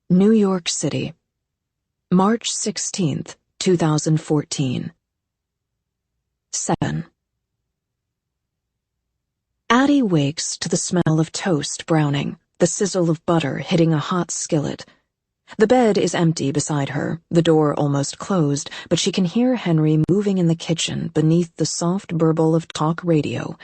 New York City, March 16th, 2014. 7. Addie wakes to the smell of toast browning, the sizzle of butter hitting a hot skillet. The bed is empty beside her, the door almost closed, but she can hear Henry moving in the kitchen beneath the soft burble of talk radio.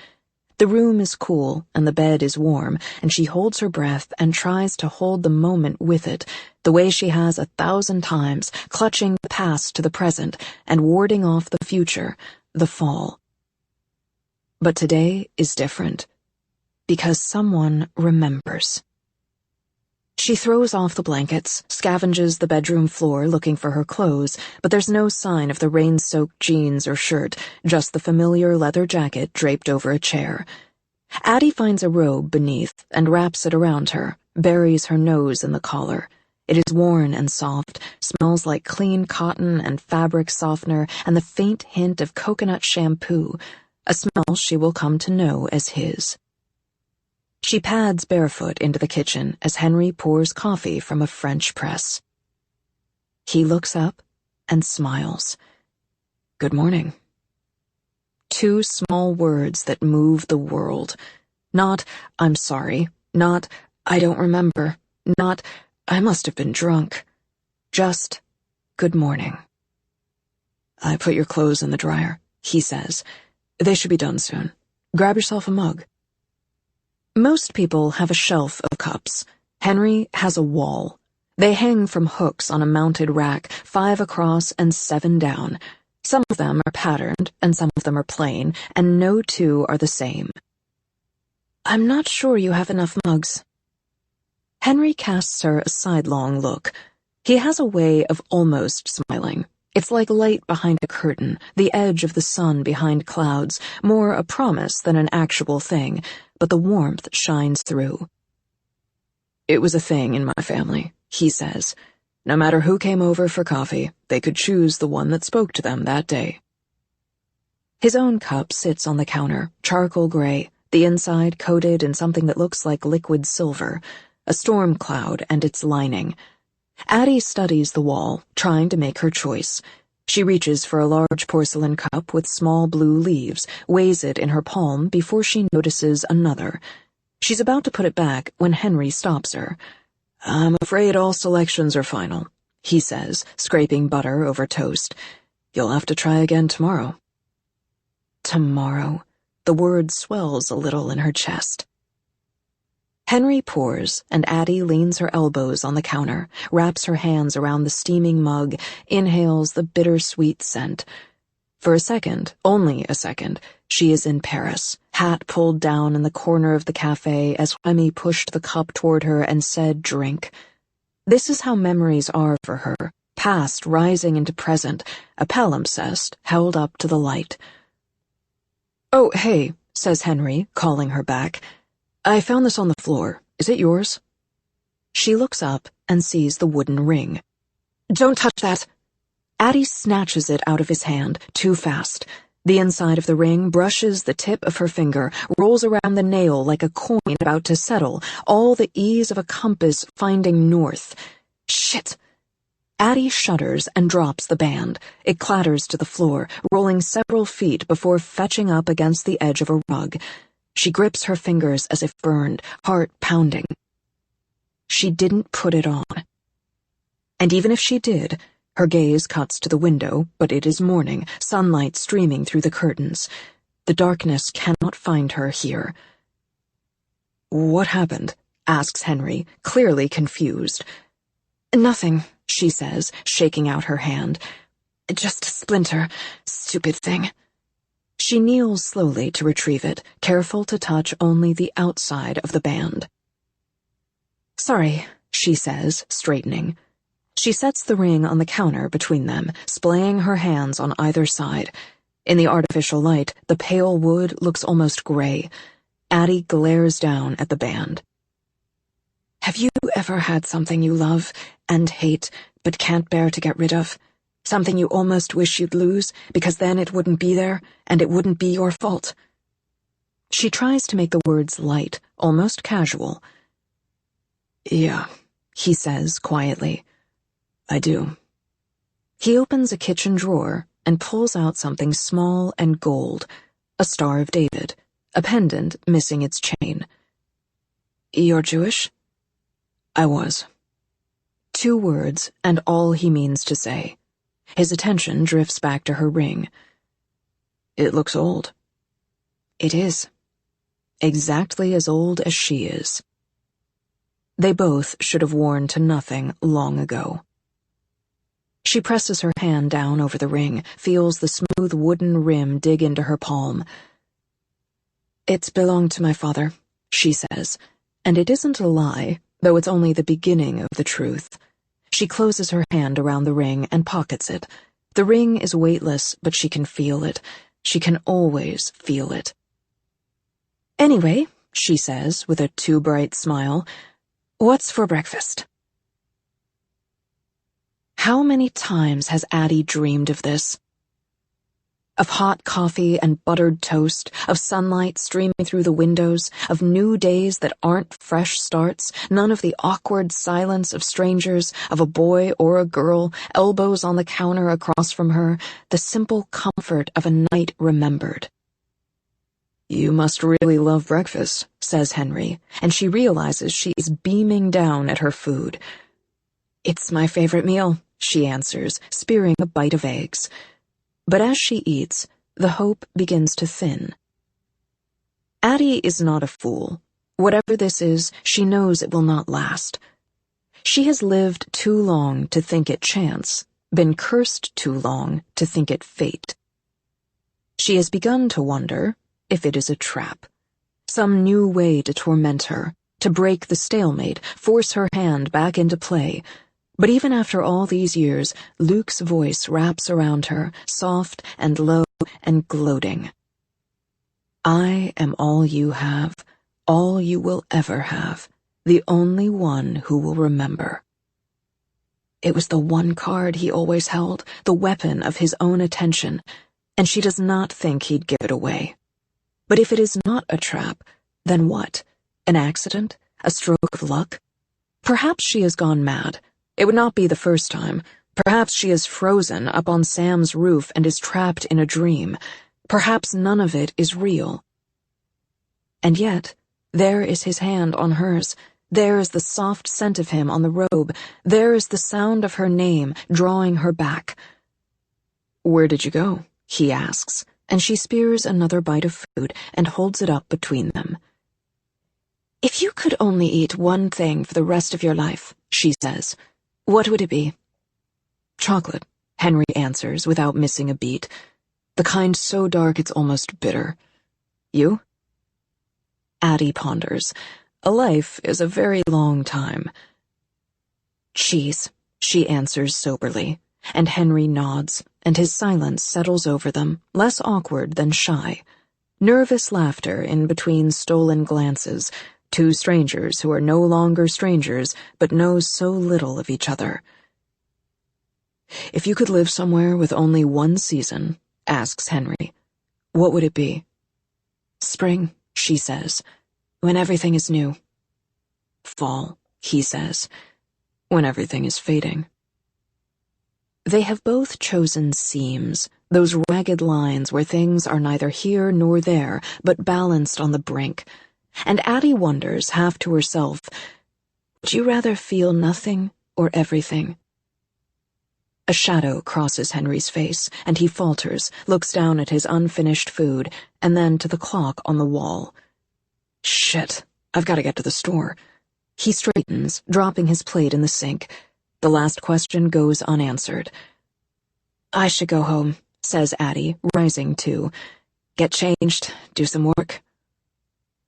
The room is cool, and the bed is warm, and she holds her breath and tries to hold the moment with it, the way she has 1,000 times, clutching the past to the present and warding off the future, the fall. But today is different, because someone remembers. She throws off the blankets, scavenges the bedroom floor looking for her clothes, but there's no sign of the rain-soaked jeans or shirt, just the familiar leather jacket draped over a chair. Addie finds a robe beneath and wraps it around her, buries her nose in the collar. It is worn and soft, smells like clean cotton and fabric softener and the faint hint of coconut shampoo, a smell she will come to know as his. She pads barefoot into the kitchen as Henry pours coffee from a French press. He looks up and smiles. Good morning. 2 small words that move the world. Not, I'm sorry. Not, I don't remember. Not, I must have been drunk. Just, good morning. I put your clothes in the dryer, he says. They should be done soon. Grab yourself a mug. Most people have a shelf of cups. Henry has a wall. They hang from hooks on a mounted rack, 5 across and 7 down. Some of them are patterned, and some of them are plain, and no 2 are the same. I'm not sure you have enough mugs. Henry casts her a sidelong look. He has a way of almost smiling. It's like light behind a curtain, the edge of the sun behind clouds, more a promise than an actual thing, but the warmth shines through. It was a thing in my family, he says. No matter who came over for coffee, they could choose the one that spoke to them that day. His own cup sits on the counter, charcoal gray, the inside coated in something that looks like liquid silver, a storm cloud and its lining. Addie studies the wall, trying to make her choice. She reaches for a large porcelain cup with small blue leaves, weighs it in her palm before she notices another. She's about to put it back when Henry stops her. I'm afraid all selections are final, he says, scraping butter over toast. You'll have to try again tomorrow. Tomorrow. The word swells a little in her chest. Henry pours, and Addie leans her elbows on the counter, wraps her hands around the steaming mug, inhales the bittersweet scent. For a second, only a second, she is in Paris, hat pulled down in the corner of the cafe as Remy pushed the cup toward her and said, drink. This is how memories are for her, past rising into present, a palimpsest held up to the light. Oh, hey, says Henry, calling her back. I found this on the floor. Is it yours? She looks up and sees the wooden ring. Don't touch that! Addie snatches it out of his hand, too fast. The inside of the ring brushes the tip of her finger, rolls around the nail like a coin about to settle, all the ease of a compass finding north. Shit! Addie shudders and drops the band. It clatters to the floor, rolling several feet before fetching up against the edge of a rug. She grips her fingers as if burned, heart pounding. She didn't put it on. And even if she did, her gaze cuts to the window, but it is morning, sunlight streaming through the curtains. The darkness cannot find her here. What happened? Asks Henry, clearly confused. Nothing, she says, shaking out her hand. Just a splinter. Stupid thing. She kneels slowly to retrieve it, careful to touch only the outside of the band. Sorry, she says, straightening. She sets the ring on the counter between them, splaying her hands on either side. In the artificial light, the pale wood looks almost gray. Addie glares down at the band. Have you ever had something you love and hate but can't bear to get rid of? Something you almost wish you'd lose, because then it wouldn't be there, and it wouldn't be your fault. She tries to make the words light, almost casual. Yeah, he says quietly. I do. He opens a kitchen drawer and pulls out something small and gold, a Star of David, a pendant missing its chain. You're Jewish? I was. 2 words, and all he means to say. His attention drifts back to her ring. It looks old. It is. Exactly as old as she is. They both should have worn to nothing long ago. She presses her hand down over the ring, feels the smooth wooden rim dig into her palm. It's belonged to my father, she says, and it isn't a lie, though it's only the beginning of the truth. She closes her hand around the ring and pockets it. The ring is weightless, but she can feel it. She can always feel it. Anyway, she says, with a too bright smile, what's for breakfast? How many times has Addie dreamed of this? Of hot coffee and buttered toast, of sunlight streaming through the windows, of new days that aren't fresh starts, none of the awkward silence of strangers, of a boy or a girl, elbows on the counter across from her, the simple comfort of a night remembered. You must really love breakfast, says Henry, and she realizes she is beaming down at her food. It's my favorite meal, she answers, spearing a bite of eggs. But as she eats, the hope begins to thin. Addie is not a fool. Whatever this is, she knows it will not last. She has lived too long to think it chance, been cursed too long to think it fate. She has begun to wonder if it is a trap, some new way to torment her, to break the stalemate, force her hand back into play. But even after all these years, Luke's voice wraps around her, soft and low and gloating. I am all you have, all you will ever have, the only one who will remember. It was the one card he always held, the weapon of his own attention, and she does not think he'd give it away. But if it is not a trap, then what? An accident? A stroke of luck? Perhaps she has gone mad. It would not be the first time. Perhaps she is frozen up on Sam's roof and is trapped in a dream. Perhaps none of it is real. And yet, there is his hand on hers. There is the soft scent of him on the robe. There is the sound of her name drawing her back. Where did you go? He asks, and she spears another bite of food and holds it up between them. If you could only eat one thing for the rest of your life, she says, what would it be? Chocolate, Henry answers without missing a beat. The kind so dark it's almost bitter. You? Addie ponders. A life is a very long time. Cheese, she answers soberly, and Henry nods, and his silence settles over them, less awkward than shy. Nervous laughter in between stolen glances, 2 strangers who are no longer strangers, but know so little of each other. If you could live somewhere with only one season, asks Henry, what would it be? Spring, she says, when everything is new. Fall, he says, when everything is fading. They have both chosen seams, those ragged lines where things are neither here nor there, but balanced on the brink. And Addie wonders, half to herself, would you rather feel nothing or everything? A shadow crosses Henry's face, and he falters, looks down at his unfinished food, and then to the clock on the wall. Shit, I've got to get to the store. He straightens, dropping his plate in the sink. The last question goes unanswered. I should go home, says Addie, rising too. Get changed, do some work.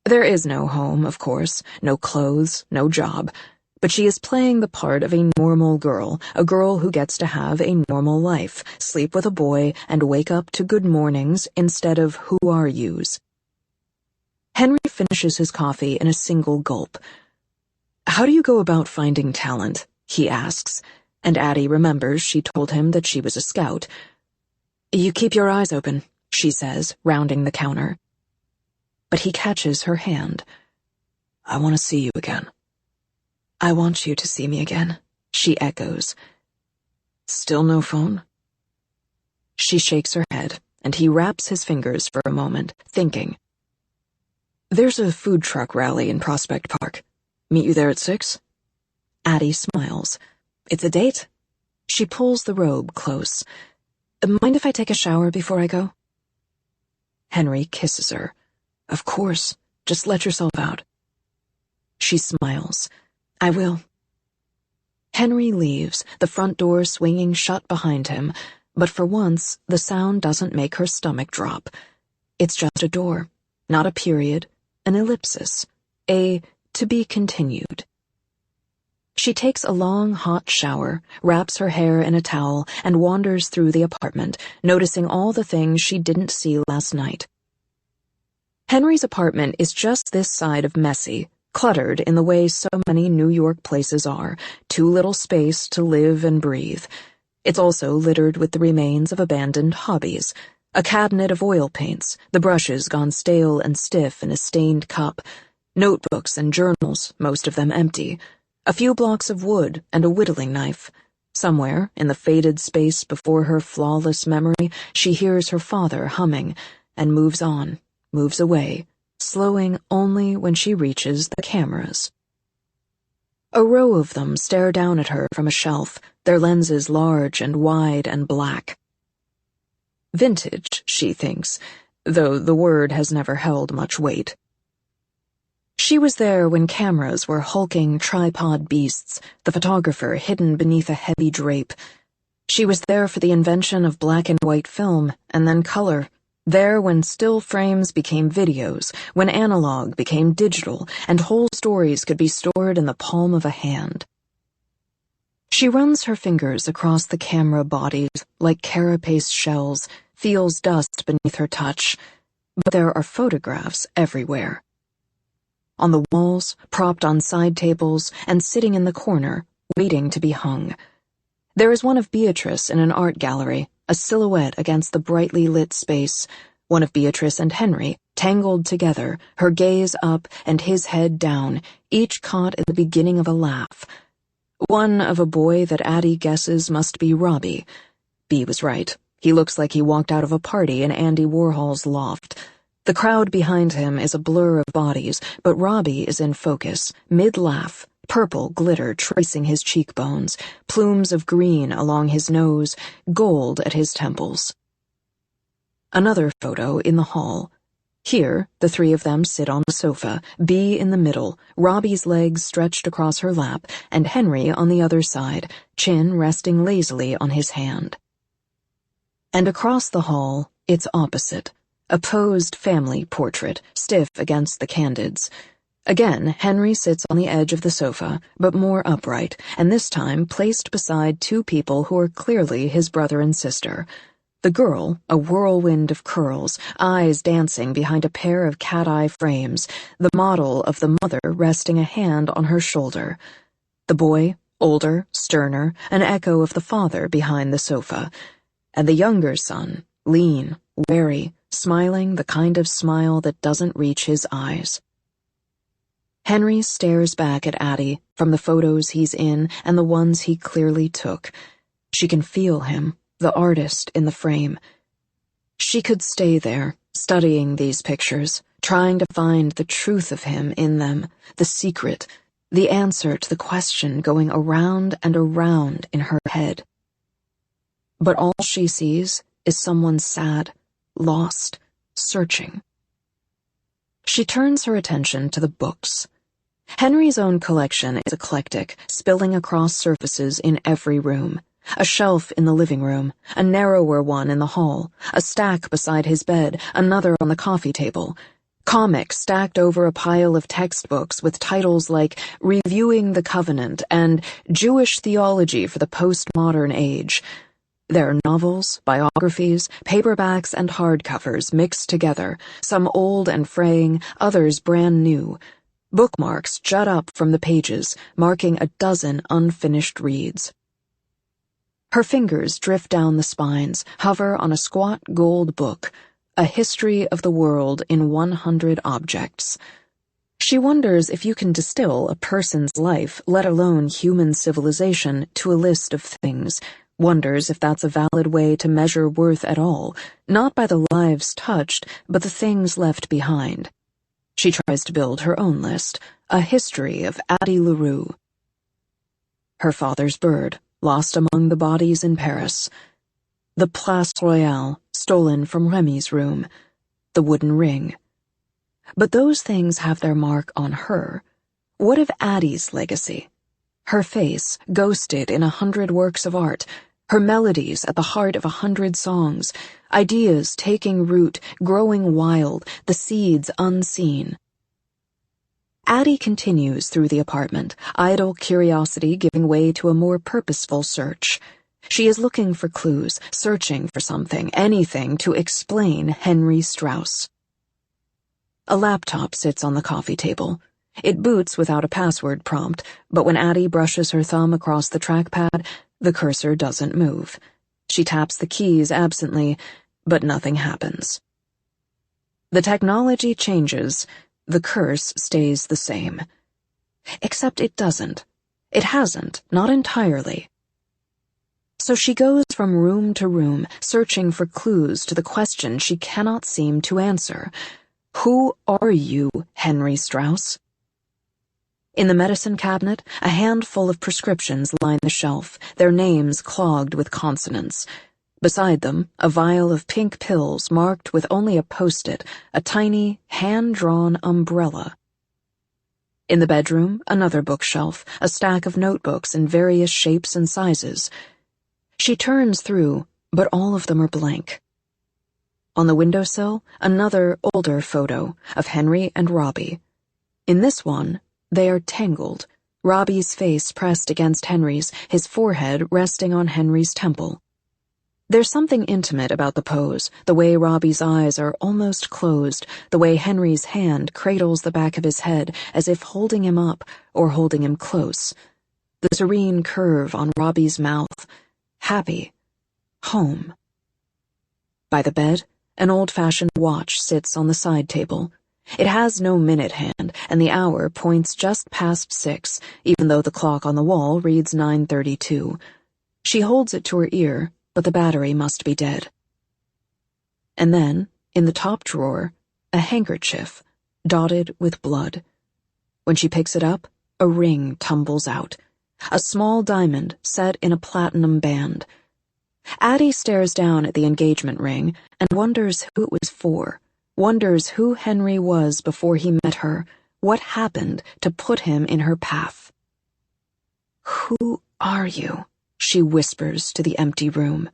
There is no home, of course, no clothes, no job, but she is playing the part of a normal girl, a girl who gets to have a normal life, sleep with a boy, and wake up to good mornings instead of who are yous. Henry finishes his coffee in a single gulp. How do you go about finding talent? He asks, and Addie remembers she told him that she was a scout. You keep your eyes open, she says, rounding the counter. But he catches her hand. I want to see you again. "I want you to see me again," she echoes. "Still no phone?" She shakes her head, and he wraps his fingers for a moment, thinking. "There's a food truck rally in Prospect Park. Meet you there at 6? Addie smiles. "It's a date." She pulls the robe close. "Mind if I take a shower before I go?" Henry kisses her. "Of course. Just let yourself out." She smiles. "I will." Henry leaves, the front door swinging shut behind him, but for once the sound doesn't make her stomach drop. It's just a door, not a period, an ellipsis, a to be continued. She takes a long, hot shower, wraps her hair in a towel, and wanders through the apartment, noticing all the things she didn't see last night. Henry's apartment is just this side of messy, cluttered in the way so many New York places are, too little space to live and breathe. It's also littered with the remains of abandoned hobbies, a cabinet of oil paints, the brushes gone stale and stiff in a stained cup, notebooks and journals, most of them empty, a few blocks of wood and a whittling knife. Somewhere, in the faded space before her flawless memory, she hears her father humming, and moves on, moves away, slowing only when she reaches the cameras. A row of them stare down at her from a shelf, their lenses large and wide and black. Vintage, she thinks, though the word has never held much weight. She was there when cameras were hulking tripod beasts, the photographer hidden beneath a heavy drape. She was there for the invention of black and white film, and then color. There when still frames became videos, when analog became digital, and whole stories could be stored in the palm of a hand. She runs her fingers across the camera bodies like carapace shells, feels dust beneath her touch. But there are photographs everywhere. On the walls, propped on side tables, and sitting in the corner, waiting to be hung. There is one of Beatrice in an art gallery, a silhouette against the brightly lit space, one of Beatrice and Henry, tangled together, her gaze up and his head down, each caught in the beginning of a laugh. One of a boy that Addie guesses must be Robbie. Bea was right. He looks like he walked out of a party in Andy Warhol's loft. The crowd behind him is a blur of bodies, but Robbie is in focus, mid-laugh, purple glitter tracing his cheekbones, plumes of green along his nose, gold at his temples. Another photo in the hall. Here, the three of them sit on the sofa, Bea in the middle, Robbie's legs stretched across her lap, and Henry on the other side, chin resting lazily on his hand. And across the hall, it's opposite. A posed family portrait, stiff against the candids. Again, Henry sits on the edge of the sofa, but more upright, and this time placed beside two people who are clearly his brother and sister. The girl, a whirlwind of curls, eyes dancing behind a pair of cat-eye frames, the model of the mother resting a hand on her shoulder. The boy, older, sterner, an echo of the father behind the sofa. And the younger son, lean, wary, smiling the kind of smile that doesn't reach his eyes. Henry stares back at Addie from the photos he's in and the ones he clearly took. She can feel him, the artist in the frame. She could stay there, studying these pictures, trying to find the truth of him in them, the secret, the answer to the question going around and around in her head. But all she sees is someone sad, lost, searching. She turns her attention to the books. Henry's own collection is eclectic, spilling across surfaces in every room. A shelf in the living room, a narrower one in the hall, a stack beside his bed, another on the coffee table. Comics stacked over a pile of textbooks with titles like Reviewing the Covenant and Jewish Theology for the Postmodern Age. There are novels, biographies, paperbacks, and hardcovers mixed together, some old and fraying, others brand new. Bookmarks jut up from the pages, marking a dozen unfinished reads. Her fingers drift down the spines, hover on a squat gold book, A History of the World in 100 Objects. She wonders if you can distill a person's life, let alone human civilization, to a list of things. Wonders if that's a valid way to measure worth at all, not by the lives touched, but the things left behind. She tries to build her own list, a history of Addie LaRue. Her father's bird, lost among the bodies in Paris. The Place Royale, stolen from Remy's room. The wooden ring. But those things have their mark on her. What of Addie's legacy? Her face, ghosted in 100 works of art, her melodies at the heart of 100 songs, ideas taking root, growing wild, the seeds unseen. Addie continues through the apartment, idle curiosity giving way to a more purposeful search. She is looking for clues, searching for something, anything to explain Henry Strauss. A laptop sits on the coffee table. It boots without a password prompt, but when Addie brushes her thumb across the trackpad, the cursor doesn't move. She taps the keys absently, but nothing happens. The technology changes, the curse stays the same. Except it doesn't. It hasn't, not entirely. So she goes from room to room, searching for clues to the question she cannot seem to answer. Who are you, Henry Strauss? In the medicine cabinet, a handful of prescriptions line the shelf, their names clogged with consonants. Beside them, a vial of pink pills marked with only a post-it, a tiny, hand-drawn umbrella. In the bedroom, another bookshelf, a stack of notebooks in various shapes and sizes. She turns through, but all of them are blank. On the windowsill, another, older photo of Henry and Robbie. In this one, they are tangled, Robbie's face pressed against Henry's, his forehead resting on Henry's temple. There's something intimate about the pose, the way Robbie's eyes are almost closed, the way Henry's hand cradles the back of his head as if holding him up or holding him close. The serene curve on Robbie's mouth. Happy. Home. By the bed, an old-fashioned watch sits on the side table. It has no minute hand, and the hour points just past 6, even though the clock on the wall reads 9:32. She holds it to her ear, but the battery must be dead. And then, in the top drawer, a handkerchief, dotted with blood. When she picks it up, a ring tumbles out. A small diamond set in a platinum band. Addie stares down at the engagement ring and wonders who it was for. Wonders who Henry was before he met her, what happened to put him in her path. "Who are you?" she whispers to the empty room.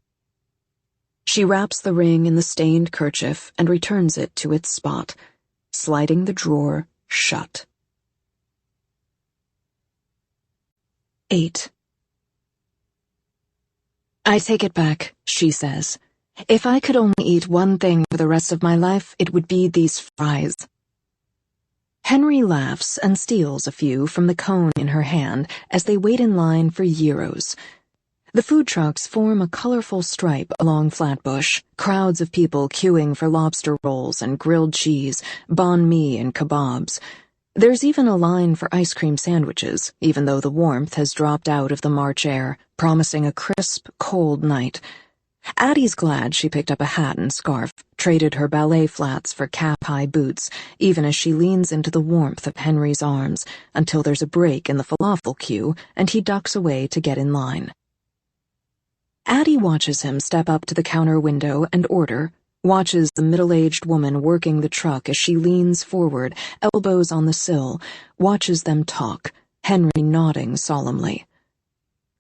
She wraps the ring in the stained kerchief and returns it to its spot, sliding the drawer shut. 8. "I take it back," she says. "If I could only eat one thing for the rest of my life, it would be these fries." Henry laughs and steals a few from the cone in her hand as they wait in line for gyros. The food trucks form a colorful stripe along Flatbush, crowds of people queuing for lobster rolls and grilled cheese, banh mi and kebabs. There's even a line for ice cream sandwiches, even though the warmth has dropped out of the March air, promising a crisp, cold night. Addie's glad she picked up a hat and scarf, traded her ballet flats for calf-high boots, even as she leans into the warmth of Henry's arms, until there's a break in the falafel queue and he ducks away to get in line. Addie watches him step up to the counter window and order, watches the middle-aged woman working the truck as she leans forward, elbows on the sill, watches them talk, Henry nodding solemnly.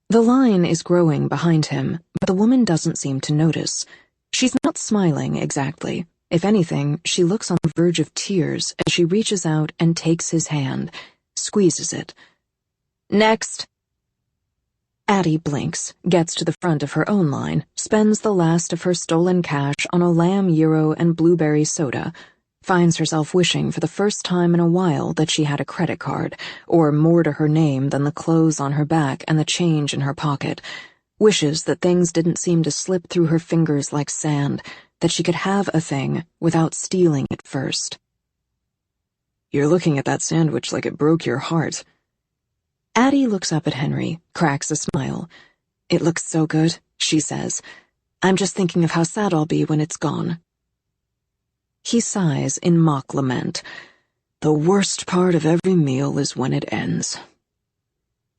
The line is growing behind him, but the woman doesn't seem to notice. She's not smiling exactly. If anything, she looks on the verge of tears as she reaches out and takes his hand, squeezes it. "Next." Addie blinks, gets to the front of her own line, spends the last of her stolen cash on a lamb gyro and blueberry soda, finds herself wishing for the first time in a while that she had a credit card, or more to her name than the clothes on her back and the change in her pocket, wishes that things didn't seem to slip through her fingers like sand, that she could have a thing without stealing it first. You're looking at that sandwich like it broke your heart. Addie looks up at Henry, cracks a smile. It looks so good, she says. I'm just thinking of how sad I'll be when it's gone. He sighs in mock lament. The worst part of every meal is when it ends.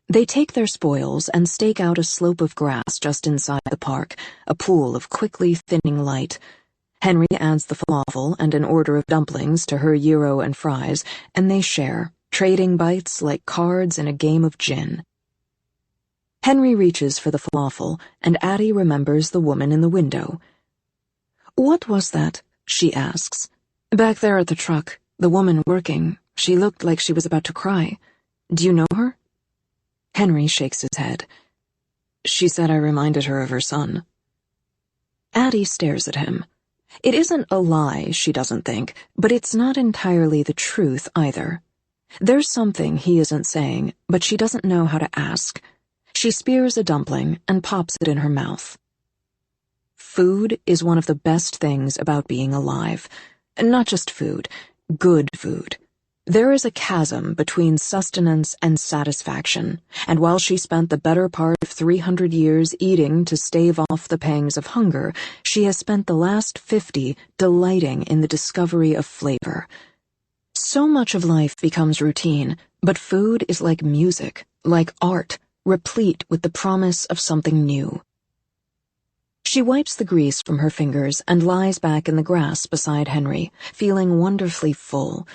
They take their spoils and stake out a slope of grass just inside the park, a pool of quickly thinning light. Henry adds the falafel and an order of dumplings to her gyro and fries, and they share, trading bites like cards in a game of gin. Henry reaches for the falafel, and Addie remembers the woman in the window. What was that? She asks. Back there at the truck, the woman working. She looked like she was about to cry. Do you know her? Henry shakes his head. She said I reminded her of her son. Addie stares at him. It isn't a lie, she doesn't think, but it's not entirely the truth either. There's something he isn't saying, but she doesn't know how to ask. She spears a dumpling and pops it in her mouth. Food is one of the best things about being alive. Not just food, good food. There is a chasm between sustenance and satisfaction, and while she spent the better part of 300 years eating to stave off the pangs of hunger, she has spent the last 50 delighting in the discovery of flavor. So much of life becomes routine, but food is like music, like art, replete with the promise of something new. She wipes the grease from her fingers and lies back in the grass beside Henry, feeling wonderfully full.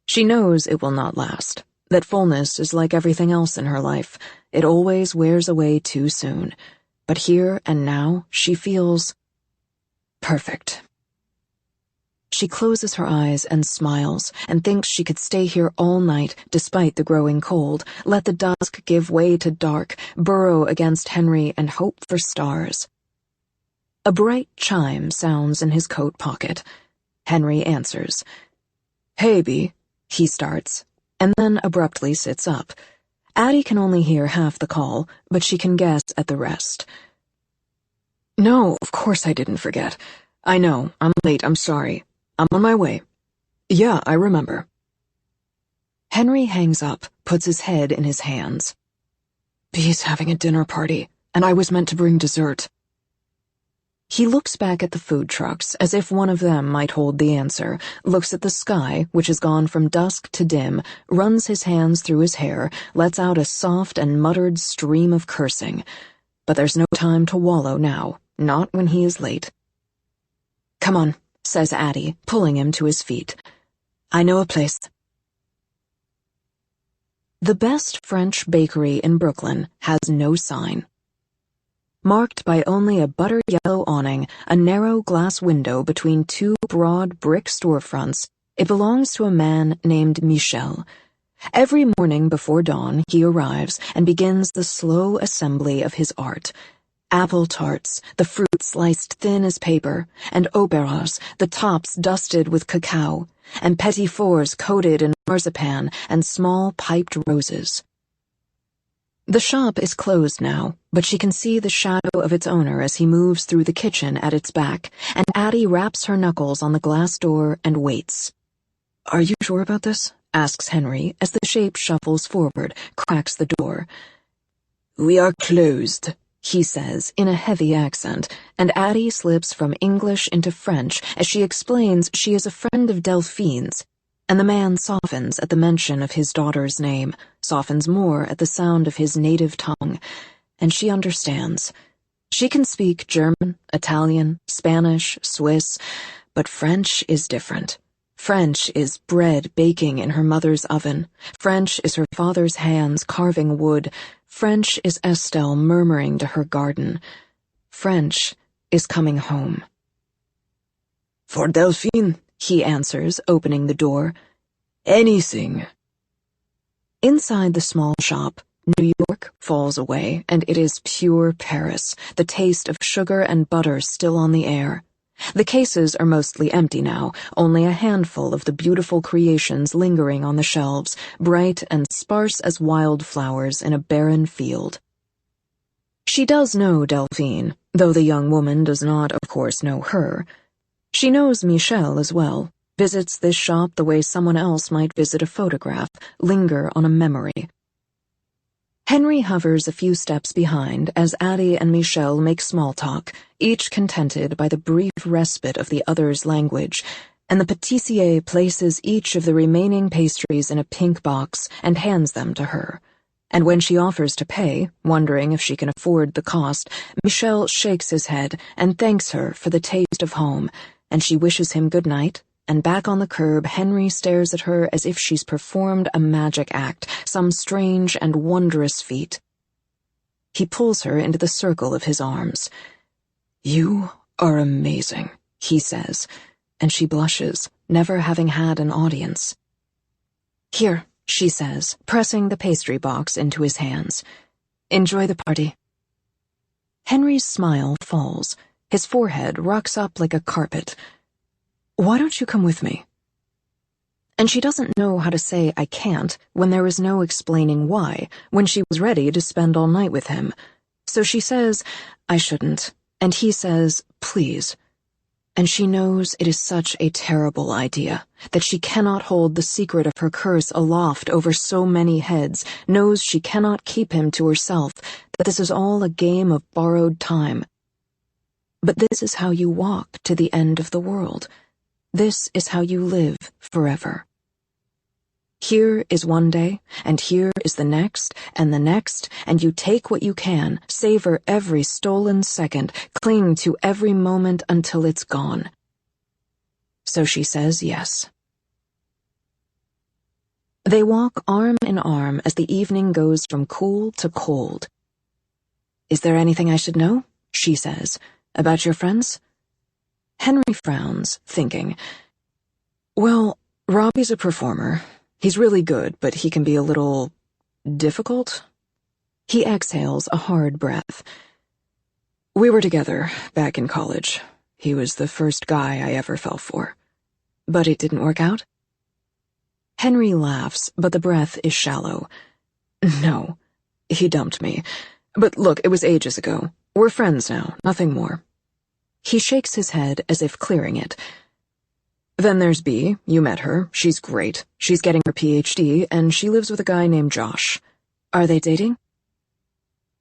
She knows it will not last, that fullness is like everything else in her life. It always wears away too soon. But here and now, she feels perfect. She closes her eyes and smiles and thinks she could stay here all night despite the growing cold, let the dusk give way to dark, burrow against Henry and hope for stars. A bright chime sounds in his coat pocket. Henry answers. Hey, Bee. He starts, and then abruptly sits up. Addie can only hear half the call, but she can guess at the rest. No, of course I didn't forget. I know, I'm late, I'm sorry. I'm on my way. Yeah, I remember. Henry hangs up, puts his head in his hands. Bee's having a dinner party, and I was meant to bring dessert. He looks back at the food trucks as if one of them might hold the answer, looks at the sky, which has gone from dusk to dim, runs his hands through his hair, lets out a soft and muttered stream of cursing. But there's no time to wallow now, not when he is late. Come on, says Addie, pulling him to his feet. I know a place. The best French bakery in Brooklyn has no sign. Marked by only a butter-yellow awning, a narrow glass window between two broad brick storefronts, it belongs to a man named Michel. Every morning before dawn, he arrives and begins the slow assembly of his art. Apple tarts, the fruit sliced thin as paper, and operas, the tops dusted with cacao, and petit fours coated in marzipan and small piped roses. The shop is closed now, but she can see the shadow of its owner as he moves through the kitchen at its back, and Addie raps her knuckles on the glass door and waits. Are you sure about this? Asks Henry as the shape shuffles forward, cracks the door. We are closed, he says in a heavy accent, and Addie slips from English into French as she explains she is a friend of Delphine's. And the man softens at the mention of his daughter's name, softens more at the sound of his native tongue, and she understands. She can speak German, Italian, Spanish, Swiss, but French is different. French is bread baking in her mother's oven. French is her father's hands carving wood. French is Estelle murmuring to her garden. French is coming home. For Delphine, he answers, opening the door. Anything. Inside the small shop, New York falls away, and it is pure Paris, the taste of sugar and butter still on the air. The cases are mostly empty now, only a handful of the beautiful creations lingering on the shelves, bright and sparse as wildflowers in a barren field. She does know Delphine, though the young woman does not, of course, know her. She knows Michel as well. visits this shop the way someone else might visit a photograph, linger on a memory. Henry hovers a few steps behind as Addie and Michelle make small talk, each contented by the brief respite of the other's language, and the pâtissier places each of the remaining pastries in a pink box and hands them to her. And when she offers to pay, wondering if she can afford the cost, Michelle shakes his head and thanks her for the taste of home, and she wishes him good night, and back on the curb Henry stares at her as if she's performed a magic act, some strange and wondrous feat. He pulls her into the circle of his arms. "You are amazing," he says, and she blushes, never having had an audience. "Here," she says, pressing the pastry box into his hands. "Enjoy the party." Henry's smile falls. His forehead rocks up like a carpet. "Why don't you come with me?" And she doesn't know how to say "I can't" when there is no explaining why, when she was ready to spend all night with him. So she says, "I shouldn't," and he says, "Please." And she knows it is such a terrible idea, that she cannot hold the secret of her curse aloft over so many heads, knows she cannot keep him to herself, that this is all a game of borrowed time. But this is how you walk to the end of the world. This is how you live forever. Here is one day, and here is the next, and you take what you can, savor every stolen second, cling to every moment until it's gone. So she says yes. They walk arm in arm as the evening goes from cool to cold. "Is there anything I should know?" she says. "About your friends?" Henry frowns, thinking. "Well, Robbie's a performer. He's really good, but he can be a little difficult." He exhales a hard breath. "We were together back in college. He was the first guy I ever fell for. But it didn't work out?" Henry laughs, but the breath is shallow. "No, he dumped me. But look, it was ages ago. We're friends now, nothing more." He shakes his head as if clearing it. "Then there's Bea. You met her. She's great. She's getting her PhD, and she lives with a guy named Josh. Are they dating?"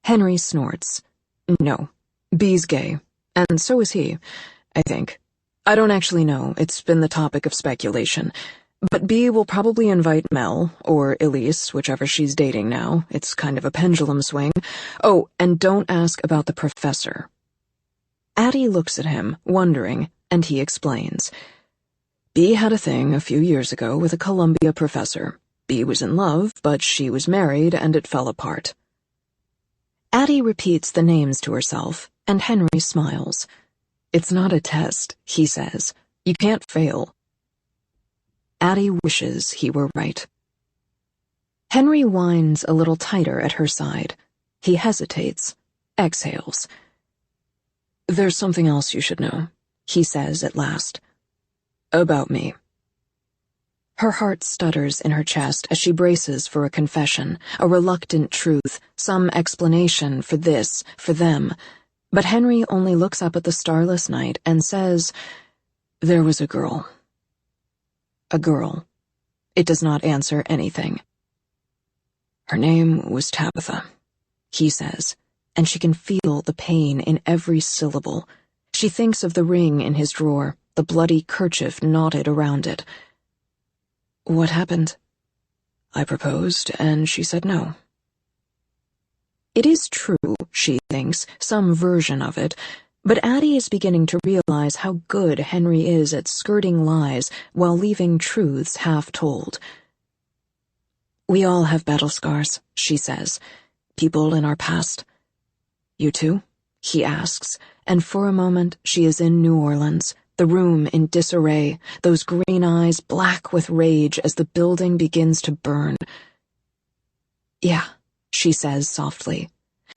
Henry snorts. "No. Bea's gay. And so is he, I think. I don't actually know. It's been the topic of speculation. But Bea will probably invite Mel, or Elise, whichever she's dating now. It's kind of a pendulum swing. Oh, and don't ask about the professor." Addie looks at him, wondering, and he explains. "Bea had a thing a few years ago with a Columbia professor. Bea was in love, but she was married and it fell apart." Addie repeats the names to herself, and Henry smiles. "It's not a test," he says. "You can't fail." Addie wishes he were right. Henry winds a little tighter at her side. He hesitates, exhales. "There's something else you should know," he says at last. "About me." Her heart stutters in her chest as she braces for a confession, a reluctant truth, some explanation for this, for them. But Henry only looks up at the starless night and says, "There was a girl." A girl. It does not answer anything. "Her name was Tabitha," he says, and she can feel the pain in every syllable. She thinks of the ring in his drawer, the bloody kerchief knotted around it. "What happened?" "I proposed, and she said no." It is true, she thinks, some version of it, but Addie is beginning to realize how good Henry is at skirting lies while leaving truths half told. "We all have battle scars," she says. "People in our past." "You too?" he asks, and for a moment she is in New Orleans, the room in disarray, those green eyes black with rage as the building begins to burn. "Yeah," she says softly,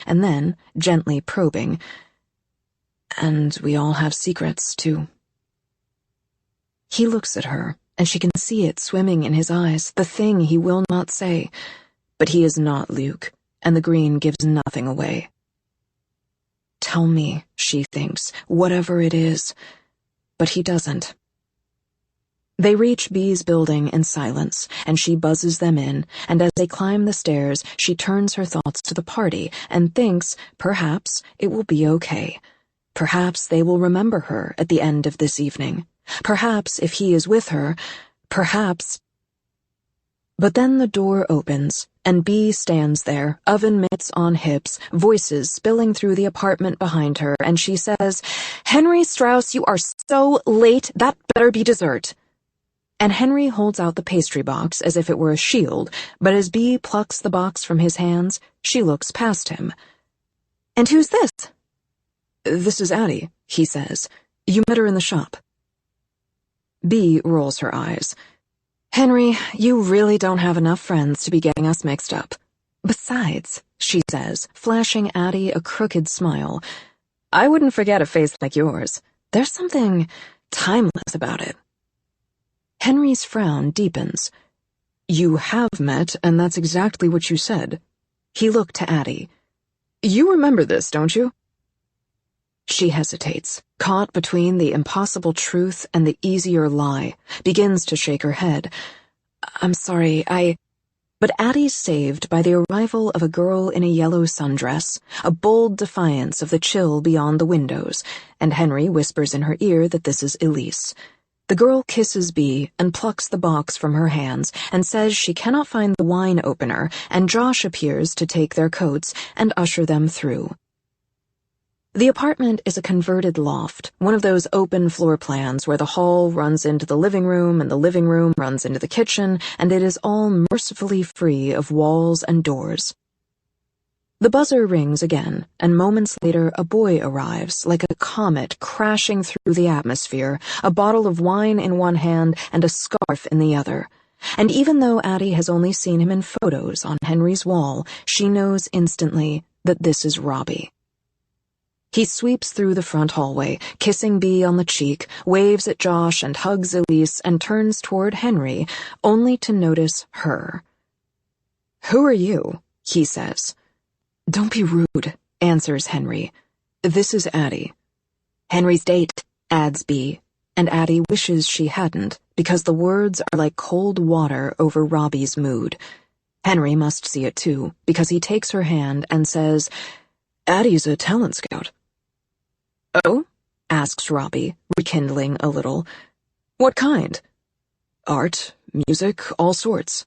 and then, gently probing, "And we all have secrets, too." He looks at her, and she can see it swimming in his eyes, the thing he will not say. But he is not Luke, and the green gives nothing away. "Tell me," she thinks, "whatever it is." But he doesn't. They reach B's building in silence, and she buzzes them in, and as they climb the stairs, she turns her thoughts to the party and thinks, perhaps, it will be okay. Perhaps they will remember her at the end of this evening. Perhaps, if he is with her, perhaps... But then the door opens, and B stands there, oven mitts on hips, voices spilling through the apartment behind her, and she says, "Henry Strauss, you are so late, that better be dessert." And Henry holds out the pastry box as if it were a shield, but as B plucks the box from his hands, she looks past him. "And who's this?" "This is Addie," he says. "You met her in the shop." B rolls her eyes. "Henry, you really don't have enough friends to be getting us mixed up. Besides," she says, flashing Addie a crooked smile, "I wouldn't forget a face like yours. There's something timeless about it." Henry's frown deepens. "You have met, and that's exactly what you said." He looked to Addie. "You remember this, don't you?" She hesitates, caught between the impossible truth and the easier lie, begins to shake her head. "I'm sorry, But Addie's saved by the arrival of a girl in a yellow sundress, a bold defiance of the chill beyond the windows, and Henry whispers in her ear that this is Elise. The girl kisses B and plucks the box from her hands and says she cannot find the wine opener, and Josh appears to take their coats and usher them through. The apartment is a converted loft, one of those open floor plans where the hall runs into the living room and the living room runs into the kitchen, and it is all mercifully free of walls and doors. The buzzer rings again, and moments later a boy arrives, like a comet crashing through the atmosphere, a bottle of wine in one hand and a scarf in the other. And even though Addie has only seen him in photos on Henry's wall, she knows instantly that this is Robbie. He sweeps through the front hallway, kissing B on the cheek, waves at Josh and hugs Elise and turns toward Henry, only to notice her. "Who are you?" he says. "Don't be rude," answers Henry. "This is Addie." "Henry's date," adds B, and Addie wishes she hadn't, because the words are like cold water over Robbie's mood. Henry must see it too, because he takes her hand and says, "Addie's a talent scout." "Oh?" asks Robbie, rekindling a little. "What kind?" "Art, music, all sorts."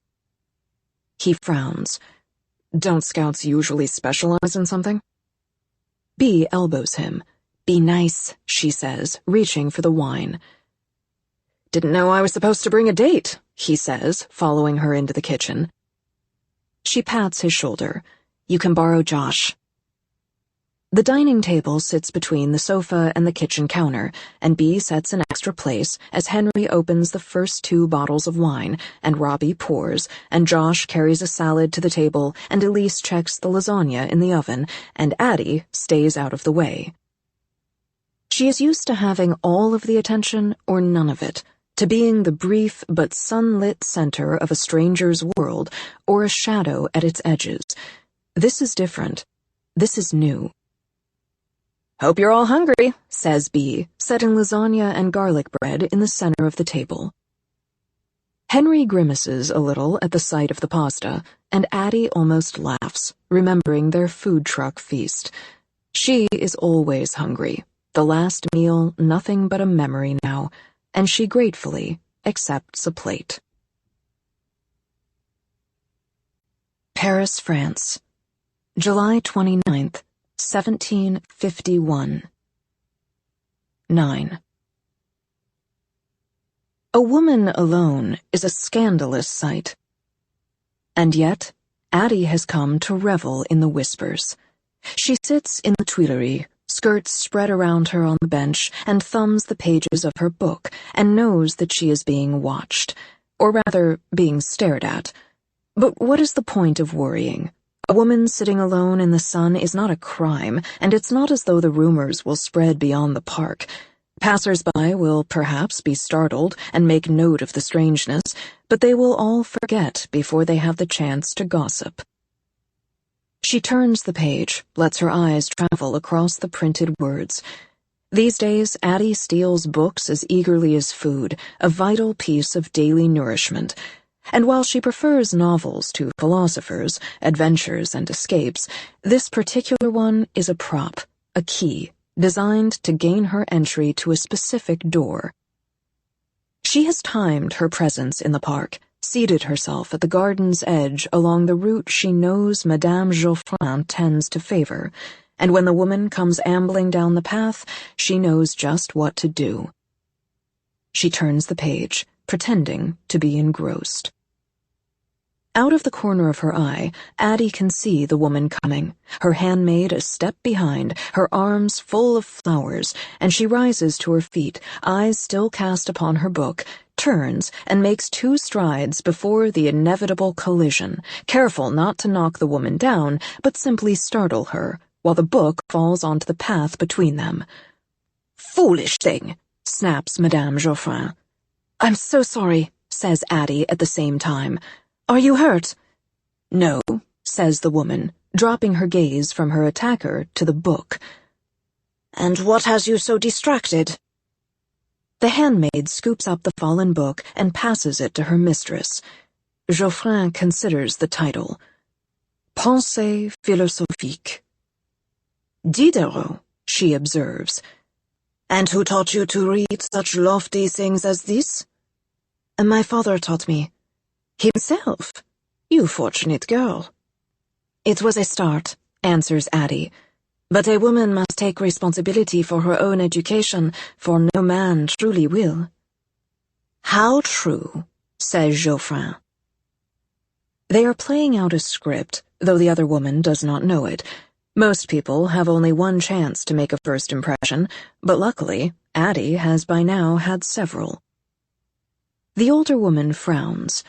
He frowns. "Don't scouts usually specialize in something?" B elbows him. "Be nice," she says, reaching for the wine. "Didn't know I was supposed to bring a date," he says, following her into the kitchen. She pats his shoulder. "You can borrow Josh." The dining table sits between the sofa and the kitchen counter, and B sets an extra place as Henry opens the first 2 bottles of wine, and Robbie pours, and Josh carries a salad to the table, and Elise checks the lasagna in the oven, and Addie stays out of the way. She is used to having all of the attention or none of it, to being the brief but sunlit center of a stranger's world, or a shadow at its edges. This is different. This is new. "Hope you're all hungry," says B, setting lasagna and garlic bread in the center of the table. Henry grimaces a little at the sight of the pasta, and Addie almost laughs, remembering their food truck feast. She is always hungry, the last meal nothing but a memory now, and she gratefully accepts a plate. Paris, France, July 29th. 1751. 9. A woman alone is a scandalous sight. And yet, Addie has come to revel in the whispers. She sits in the Tuileries, skirts spread around her on the bench, and thumbs the pages of her book, and knows that she is being watched, or rather, being stared at. But what is the point of worrying? A woman sitting alone in the sun is not a crime, and it's not as though the rumors will spread beyond the park. Passers-by will perhaps be startled and make note of the strangeness, but they will all forget before they have the chance to gossip. She turns the page, lets her eyes travel across the printed words. These days, Addie steals books as eagerly as food, a vital piece of daily nourishment. And while she prefers novels to philosophers, adventures, and escapes, this particular one is a prop, a key, designed to gain her entry to a specific door. She has timed her presence in the park, seated herself at the garden's edge along the route she knows Madame Geoffrin tends to favor, and when the woman comes ambling down the path, she knows just what to do. She turns the page, pretending to be engrossed. Out of the corner of her eye, Addie can see the woman coming, her handmaid a step behind, her arms full of flowers, and she rises to her feet, eyes still cast upon her book, turns, and makes 2 strides before the inevitable collision, careful not to knock the woman down, but simply startle her, while the book falls onto the path between them. "Foolish thing!" snaps Madame Geoffrin. "I'm so sorry," says Addie at the same time. "Are you hurt?" "No," says the woman, dropping her gaze from her attacker to the book. "And what has you so distracted?" The handmaid scoops up the fallen book and passes it to her mistress. Geoffrin considers the title. Pensées philosophiques. "Diderot," she observes. "And who taught you to read such lofty things as this?" "My father taught me." "Himself? You fortunate girl." "It was a start," answers Addie. "But a woman must take responsibility for her own education, for no man truly will." "How true," says Geoffrin. They are playing out a script, though the other woman does not know it. Most people have only one chance to make a first impression, but luckily, Addie has by now had several. The older woman frowns.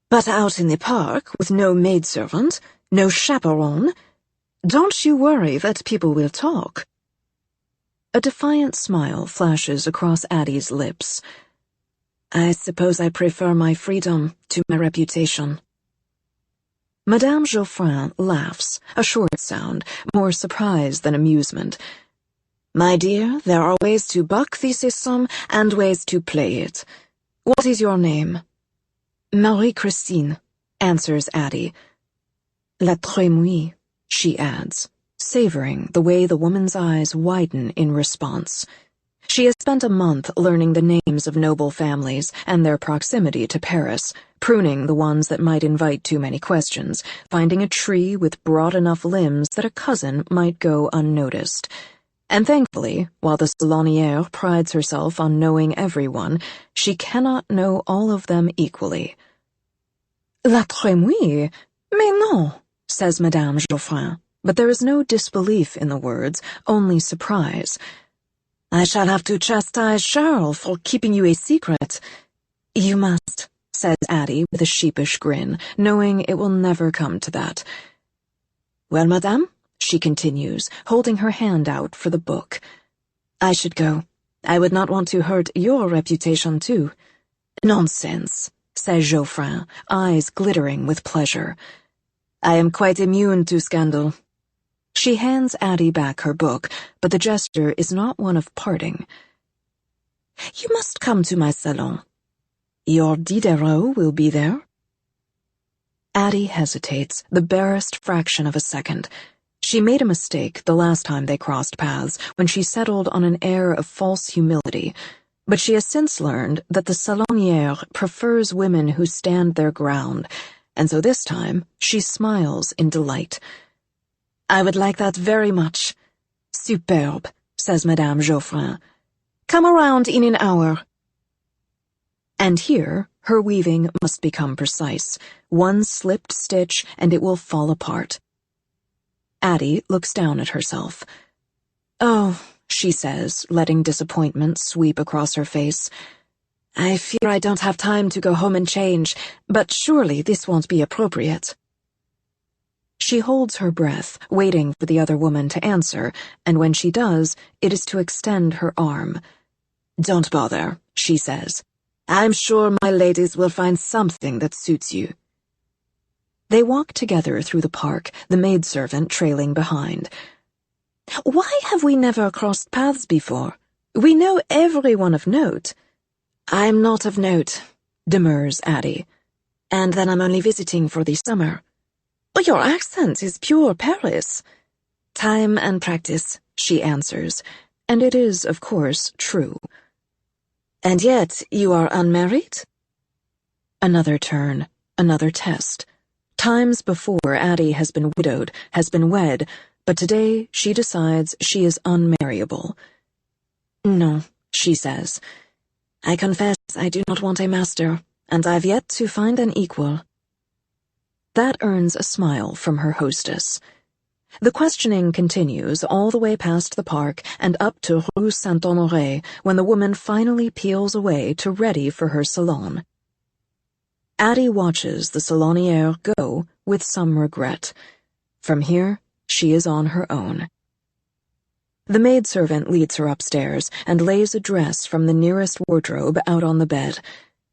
"But out in the park, with no maidservant, no chaperone, don't you worry that people will talk?" A defiant smile flashes across Addie's lips. "I suppose I prefer my freedom to my reputation." Madame Geoffrin laughs, a short sound, more surprise than amusement. "My dear, there are ways to buck the system and ways to play it. What is your name?" "Marie-Christine," answers Addie. "La trémouille," she adds, savoring the way the woman's eyes widen in response. She has spent a month learning the names of noble families and their proximity to Paris, pruning the ones that might invite too many questions, finding a tree with broad enough limbs that a cousin might go unnoticed. And thankfully, while the salonière prides herself on knowing everyone, she cannot know all of them equally. "La trémouille? Mais non," says Madame Geoffrin, but there is no disbelief in the words, only surprise. "I shall have to chastise Charles for keeping you a secret." "You must," says Addie with a sheepish grin, knowing it will never come to that. "Well, madame," she continues, holding her hand out for the book. "I should go. I would not want to hurt your reputation, too." "Nonsense," says Geoffrin, eyes glittering with pleasure. "I am quite immune to scandal." She hands Addie back her book, but the gesture is not one of parting. "You must come to my salon. Your Diderot will be there." Addie hesitates, the barest fraction of a second. She made a mistake the last time they crossed paths, when she settled on an air of false humility, but she has since learned that the salonière prefers women who stand their ground, and so this time she smiles in delight. "I would like that very much." "Superbe," says Madame Geoffrin. "Come around in an hour." And here, her weaving must become precise. One slipped stitch, and it will fall apart. Addie looks down at herself. "Oh," she says, letting disappointment sweep across her face. "I fear I don't have time to go home and change, but surely this won't be appropriate." She holds her breath, waiting for the other woman to answer, and when she does, it is to extend her arm. "Don't bother," she says. "I'm sure my ladies will find something that suits you." They walk together through the park, the maidservant trailing behind. Why have we never crossed paths before? We know everyone of note. I'm not of note, demurs Addie. And then I'm only visiting for the summer. But your accent is pure Paris. Time and practice, she answers, and it is, of course, true. And yet you are unmarried? Another turn, another test. Times before Addie has been widowed, has been wed, but today she decides she is unmarriable. No, she says. I confess I do not want a master, and I've yet to find an equal. That earns a smile from her hostess. The questioning continues all the way past the park and up to Rue Saint-Honoré when the woman finally peels away to ready for her salon. Addie watches the salonière go with some regret. From here, she is on her own. The maidservant leads her upstairs and lays a dress from the nearest wardrobe out on the bed.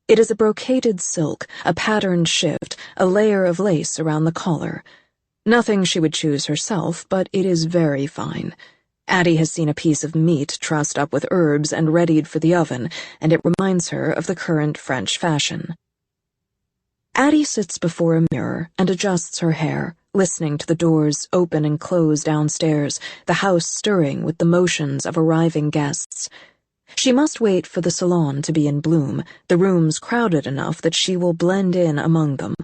It is a brocaded silk, a patterned shift, a layer of lace around the collar. Nothing she would choose herself, but it is very fine. Addie has seen a piece of meat trussed up with herbs and readied for the oven, and it reminds her of the current French fashion. Addie sits before a mirror and adjusts her hair, listening to the doors open and close downstairs, the house stirring with the motions of arriving guests. She must wait for the salon to be in bloom, the rooms crowded enough that she will blend in among them.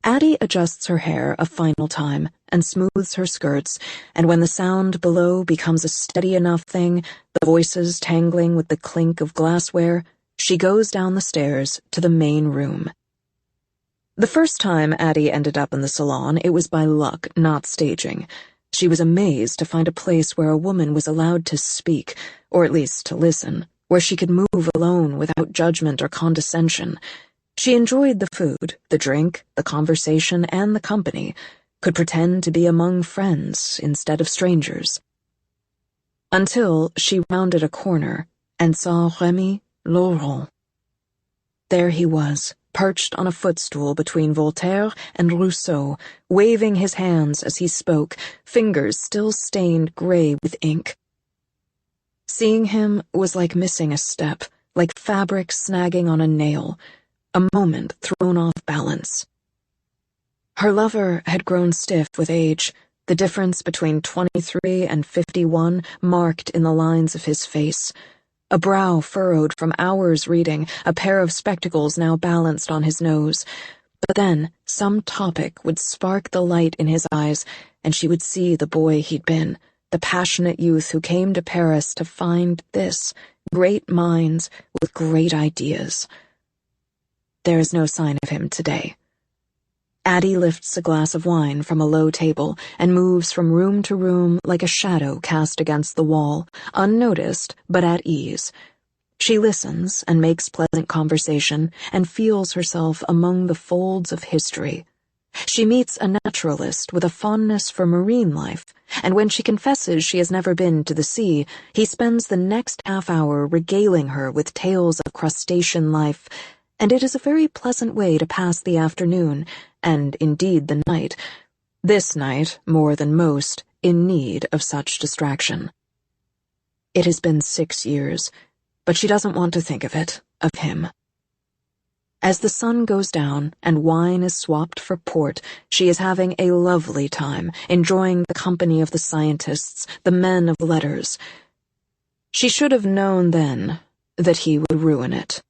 Addie adjusts her hair a final time and smooths her skirts, and when the sound below becomes a steady enough thing, the voices tangling with the clink of glassware, she goes down the stairs to the main room. The first time Addie ended up in the salon, it was by luck, not staging. She was amazed to find a place where a woman was allowed to speak, or at least to listen, where she could move alone without judgment or condescension. She enjoyed the food, the drink, the conversation, and the company, could pretend to be among friends instead of strangers. Until she rounded a corner and saw Rémi Laurent. There he was, perched on a footstool between Voltaire and Rousseau, waving his hands as he spoke, fingers still stained gray with ink. Seeing him was like missing a step, like fabric snagging on a nail, a moment thrown off balance. Her lover had grown stiff with age, the difference between 23 and 51 marked in the lines of his face. A brow furrowed from hours reading, a pair of spectacles now balanced on his nose. But then some topic would spark the light in his eyes, and she would see the boy he'd been, the passionate youth who came to Paris to find this, great minds with great ideas. There is no sign of him today. Addie lifts a glass of wine from a low table and moves from room to room like a shadow cast against the wall, unnoticed but at ease. She listens and makes pleasant conversation and feels herself among the folds of history. She meets a naturalist with a fondness for marine life, and when she confesses she has never been to the sea, he spends the next half-hour regaling her with tales of crustacean life, and it is a very pleasant way to pass the afternoon, and indeed the night, this night, more than most, in need of such distraction. It has been 6 years, but she doesn't want to think of it, of him. As the sun goes down and wine is swapped for port, she is having a lovely time, enjoying the company of the scientists, the men of letters. She should have known then that he would ruin it.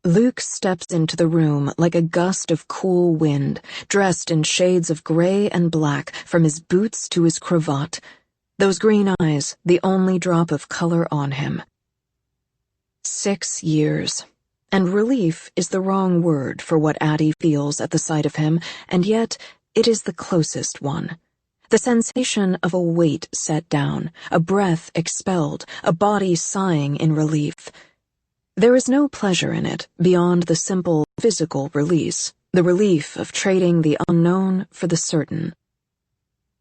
Luke steps into the room like a gust of cool wind, dressed in shades of gray and black from his boots to his cravat, those green eyes the only drop of color on him. 6 years, and relief is the wrong word for what Addie feels at the sight of him, and yet it is the closest one. The sensation of a weight set down, a breath expelled, a body sighing in relief. There is no pleasure in it beyond the simple physical release, the relief of trading the unknown for the certain.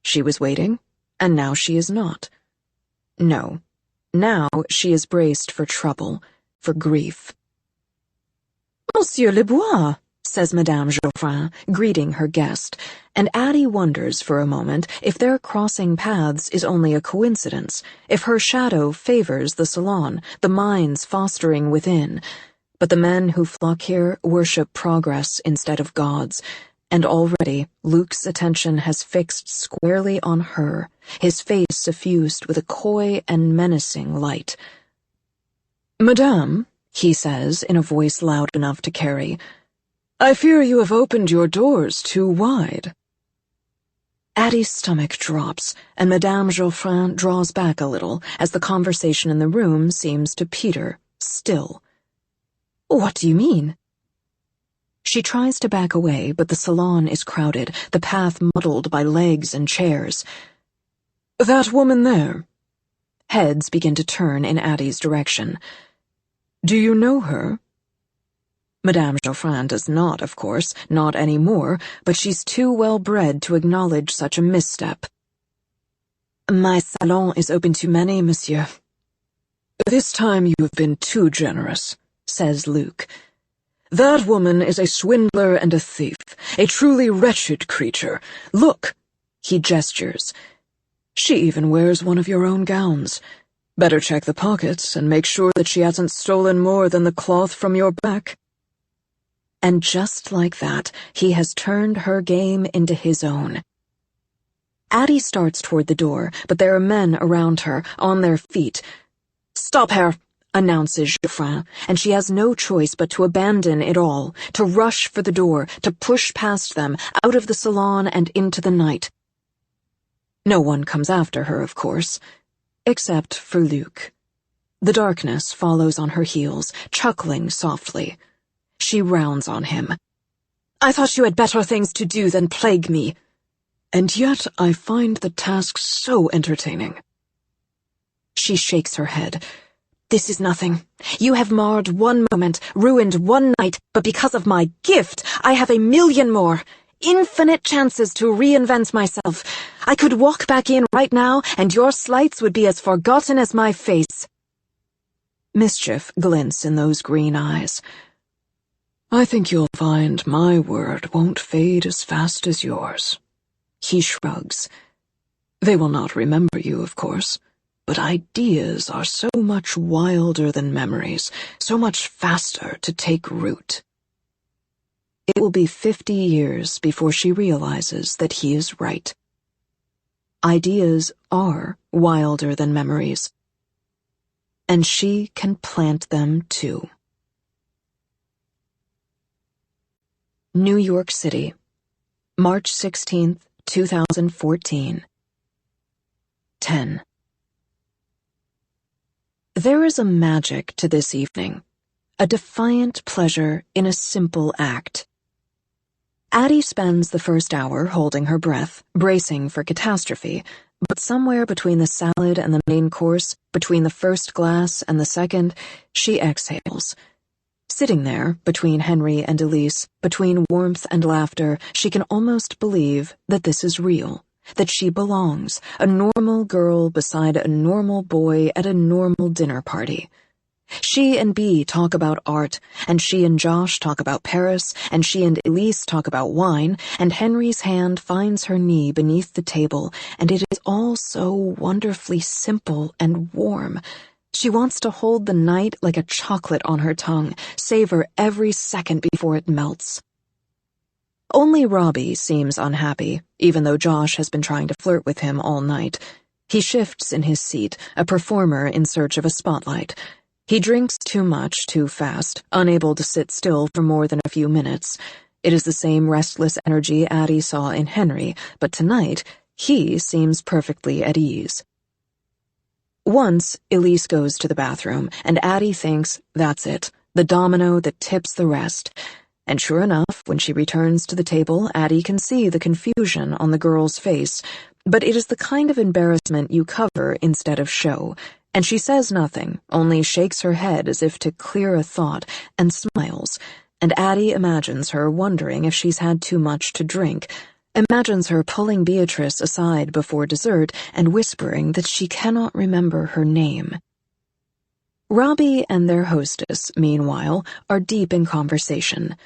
She was waiting, and now she is not. No, now she is braced for trouble, for grief. Monsieur Le Bois, says Madame Geoffrin, greeting her guest, And Addie wonders for a moment if their crossing paths is only a coincidence, if her shadow favors the salon, the minds fostering within. But the men who flock here worship progress instead of gods, and already Luke's attention has fixed squarely on her, his face suffused with a coy and menacing light. "Madame," he says in a voice loud enough to carry, "I fear you have opened your doors too wide." Addie's stomach drops, and Madame Geoffrin draws back a little as the conversation in the room seems to peter, still. "What do you mean?" She tries to back away, but the salon is crowded, the path muddled by legs and chairs. "That woman there." Heads begin to turn in Addie's direction. "Do you know her?" Madame Geoffrin does not, of course, not any more, but she's too well-bred to acknowledge such a misstep. "My salon is open to many, monsieur." "This time you have been too generous," says Luke. "That woman is a swindler and a thief, a truly wretched creature. Look!" He gestures. "She even wears one of your own gowns. Better check the pockets and make sure that she hasn't stolen more than the cloth from your back." And just like that, he has turned her game into his own. Addie starts toward the door, but there are men around her, on their feet. "Stop her," announces Geoffrin, and she has no choice but to abandon it all, to rush for the door, to push past them, out of the salon and into the night. No one comes after her, of course, except for Luke. The darkness follows on her heels, chuckling softly. She rounds on him. "I thought you had better things to do than plague me." "And yet I find the task so entertaining." She shakes her head. "This is nothing. You have marred one moment, ruined one night, but because of my gift, I have 1,000,000 more. Infinite chances to reinvent myself. I could walk back in right now, and your slights would be as forgotten as my face." Mischief glints in those green eyes. "I think you'll find my word won't fade as fast as yours." He shrugs. "They will not remember you, of course, but ideas are so much wilder than memories, so much faster to take root." It will be 50 years before she realizes that he is right. Ideas are wilder than memories, and she can plant them too. New York City, March 16th, 2014. 10. There is a magic to this evening, a defiant pleasure in a simple act. Addie spends the first hour holding her breath, bracing for catastrophe, but somewhere between the salad and the main course, between the first glass and the second, she exhales. Sitting there, between Henry and Elise, between warmth and laughter, she can almost believe that this is real, that she belongs, a normal girl beside a normal boy at a normal dinner party. She and Bea talk about art, and she and Josh talk about Paris, and she and Elise talk about wine, and Henry's hand finds her knee beneath the table, and it is all so wonderfully simple and warm. She wants to hold the night like a chocolate on her tongue, savor every second before it melts. Only Robbie seems unhappy, even though Josh has been trying to flirt with him all night. He shifts in his seat, a performer in search of a spotlight. He drinks too much too fast, unable to sit still for more than a few minutes. It is the same restless energy Addie saw in Henry, but tonight he seems perfectly at ease. Once, Elise goes to the bathroom, and Addie thinks that's it, the domino that tips the rest. And sure enough, when she returns to the table, Addie can see the confusion on the girl's face, but it is the kind of embarrassment you cover instead of show, and she says nothing, only shakes her head as if to clear a thought, and smiles, and Addie imagines her wondering if she's had too much to drink, imagines her pulling Beatrice aside before dessert and whispering that she cannot remember her name. Robbie and their hostess, meanwhile, are deep in conversation.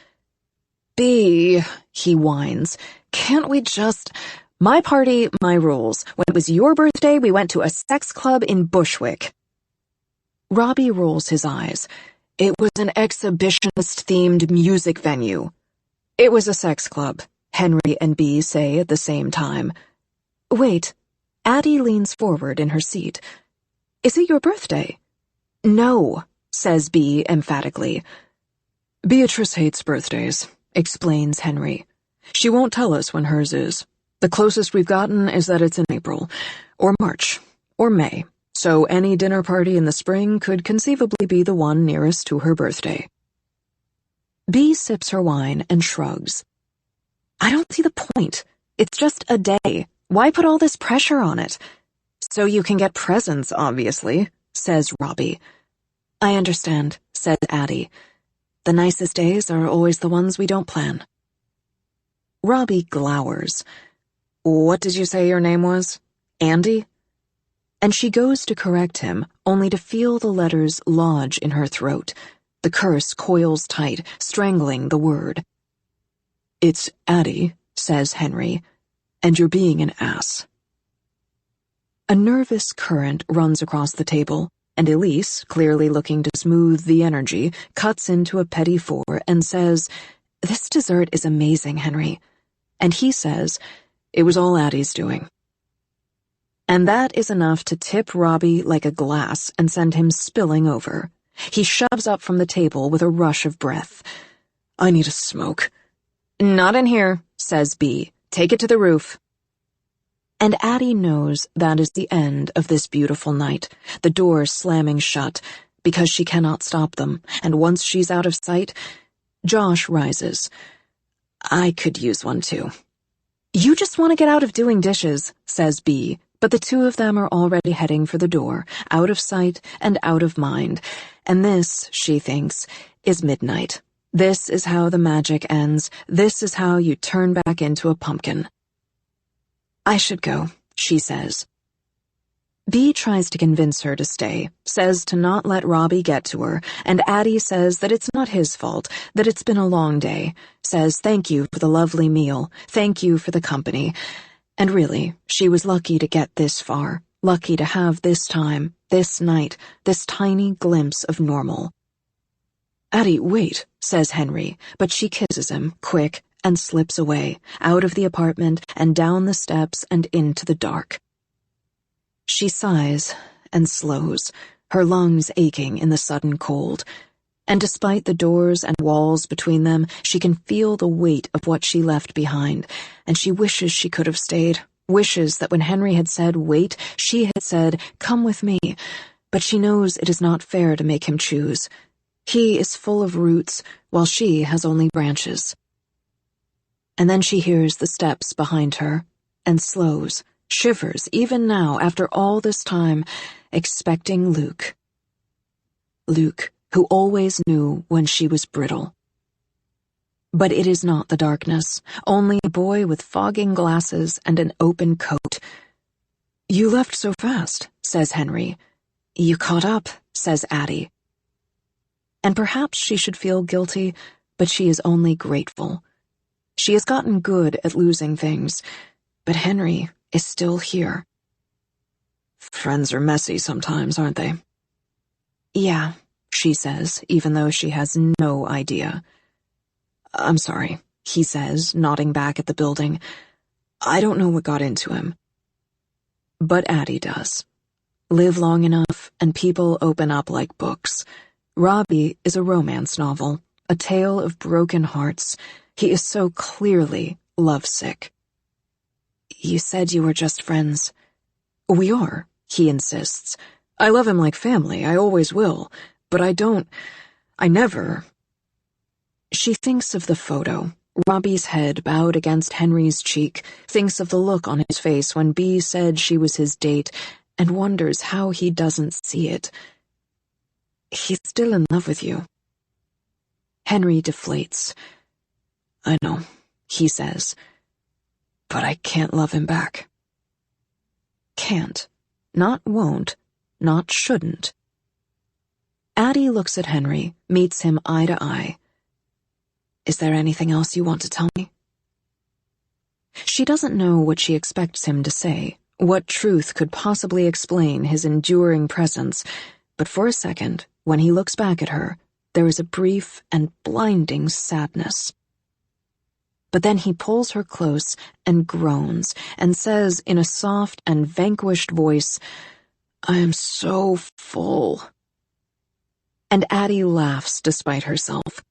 "Bea," he whines, Can't we just... My party, my rules. When it was your birthday, we went to a sex club in Bushwick. Robbie rolls his eyes. It was an exhibitionist-themed music venue. It was a sex club, Henry and Bee say at the same time. Wait. Addie leans forward in her seat. Is it your birthday? No, says Bee emphatically. Beatrice hates birthdays, explains Henry. She won't tell us when hers is. The closest we've gotten is that it's in April, or March, or May, so any dinner party in the spring could conceivably be the one nearest to her birthday. Bee sips her wine and shrugs. I don't see the point. It's just a day. Why put all this pressure on it? So you can get presents, obviously, says Robbie. I understand, said Addie. The nicest days are always the ones we don't plan. Robbie glowers. What did you say your name was? Andy? And she goes to correct him, only to feel the letters lodge in her throat. The curse coils tight, strangling the word. It's Addie, says Henry, and you're being an ass. A nervous current runs across the table, and Elise, clearly looking to smooth the energy, cuts into a petit four and says, This dessert is amazing, Henry. And he says, It was all Addie's doing. And that is enough to tip Robbie like a glass and send him spilling over. He shoves up from the table with a rush of breath. I need a smoke. Not in here, says Bee. Take it to the roof. And Addie knows that is the end of this beautiful night, the doors slamming shut, because she cannot stop them, and once she's out of sight, Josh rises. I could use one too. You just want to get out of doing dishes, says Bee, but the two of them are already heading for the door, out of sight and out of mind, and this, she thinks, is midnight. This is how the magic ends. This is how you turn back into a pumpkin. I should go, she says. Bee tries to convince her to stay, says to not let Robbie get to her, and Addie says that it's not his fault, that it's been a long day, says thank you for the lovely meal, thank you for the company. And really, she was lucky to get this far, lucky to have this time, this night, this tiny glimpse of normal. Addie, wait, says Henry, but she kisses him, quick, and slips away, out of the apartment and down the steps and into the dark. She sighs and slows, her lungs aching in the sudden cold, and despite the doors and walls between them, she can feel the weight of what she left behind, and she wishes she could have stayed, wishes that when Henry had said, wait, she had said, come with me, but she knows it is not fair to make him choose. He is full of roots, while she has only branches. And then she hears the steps behind her, and slows, shivers even now after all this time, expecting Luke. Luke, who always knew when she was brittle. But it is not the darkness, only a boy with fogging glasses and an open coat. You left so fast, says Henry. You caught up, says Addie. And perhaps she should feel guilty, but she is only grateful. She has gotten good at losing things, but Henry is still here. Friends are messy sometimes, aren't they? Yeah, she says, even though she has no idea. I'm sorry, he says, nodding back at the building. I don't know what got into him. But Addie does. Live long enough, and people open up like books. Robbie is a romance novel, a tale of broken hearts. He is so clearly lovesick. You said you were just friends. We are, he insists. I love him like family, I always will, but I never. She thinks of the photo, Robbie's head bowed against Henry's cheek, thinks of the look on his face when Bee said she was his date, and wonders how he doesn't see it. He's still in love with you. Henry deflates. I know, he says, but I can't love him back. Can't, not won't, not shouldn't. Addie looks at Henry, meets him eye to eye. Is there anything else you want to tell me? She doesn't know what she expects him to say, what truth could possibly explain his enduring presence, but for a second, when he looks back at her, there is a brief and blinding sadness. But then he pulls her close and groans and says in a soft and vanquished voice, "I am so full." And Addie laughs despite herself.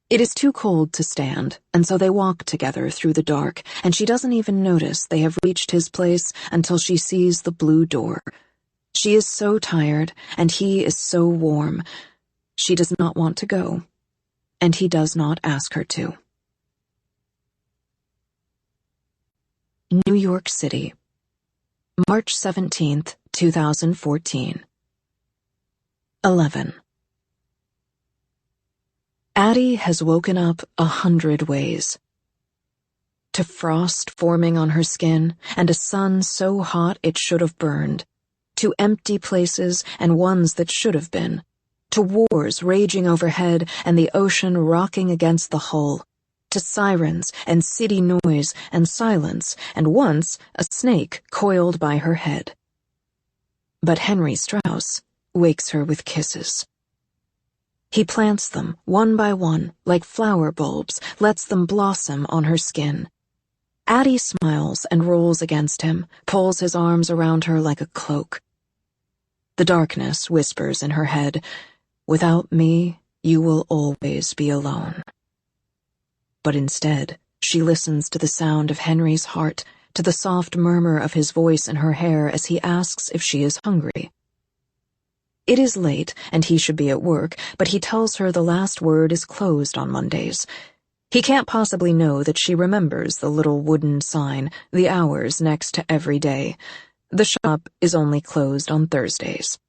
It is too cold to stand, and so they walk together through the dark, and she doesn't even notice they have reached his place until she sees the blue door. She is so tired, and he is so warm. She does not want to go, and he does not ask her to. New York City, March 17th, 2014. 11. Addie has woken up 100 ways. To frost forming on her skin, and a sun so hot it should have burned. To empty places and ones that should have been. To wars raging overhead and the ocean rocking against the hull. To sirens and city noise and silence, and once a snake coiled by her head. But Henry Strauss wakes her with kisses. He plants them, one by one, like flower bulbs, lets them blossom on her skin. Addie smiles and rolls against him, pulls his arms around her like a cloak. The darkness whispers in her head, "Without me, you will always be alone." But instead, she listens to the sound of Henry's heart, to the soft murmur of his voice in her hair as he asks if she is hungry. It is late, and he should be at work, but he tells her the last word is closed on Mondays. He can't possibly know that she remembers the little wooden sign, the hours next to every day. The shop is only closed on Thursdays.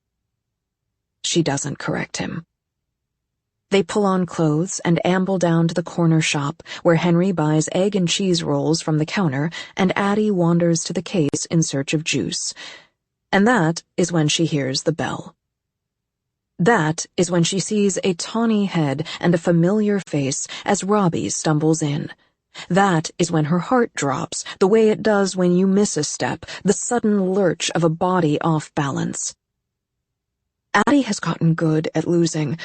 She doesn't correct him. They pull on clothes and amble down to the corner shop, where Henry buys egg and cheese rolls from the counter, and Addie wanders to the case in search of juice. And that is when she hears the bell. That is when she sees a tawny head and a familiar face as Robbie stumbles in. That is when her heart drops, the way it does when you miss a step, the sudden lurch of a body off balance. Addie has gotten good at losing,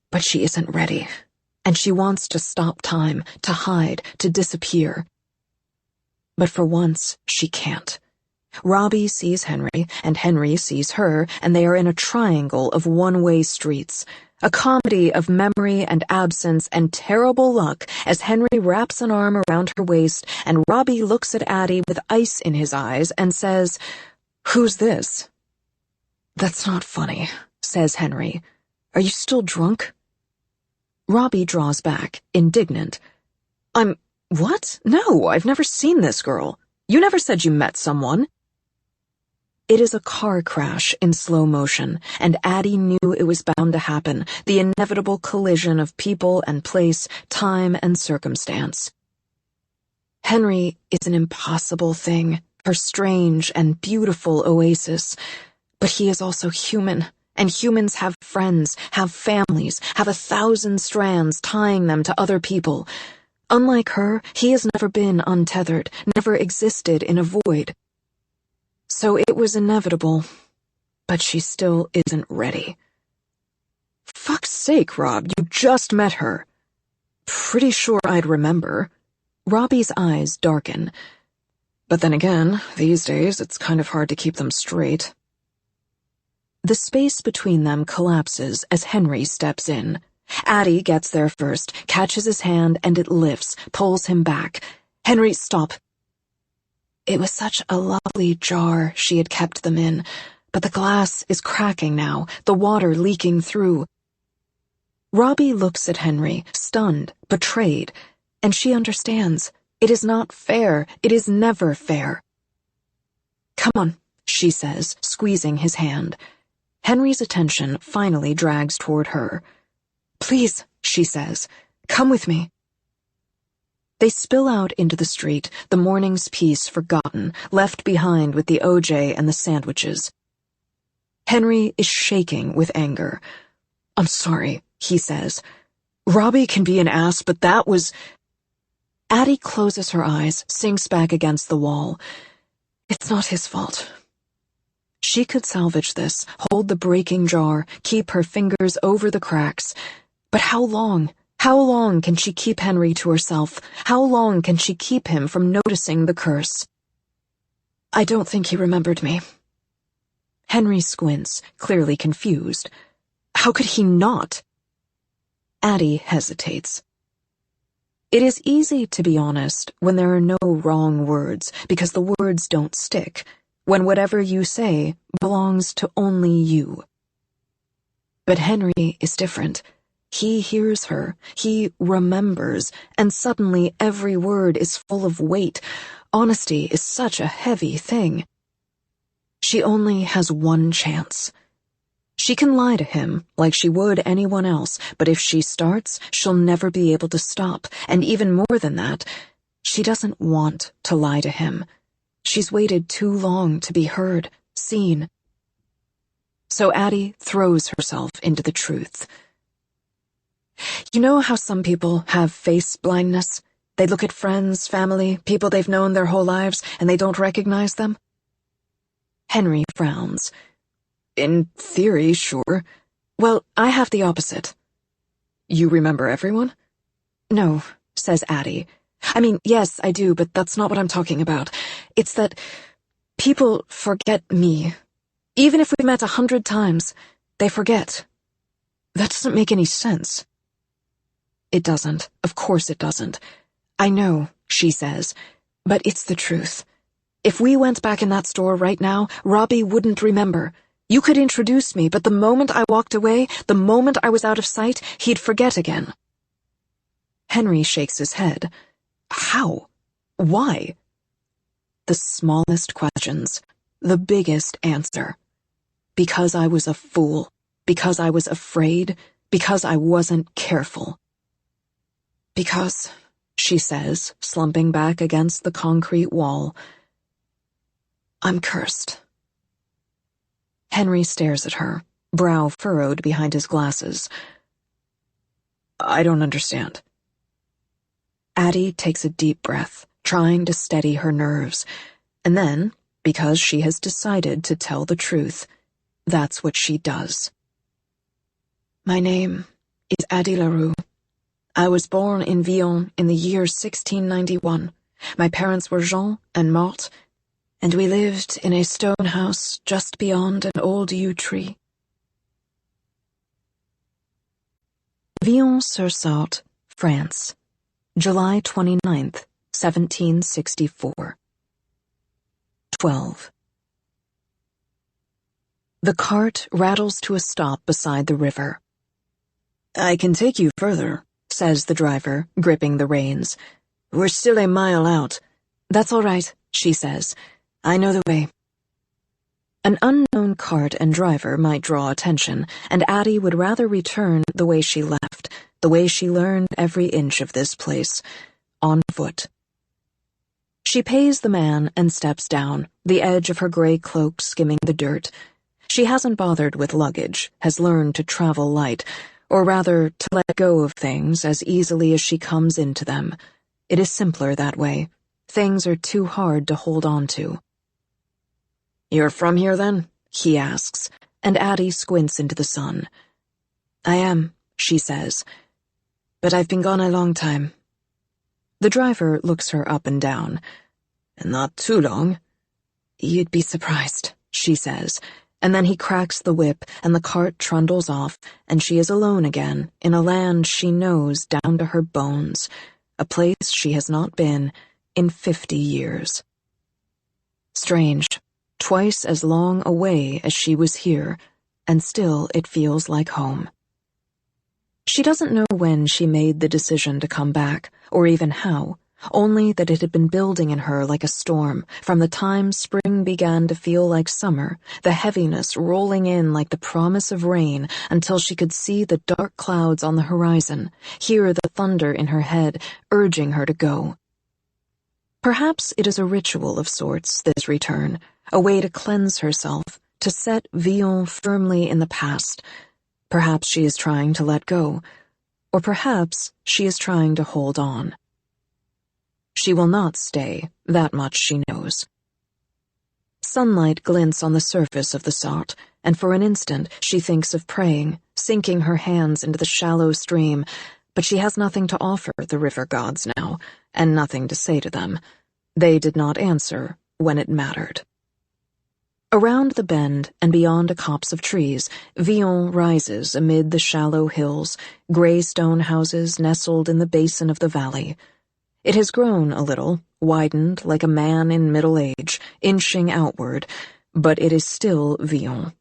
but she isn't ready, and she wants to stop time, to hide, to disappear. But for once, she can't. Robbie sees Henry, and Henry sees her, and they are in a triangle of one-way streets, a comedy of memory and absence and terrible luck as Henry wraps an arm around her waist and Robbie looks at Addie with ice in his eyes and says, "Who's this?" "That's not funny," says Henry. "Are you still drunk?" Robbie draws back, indignant. What? No, I've never seen this girl. You never said you met someone." It is a car crash in slow motion, and Addie knew it was bound to happen, the inevitable collision of people and place, time and circumstance. Henry is an impossible thing, her strange and beautiful oasis, but he is also human, and humans have friends, have families, have 1,000 strands tying them to other people. Unlike her, he has never been untethered, never existed in a void. So it was inevitable, but she still isn't ready. "Fuck's sake, Rob, you just met her." "Pretty sure I'd remember." Robbie's eyes darken. "But then again, these days it's kind of hard to keep them straight." The space between them collapses as Henry steps in. Addie gets there first, catches his hand, and it lifts, pulls him back. "Henry, stop." It was such a lovely jar she had kept them in, but the glass is cracking now, the water leaking through. Robbie looks at Henry, stunned, betrayed, and she understands. It is not fair. It is never fair. "Come on," she says, squeezing his hand. Henry's attention finally drags toward her. "Please," she says, "come with me." They spill out into the street, the morning's peace forgotten, left behind with the OJ and the sandwiches. Henry is shaking with anger. "I'm sorry," he says. "Robbie can be an ass, but that was—" Addie closes her eyes, sinks back against the wall. It's not his fault. She could salvage this, hold the breaking jar, keep her fingers over the cracks. But how long? How long can she keep Henry to herself? How long can she keep him from noticing the curse? I don't think he remembered me. Henry squints, clearly confused. How could he not? Addie hesitates. It is easy to be honest when there are no wrong words, because the words don't stick, when whatever you say belongs to only you. But Henry is different. He hears her, he remembers, and suddenly every word is full of weight. Honesty is such a heavy thing. She only has one chance. She can lie to him like she would anyone else, but if she starts, she'll never be able to stop, and even more than that, she doesn't want to lie to him. She's waited too long to be heard, seen. So Addie throws herself into the truth. You know how some people have face blindness? They look at friends, family, people they've known their whole lives, and they don't recognize them? Henry frowns. In theory, sure. Well, I have the opposite. You remember everyone? No, says Addie. I mean, yes, I do, but that's not what I'm talking about. It's that people forget me. Even if we've met 100 times, they forget. That doesn't make any sense. It doesn't. Of course it doesn't. I know, she says, but it's the truth. If we went back in that store right now, Robbie wouldn't remember. You could introduce me, but the moment I walked away, the moment I was out of sight, he'd forget again. Henry shakes his head. How? Why? The smallest questions, the biggest answer. Because I was a fool, because I was afraid, because I wasn't careful. Because, she says, slumping back against the concrete wall, I'm cursed. Henry stares at her, brow furrowed behind his glasses. I don't understand. Addie takes a deep breath, trying to steady her nerves, and then, because she has decided to tell the truth, that's what she does. My name is Addie Leroux. I was born in Vion in the year 1691. My parents were Jean and Marthe, and we lived in a stone house just beyond an old yew tree. Vion-sur-Sarthe, France, July 29th, 1764. 12. The cart rattles to a stop beside the river. I can take you further, says the driver, gripping the reins. We're still a mile out. That's all right, she says. I know the way. An unknown cart and driver might draw attention, and Addie would rather return the way she left, the way she learned every inch of this place, on foot. She pays the man and steps down, the edge of her gray cloak skimming the dirt. She hasn't bothered with luggage, has learned to travel light, or rather to let go of things as easily as she comes into them. It is simpler that way. Things are too hard to hold on to. You're from here, then? He asks, and Addie squints into the sun. I am, she says, but I've been gone a long time. The driver looks her up and down. Not too long. You'd be surprised, she says, and then he cracks the whip, and the cart trundles off, and she is alone again, in a land she knows down to her bones, a place she has not been in 50 years. Strange. Twice as long away as she was here, and still it feels like home. She doesn't know when she made the decision to come back, or even how, only that it had been building in her like a storm, from the time spring began to feel like summer, the heaviness rolling in like the promise of rain, until she could see the dark clouds on the horizon, hear the thunder in her head, urging her to go. Perhaps it is a ritual of sorts, this return, a way to cleanse herself, to set Vion firmly in the past. Perhaps she is trying to let go, or perhaps she is trying to hold on. She will not stay, that much she knows. Sunlight glints on the surface of the Sarthe, and for an instant she thinks of praying, sinking her hands into the shallow stream, but she has nothing to offer the river gods now, and nothing to say to them. They did not answer when it mattered. Around the bend and beyond a copse of trees, Villon rises amid the shallow hills, gray stone houses nestled in the basin of the valley. It has grown a little, widened like a man in middle age, inching outward, but it is still Villon.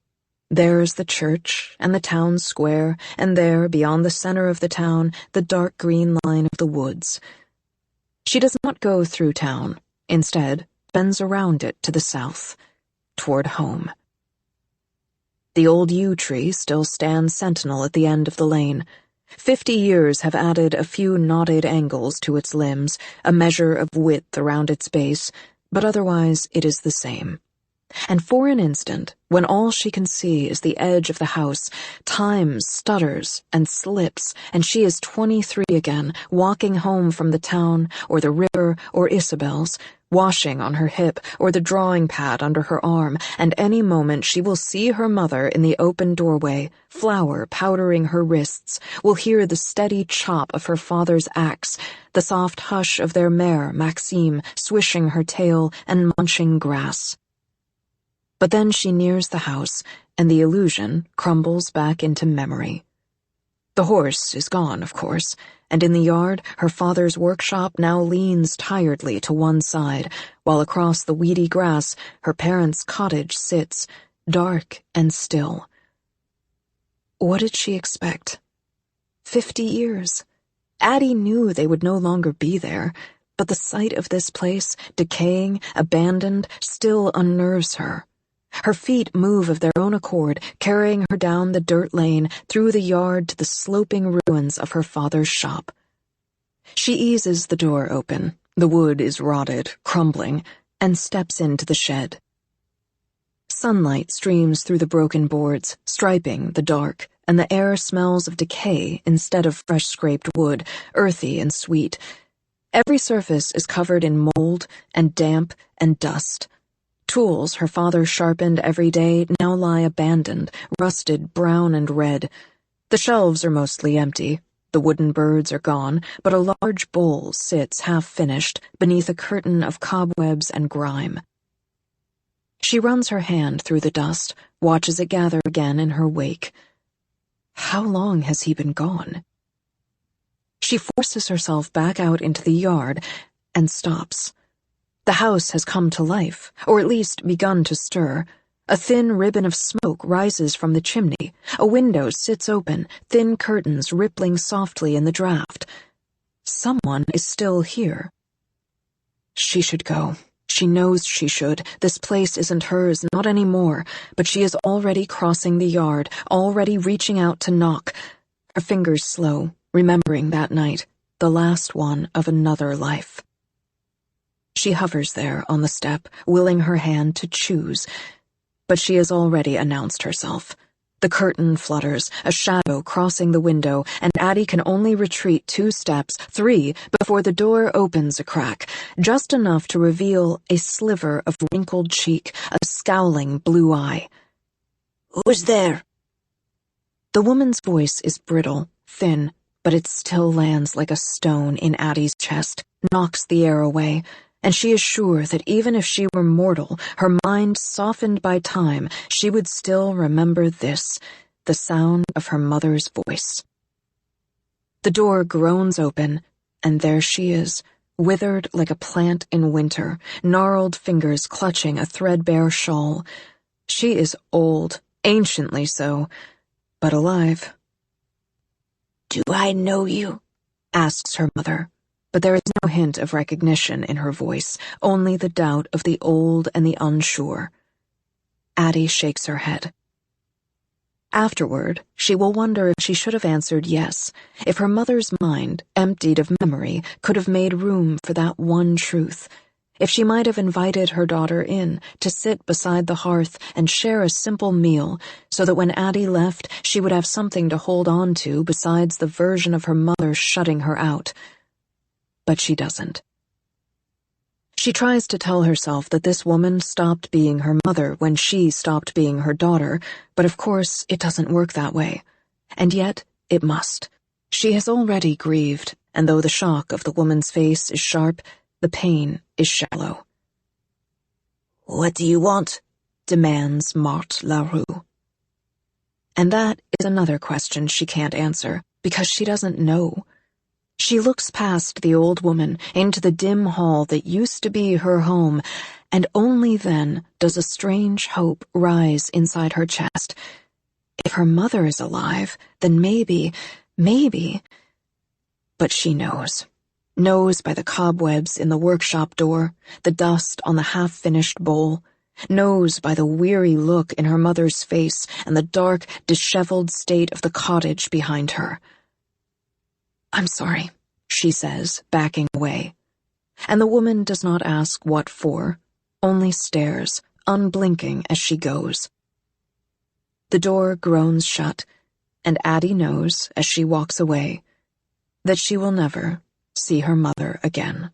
There's the church and the town square, and there, beyond the center of the town, the dark green line of the woods. She does not go through town, instead bends around it to the south, toward home. The old yew tree still stands sentinel at the end of the lane. 50 years have added a few knotted angles to its limbs, a measure of width around its base, but otherwise it is the same. And for an instant, when all she can see is the edge of the house, time stutters and slips, and she is 23 again, walking home from the town, or the river, or Isabel's, washing on her hip, or the drawing pad under her arm, and any moment she will see her mother in the open doorway, flour powdering her wrists, will hear the steady chop of her father's axe, the soft hush of their mare, Maxime, swishing her tail and munching grass. But then she nears the house, and the illusion crumbles back into memory. The horse is gone, of course, and in the yard her father's workshop now leans tiredly to one side, while across the weedy grass her parents' cottage sits, dark and still. What did she expect? 50 years. Addie knew they would no longer be there, but the sight of this place, decaying, abandoned, still unnerves her. Her feet move of their own accord, carrying her down the dirt lane, through the yard to the sloping ruins of her father's shop. She eases the door open, the wood is rotted, crumbling, and steps into the shed. Sunlight streams through the broken boards, striping the dark, and the air smells of decay instead of fresh scraped wood, earthy and sweet. Every surface is covered in mold and damp and dust. Tools her father sharpened every day now lie abandoned, rusted brown and red. The shelves are mostly empty. The wooden birds are gone, but a large bowl sits half-finished beneath a curtain of cobwebs and grime. She runs her hand through the dust, watches it gather again in her wake. How long has he been gone? She forces herself back out into the yard and stops. The house has come to life, or at least begun to stir. A thin ribbon of smoke rises from the chimney. A window sits open, thin curtains rippling softly in the draught. Someone is still here. She should go. She knows she should. This place isn't hers, not anymore, but she is already crossing the yard, already reaching out to knock. Her fingers slow, remembering that night, the last one of another life. She hovers there on the step, willing her hand to choose, but she has already announced herself. The curtain flutters, a shadow crossing the window, and Addie can only retreat 2 steps, 3, before the door opens a crack, just enough to reveal a sliver of wrinkled cheek, a scowling blue eye. "Who's there?" The woman's voice is brittle, thin, but it still lands like a stone in Addie's chest, knocks the air away. And she is sure that even if she were mortal, her mind softened by time, she would still remember this, the sound of her mother's voice. The door groans open, and there she is, withered like a plant in winter, gnarled fingers clutching a threadbare shawl. She is old, anciently so, but alive. "Do I know you?" asks her mother. But there is no hint of recognition in her voice, only the doubt of the old and the unsure. Addie shakes her head. Afterward, she will wonder if she should have answered yes, if her mother's mind, emptied of memory, could have made room for that one truth, if she might have invited her daughter in to sit beside the hearth and share a simple meal, so that when Addie left, she would have something to hold on to besides the version of her mother shutting her out. But she doesn't. She tries to tell herself that this woman stopped being her mother when she stopped being her daughter, but of course it doesn't work that way. And yet, it must. She has already grieved, and though the shock of the woman's face is sharp, the pain is shallow. "What do you want?" demands Marthe Larue. And that is another question she can't answer, because she doesn't know. She looks past the old woman into the dim hall that used to be her home, and only then does a strange hope rise inside her chest. If her mother is alive, then maybe... But she knows by the cobwebs in the workshop door, the dust on the half-finished bowl, knows by the weary look in her mother's face and the dark, disheveled state of the cottage behind her. "I'm sorry," she says, backing away. And the woman does not ask what for, only stares, unblinking as she goes. The door groans shut, and Addie knows, as she walks away, that she will never see her mother again.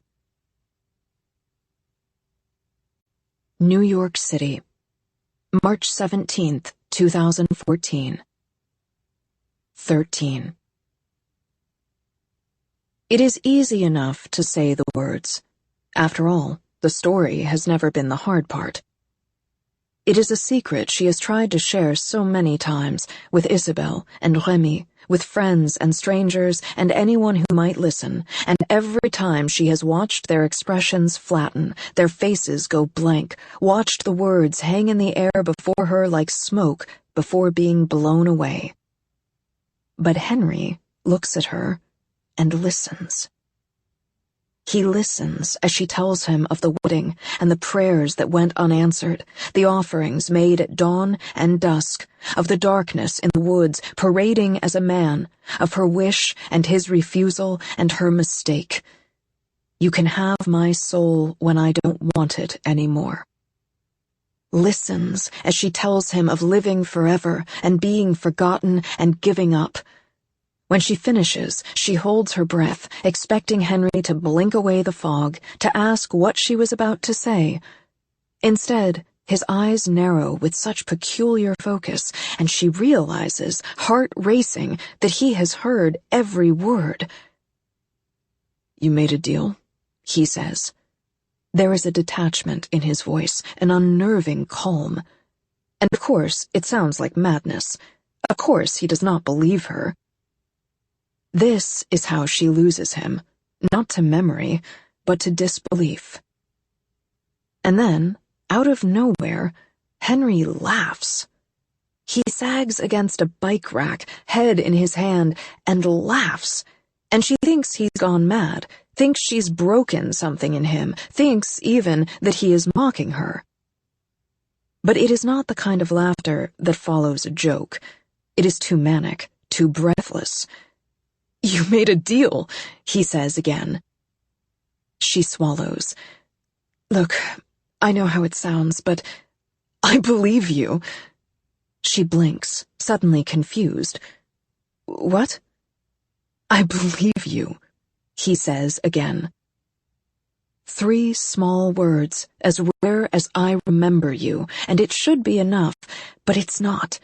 New York City, March 17th, 2014. 13. It is easy enough to say the words. After all, the story has never been the hard part. It is a secret she has tried to share so many times, with Isabelle and Remy, with friends and strangers and anyone who might listen, and every time she has watched their expressions flatten, their faces go blank, watched the words hang in the air before her like smoke before being blown away. But Henry looks at her and listens. He listens as she tells him of the wedding and the prayers that went unanswered, the offerings made at dawn and dusk, of the darkness in the woods parading as a man, of her wish and his refusal and her mistake. "You can have my soul when I don't want it anymore." Listens as she tells him of living forever and being forgotten and giving up. When she finishes, she holds her breath, expecting Henry to blink away the fog, to ask what she was about to say. Instead, his eyes narrow with such peculiar focus, and she realizes, heart racing, that he has heard every word. "You made a deal?" he says. There is a detachment in his voice, an unnerving calm. And of course, it sounds like madness. Of course, he does not believe her. This is how she loses him, not to memory, but to disbelief. And then, out of nowhere, Henry laughs. He sags against a bike rack, head in his hand, and laughs. And she thinks he's gone mad, thinks she's broken something in him, thinks even that he is mocking her. But it is not the kind of laughter that follows a joke. It is too manic, too breathless. "You made a deal," he says again. She swallows. "Look, I know how it sounds, but I believe you." She blinks, suddenly confused. "What?" "I believe you," he says again. 3 small words, as rare as "I remember you," and it should be enough, but it's not.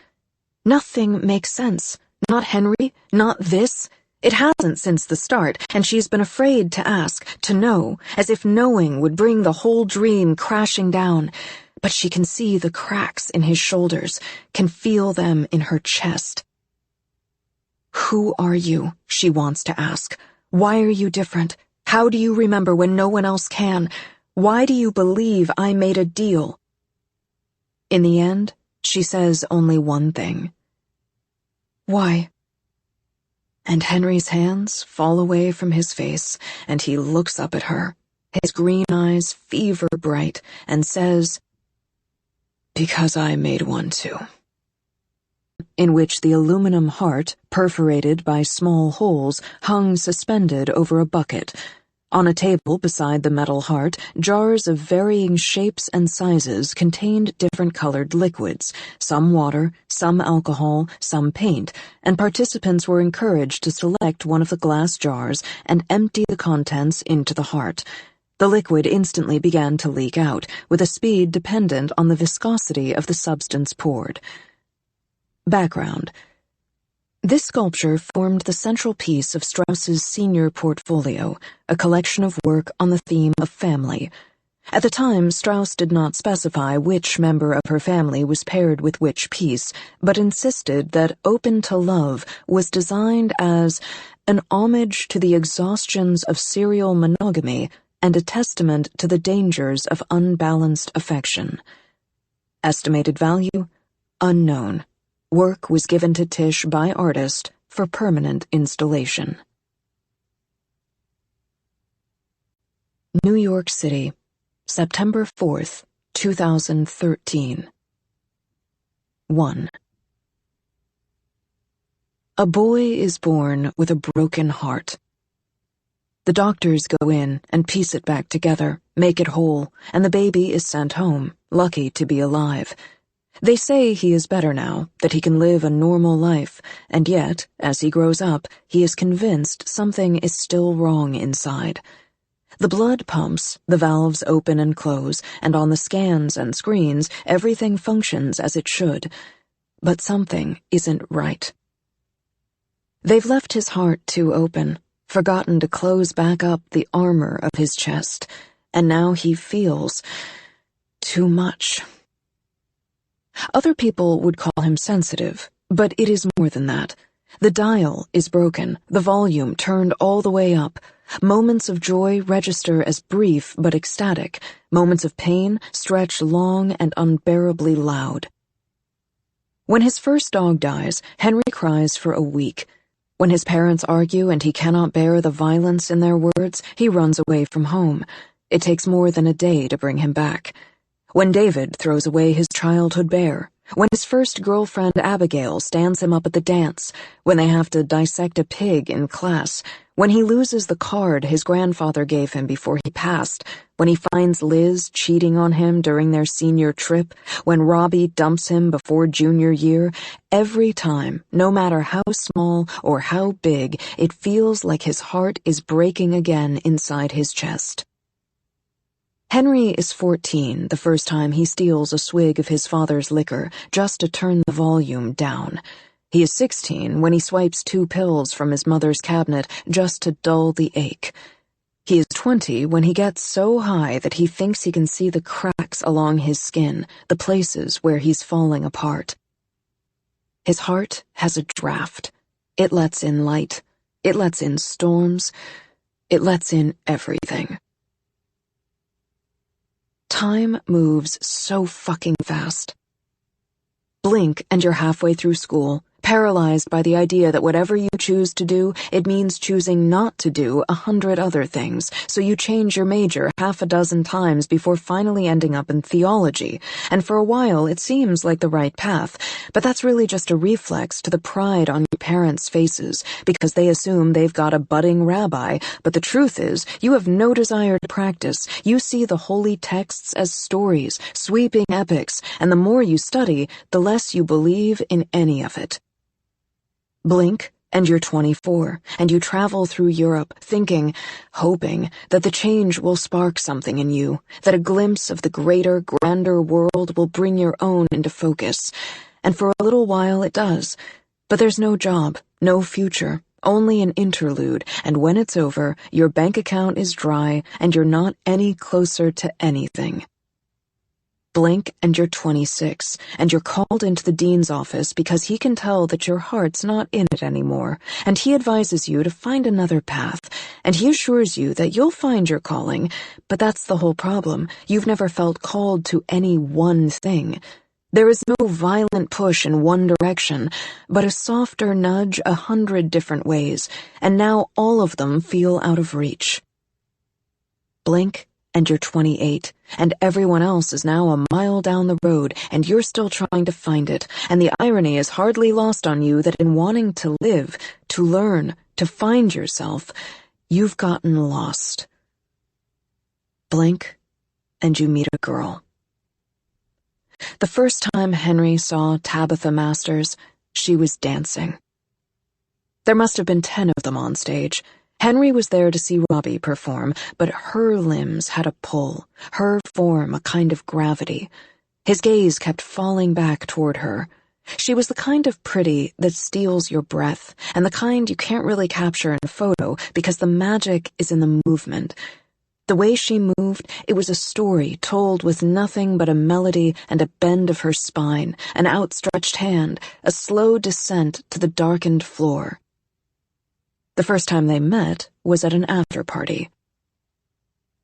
Nothing makes sense. Not Henry, not this. It hasn't since the start, and she's been afraid to ask, to know, as if knowing would bring the whole dream crashing down. But she can see the cracks in his shoulders, can feel them in her chest. "Who are you?" she wants to ask. "Why are you different? How do you remember when no one else can? Why do you believe I made a deal?" In the end, she says only one thing. "Why?" And Henry's hands fall away from his face, and he looks up at her, his green eyes fever bright, and says, "Because I made one too." In which the aluminum heart, perforated by small holes, hung suspended over a bucket. On a table beside the metal heart, jars of varying shapes and sizes contained different colored liquids, some water, some alcohol, some paint, and participants were encouraged to select one of the glass jars and empty the contents into the heart. The liquid instantly began to leak out, with a speed dependent on the viscosity of the substance poured. Background. This sculpture formed the central piece of Strauss's senior portfolio, a collection of work on the theme of family. At the time, Strauss did not specify which member of her family was paired with which piece, but insisted that Open to Love was designed as an homage to the exhaustions of serial monogamy and a testament to the dangers of unbalanced affection. Estimated value? Unknown. Work was given to Tish by artist for permanent installation. New York City, September 4th, 2013. 1. A boy is born with a broken heart. The doctors go in and piece it back together, make it whole, and the baby is sent home, lucky to be alive. They say he is better now, that he can live a normal life, and yet, as he grows up, he is convinced something is still wrong inside. The blood pumps, the valves open and close, and on the scans and screens, everything functions as it should. But something isn't right. They've left his heart too open, forgotten to close back up the armor of his chest, and now he feels too much. Other people would call him sensitive, but it is more than that. The dial is broken, the volume turned all the way up. Moments of joy register as brief but ecstatic. Moments of pain stretch long and unbearably loud. When his first dog dies, Henry cries for a week. When his parents argue and he cannot bear the violence in their words, he runs away from home. It takes more than a day to bring him back. When David throws away his childhood bear, when his first girlfriend Abigail stands him up at the dance, when they have to dissect a pig in class, when he loses the card his grandfather gave him before he passed, when he finds Liz cheating on him during their senior trip, when Robbie dumps him before junior year, every time, no matter how small or how big, it feels like his heart is breaking again inside his chest. Henry is 14 the first time he steals a swig of his father's liquor just to turn the volume down. He is 16 when he swipes 2 pills from his mother's cabinet just to dull the ache. He is 20 when he gets so high that he thinks he can see the cracks along his skin, the places where he's falling apart. His heart has a draft. It lets in light. It lets in storms. It lets in everything. Time moves so fucking fast. Blink and you're halfway through school, paralyzed by the idea that whatever you choose to do, it means choosing not to do 100 other things, so you change your major 6 times before finally ending up in theology, and for a while it seems like the right path, but that's really just a reflex to the pride on your parents' faces, because they assume they've got a budding rabbi, but the truth is, you have no desire to practice. You see the holy texts as stories, sweeping epics, and the more you study, the less you believe in any of it. Blink, and you're 24, and you travel through Europe, thinking, hoping, that the change will spark something in you, that a glimpse of the greater, grander world will bring your own into focus. And for a little while it does. But there's no job, no future, only an interlude, and when it's over, your bank account is dry, and you're not any closer to anything. Blink and you're 26, and you're called into the dean's office because he can tell that your heart's not in it anymore, and he advises you to find another path, and he assures you that you'll find your calling, but that's the whole problem. You've never felt called to any one thing. There is no violent push in one direction, but a softer nudge 100 different ways, and now all of them feel out of reach. Blink, and you're 28, and everyone else is now a mile down the road, and you're still trying to find it, and the irony is hardly lost on you that in wanting to live, to learn, to find yourself, you've gotten lost. Blink, and you meet a girl. The first time Henry saw Tabitha Masters, she was dancing. There must have been 10 of them on stage. Henry was there to see Robbie perform, but her limbs had a pull, her form a kind of gravity. His gaze kept falling back toward her. She was the kind of pretty that steals your breath, and the kind you can't really capture in a photo because the magic is in the movement. The way she moved, it was a story told with nothing but a melody and a bend of her spine, an outstretched hand, a slow descent to the darkened floor. The first time they met was at an after-party.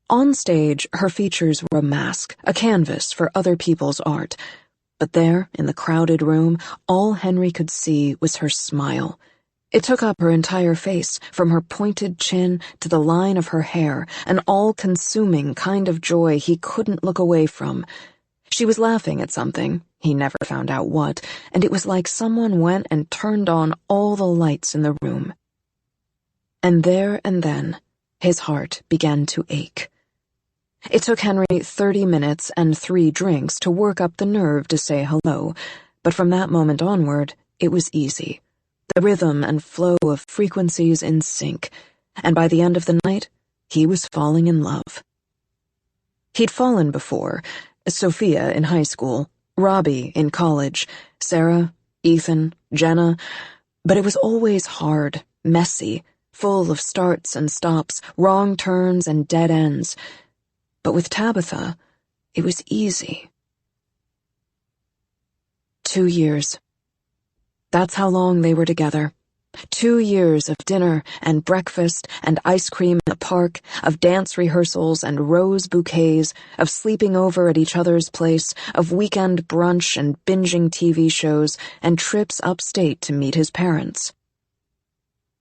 On stage, her features were a mask, a canvas for other people's art. But there, in the crowded room, all Henry could see was her smile. It took up her entire face, from her pointed chin to the line of her hair, an all-consuming kind of joy he couldn't look away from. She was laughing at something, he never found out what, and it was like someone went and turned on all the lights in the room. And there and then, his heart began to ache. It took Henry 30 minutes and 3 drinks to work up the nerve to say hello, but from that moment onward, it was easy. The rhythm and flow of frequencies in sync, and by the end of the night, he was falling in love. He'd fallen before, Sophia in high school, Robbie in college, Sarah, Ethan, Jenna, but it was always hard, messy, full of starts and stops, wrong turns and dead ends. But with Tabitha, it was easy. 2 years. That's how long they were together. 2 years of dinner and breakfast and ice cream in the park, of dance rehearsals and rose bouquets, of sleeping over at each other's place, of weekend brunch and binging TV shows, and trips upstate to meet his parents.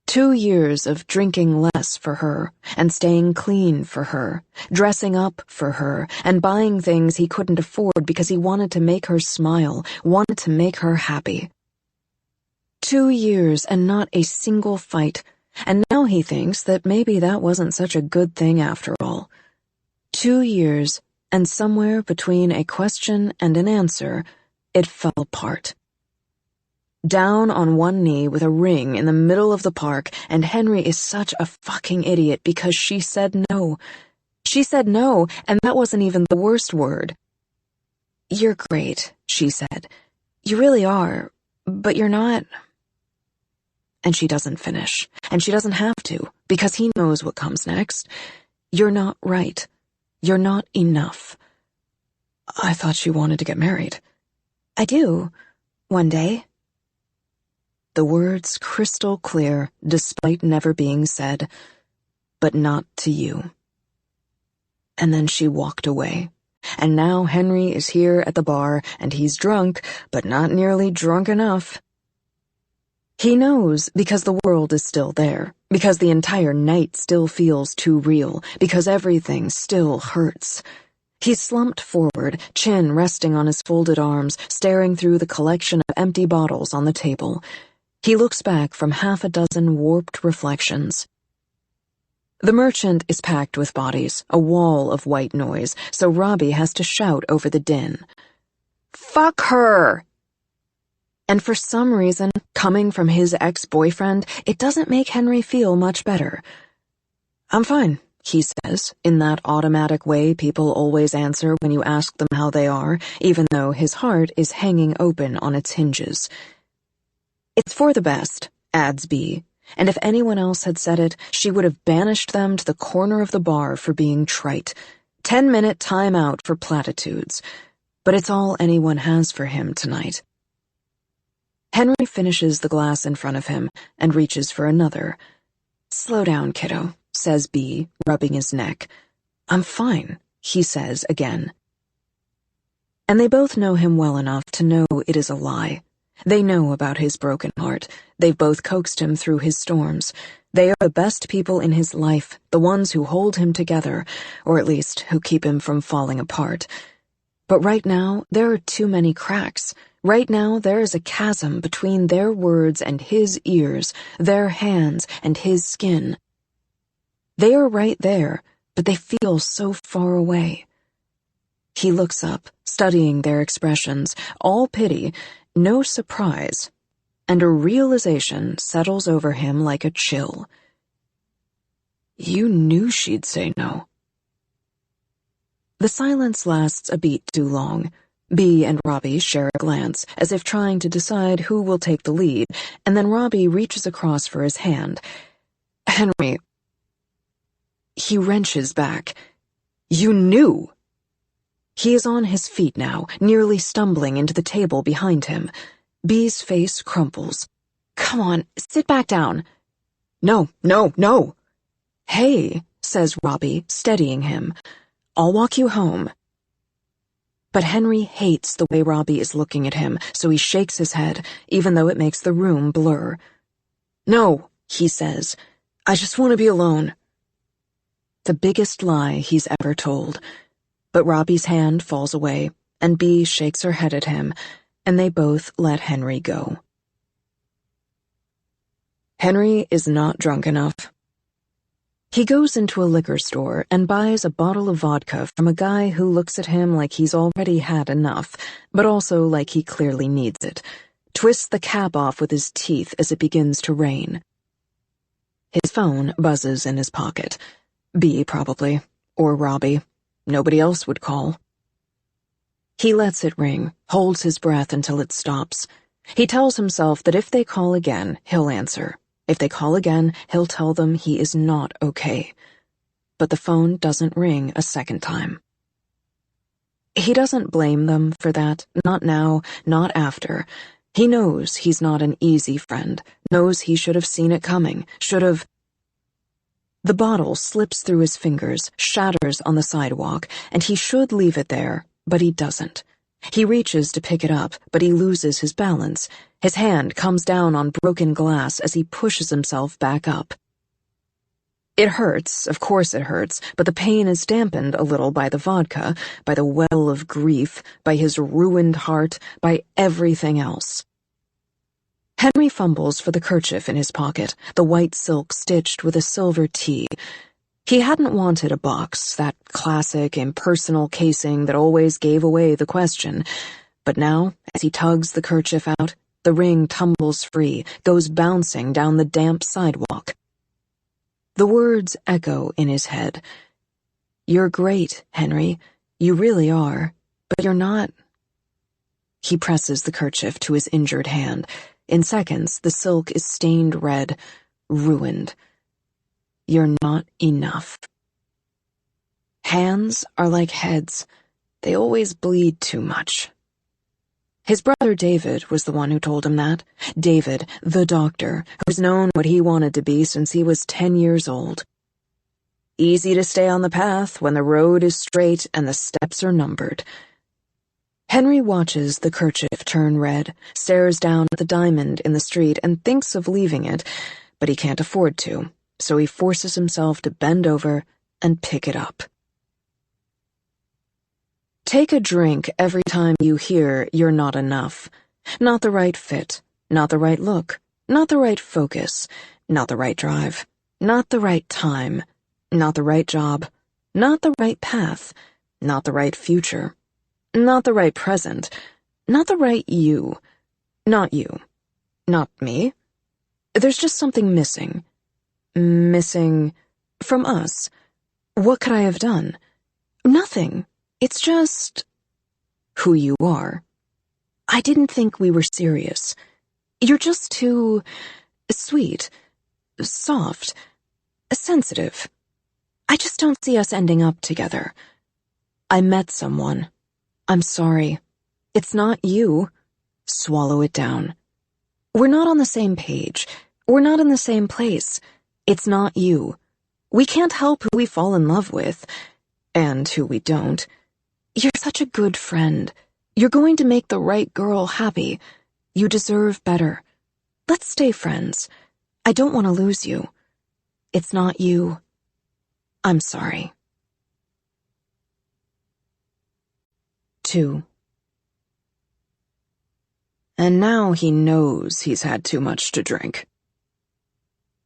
2 years of drinking less for her, and staying clean for her, dressing up for her, and buying things he couldn't afford because he wanted to make her smile, wanted to make her happy. 2 years and not a single fight, and now he thinks that maybe that wasn't such a good thing after all. 2 years, and somewhere between a question and an answer, it fell apart. Down on one knee with a ring in the middle of the park, and Henry is such a fucking idiot because she said no. She said no, and that wasn't even the worst word. "You're great," she said. "You really are, but you're not..." And she doesn't finish, and she doesn't have to, because he knows what comes next. "You're not right. You're not enough." "I thought you wanted to get married." "I do. One day." The words crystal clear, despite never being said, "But not to you." And then she walked away. And now Henry is here at the bar, and he's drunk, but not nearly drunk enough. He knows because the world is still there, because the entire night still feels too real, because everything still hurts. He's slumped forward, chin resting on his folded arms, staring through the collection of empty bottles on the table. He looks back from 6 warped reflections. The merchant is packed with bodies, a wall of white noise, so Robbie has to shout over the din. "Fuck her!" And for some reason, coming from his ex-boyfriend, it doesn't make Henry feel much better. "I'm fine," he says, in that automatic way people always answer when you ask them how they are, even though his heart is hanging open on its hinges. "It's for the best," adds B, and if anyone else had said it, she would have banished them to the corner of the bar for being trite. 10-minute time out for platitudes. But it's all anyone has for him tonight. Henry finishes the glass in front of him and reaches for another. "Slow down, kiddo," says B, rubbing his neck. "I'm fine," he says again. And they both know him well enough to know it is a lie. They know about his broken heart. They've both coaxed him through his storms. They are the best people in his life, the ones who hold him together, or at least who keep him from falling apart. But right now, there are too many cracks. Right now, there is a chasm between their words and his ears, their hands and his skin. They are right there, but they feel so far away. He looks up, studying their expressions, all pity, no surprise, and a realization settles over him like a chill. You knew she'd say no. The silence lasts a beat too long. Bea and Robbie share a glance, as if trying to decide who will take the lead, and then Robbie reaches across for his hand. Henry. He wrenches back. You knew! He is on his feet now, nearly stumbling into the table behind him. Bea's face crumples. Come on, sit back down. No, no, no! Hey, says Robbie, steadying him. I'll walk you home. But Henry hates the way Robbie is looking at him, so he shakes his head, even though it makes the room blur. No, he says. I just want to be alone. The biggest lie he's ever told. But Robbie's hand falls away, and Bea shakes her head at him, and they both let Henry go. Henry is not drunk enough. He goes into a liquor store and buys a bottle of vodka from a guy who looks at him like he's already had enough, but also like he clearly needs it. Twists the cap off with his teeth as it begins to rain. His phone buzzes in his pocket. Bea, probably. Or Robbie. Nobody else would call. He lets it ring, holds his breath until it stops. He tells himself that if they call again, he'll answer. If they call again, he'll tell them he is not okay. But the phone doesn't ring a second time. He doesn't blame them for that, not now, not after. He knows he's not an easy friend, knows he should have seen it coming, should have... The bottle slips through his fingers, shatters on the sidewalk, and he should leave it there, but he doesn't. He reaches to pick it up, but he loses his balance. His hand comes down on broken glass as he pushes himself back up. It hurts, of course it hurts, but the pain is dampened a little by the vodka, by the well of grief, by his ruined heart, by everything else. Henry fumbles for the kerchief in his pocket, the white silk stitched with a silver T. He hadn't wanted a box, that classic, impersonal casing that always gave away the question. But now, as he tugs the kerchief out, the ring tumbles free, goes bouncing down the damp sidewalk. The words echo in his head. You're great, Henry. You really are. But you're not... He presses the kerchief to his injured hand. In seconds, the silk is stained red, ruined. You're not enough. Hands are like heads. They always bleed too much. His brother David was the one who told him that. David, the doctor, who's known what he wanted to be since he was 10 years old. Easy to stay on the path when the road is straight and the steps are numbered. Henry watches the kerchief turn red, stares down at the diamond in the street and thinks of leaving it, but he can't afford to, so he forces himself to bend over and pick it up. Take a drink every time you hear you're not enough. Not the right fit, not the right look, not the right focus, not the right drive, not the right time, not the right job, not the right path, not the right future. Not the right present. Not the right you. Not you. Not me. There's just something missing. Missing from us. What could I have done? Nothing. It's just who you are. I didn't think we were serious. You're just too sweet, soft, sensitive. I just don't see us ending up together. I met someone. I'm sorry. It's not you. Swallow it down. We're not on the same page. We're not in the same place. It's not you. We can't help who we fall in love with. And who we don't. You're such a good friend. You're going to make the right girl happy. You deserve better. Let's stay friends. I don't want to lose you. It's not you. I'm sorry. 2. And now he knows he's had too much to drink.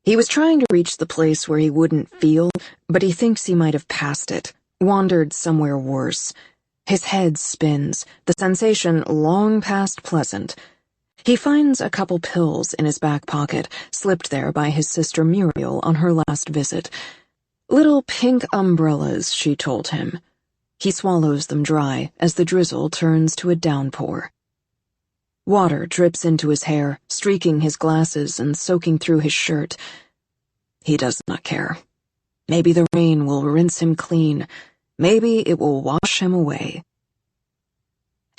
He was trying to reach the place where he wouldn't feel, but he thinks he might have passed it, wandered somewhere worse. His head spins, the sensation long past pleasant. He finds a couple pills in his back pocket, slipped there by his sister Muriel on her last visit. Little pink umbrellas, she told him. He swallows them dry as the drizzle turns to a downpour. Water drips into his hair, streaking his glasses and soaking through his shirt. He does not care. Maybe the rain will rinse him clean. Maybe it will wash him away.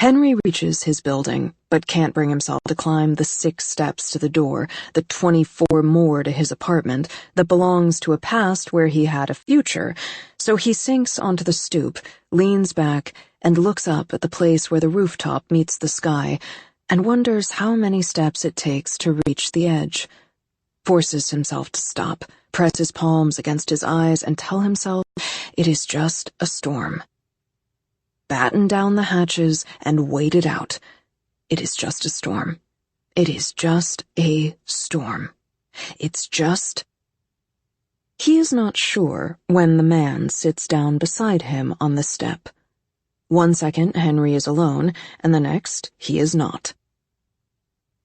Henry reaches his building, but can't bring himself to climb the 6 steps to the door, the 24 more to his apartment that belongs to a past where he had a future, so he sinks onto the stoop, leans back, and looks up at the place where the rooftop meets the sky, and wonders how many steps it takes to reach the edge. Forces himself to stop, press his palms against his eyes, and tell himself it is just a storm. Batten down the hatches and wait it out. It is just a storm. It is just a storm. It's just... He is not sure when the man sits down beside him on the step. 1 second Henry is alone, and the next he is not.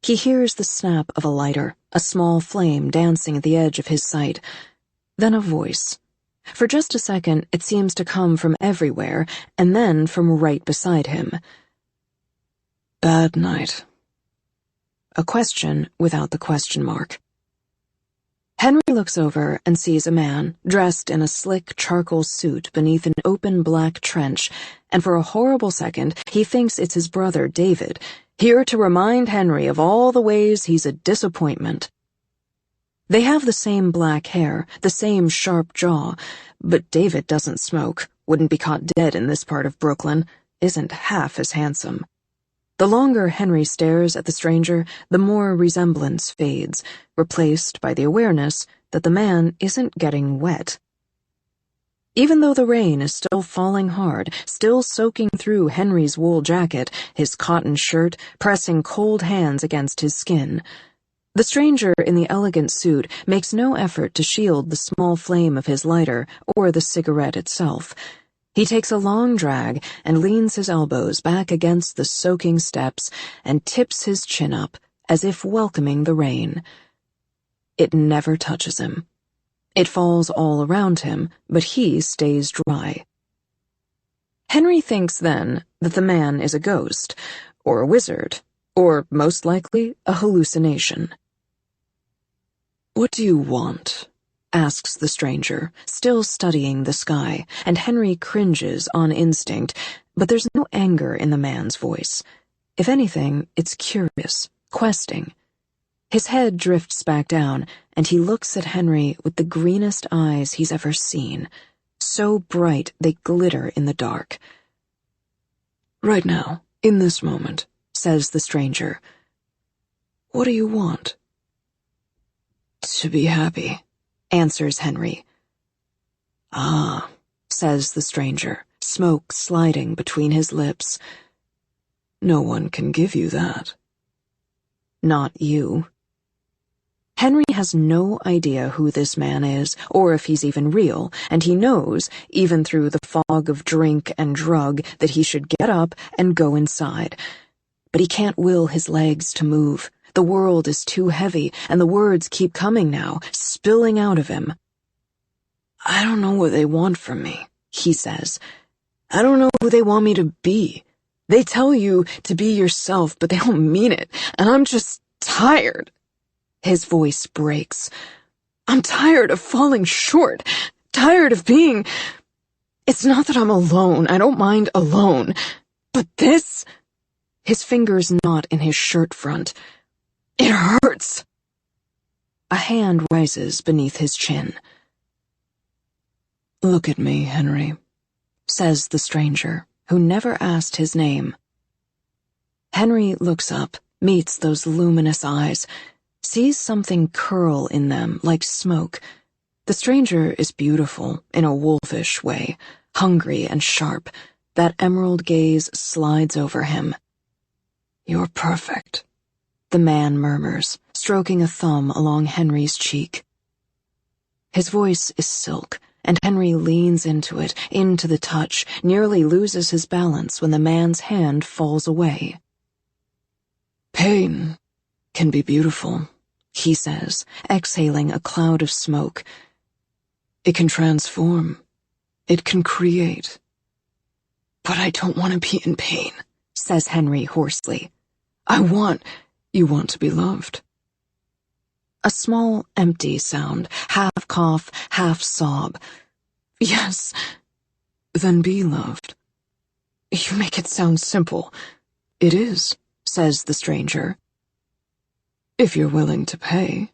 He hears the snap of a lighter, a small flame dancing at the edge of his sight. Then a voice. For just a second, it seems to come from everywhere, and then from right beside him. Bad night. A question without the question mark. Henry looks over and sees a man, dressed in a slick charcoal suit beneath an open black trench, and for a horrible second, he thinks it's his brother David, here to remind Henry of all the ways he's a disappointment. They have the same black hair, the same sharp jaw, but David doesn't smoke, wouldn't be caught dead in this part of Brooklyn, isn't half as handsome. The longer Henry stares at the stranger, the more resemblance fades, replaced by the awareness that the man isn't getting wet. Even though the rain is still falling hard, still soaking through Henry's wool jacket, his cotton shirt, pressing cold hands against his skin, the stranger in the elegant suit makes no effort to shield the small flame of his lighter or the cigarette itself. He takes a long drag and leans his elbows back against the soaking steps and tips his chin up as if welcoming the rain. It never touches him. It falls all around him, but he stays dry. Henry thinks then that the man is a ghost, or a wizard, or, most likely, a hallucination. "What do you want?" asks the stranger, still studying the sky, and Henry cringes on instinct, but there's no anger in the man's voice. If anything, it's curious, questing. His head drifts back down, and he looks at Henry with the greenest eyes he's ever seen, so bright they glitter in the dark. "Right now, in this moment," says the stranger. "What do you want?" "To be happy," answers Henry. "Ah," says the stranger, smoke sliding between his lips. "No one can give you that." "Not you." Henry has no idea who this man is, or if he's even real, and he knows, even through the fog of drink and drug, that he should get up and go inside. But he can't will his legs to move. The world is too heavy, and the words keep coming now, spilling out of him. "I don't know what they want from me," he says. "I don't know who they want me to be. They tell you to be yourself, but they don't mean it, and I'm just tired." His voice breaks. "I'm tired of falling short, tired of being... It's not that I'm alone, I don't mind alone, but this..." His fingers knot in his shirt front. "It hurts." A hand rises beneath his chin. "Look at me, Henry," says the stranger, who never asked his name. Henry looks up, meets those luminous eyes, sees something curl in them like smoke. The stranger is beautiful in a wolfish way, hungry and sharp. That emerald gaze slides over him. "You're perfect," the man murmurs, stroking a thumb along Henry's cheek. His voice is silk, and Henry leans into it, into the touch, nearly loses his balance when the man's hand falls away. "Pain can be beautiful," he says, exhaling a cloud of smoke. It can transform. It can create. But I don't want to be in pain, says Henry hoarsely. You want to be loved. A small, empty sound, half cough, half sob. Yes, then be loved. You make it sound simple. It is, says the stranger. If you're willing to pay.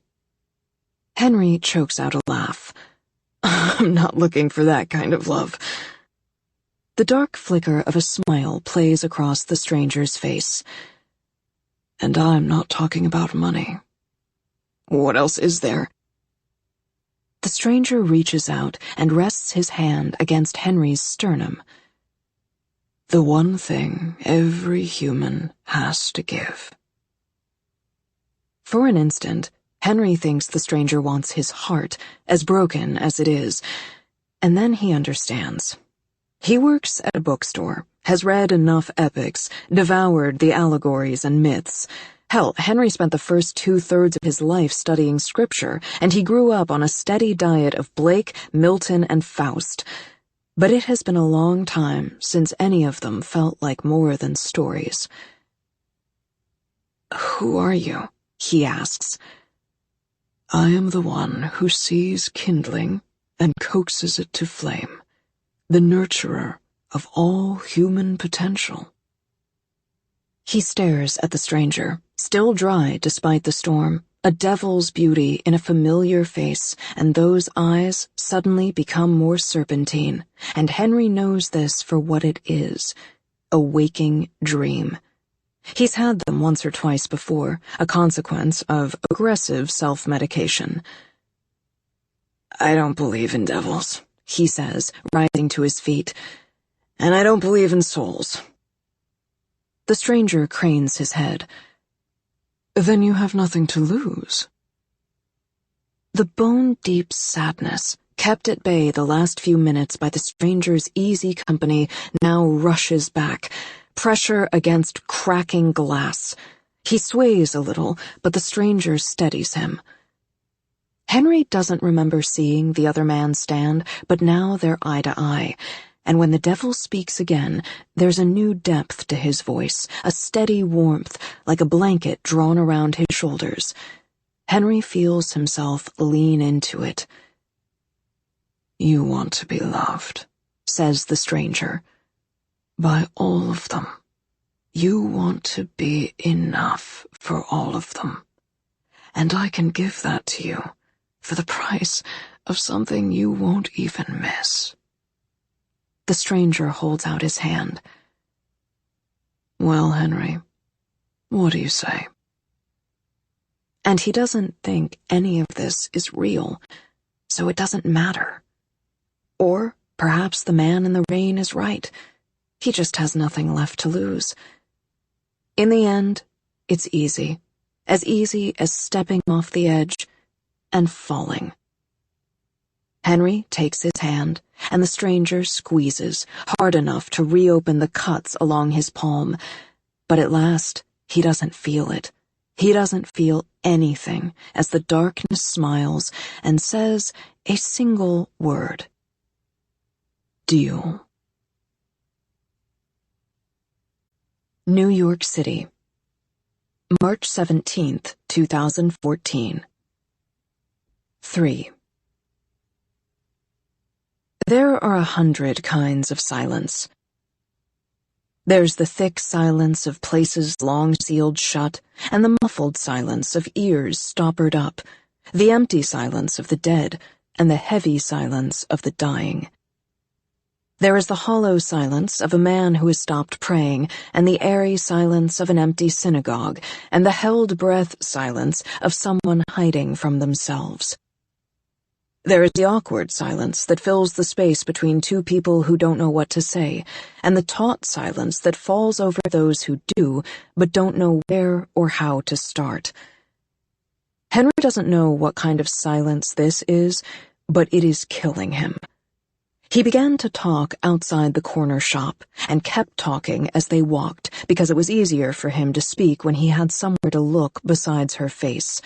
Henry chokes out a laugh. I'm not looking for that kind of love. The dark flicker of a smile plays across the stranger's face. And I'm not talking about money. What else is there? The stranger reaches out and rests his hand against Henry's sternum. The one thing every human has to give. For an instant, Henry thinks the stranger wants his heart, as broken as it is, and then he understands. He works at a bookstore, has read enough epics, devoured the allegories and myths. Hell, Henry spent the first 2/3 of his life studying scripture, and he grew up on a steady diet of Blake, Milton, and Faust. But it has been a long time since any of them felt like more than stories. Who are you? He asks. I am the one who sees kindling and coaxes it to flame, the nurturer of all human potential. He stares at the stranger, still dry despite the storm, a devil's beauty in a familiar face, and those eyes suddenly become more serpentine, and Henry knows this for what it is, a waking dream. He's had them once or twice before, a consequence of aggressive self-medication. I don't believe in devils, he says, rising to his feet, and I don't believe in souls. The stranger cranes his head. Then you have nothing to lose. The bone-deep sadness, kept at bay the last few minutes by the stranger's easy company, now rushes back, pressure against cracking glass. He sways a little, but the stranger steadies him. Henry doesn't remember seeing the other man stand, but now they're eye to eye. And when the devil speaks again, there's a new depth to his voice, a steady warmth, like a blanket drawn around his shoulders. Henry feels himself lean into it. You want to be loved, says the stranger. By all of them. You want to be enough for all of them. And I can give that to you for the price of something you won't even miss. The stranger holds out his hand. Well, Henry, what do you say? And he doesn't think any of this is real, so it doesn't matter. Or perhaps the man in the rain is right. He just has nothing left to lose. In the end, it's easy as stepping off the edge and falling. Henry takes his hand, and the stranger squeezes, hard enough to reopen the cuts along his palm. But at last, he doesn't feel it. He doesn't feel anything as the darkness smiles and says a single word. Deal. New York City, March 17th, 2014. 3. There are 100 kinds of silence. There's the thick silence of places long sealed shut, and the muffled silence of ears stoppered up, the empty silence of the dead, and the heavy silence of the dying. There is the hollow silence of a man who has stopped praying, and the airy silence of an empty synagogue, and the held-breath silence of someone hiding from themselves. There is the awkward silence that fills the space between two people who don't know what to say, and the taut silence that falls over those who do, but don't know where or how to start. Henry doesn't know what kind of silence this is, but it is killing him. He began to talk outside the corner shop, and kept talking as they walked, because it was easier for him to speak when he had somewhere to look besides her face.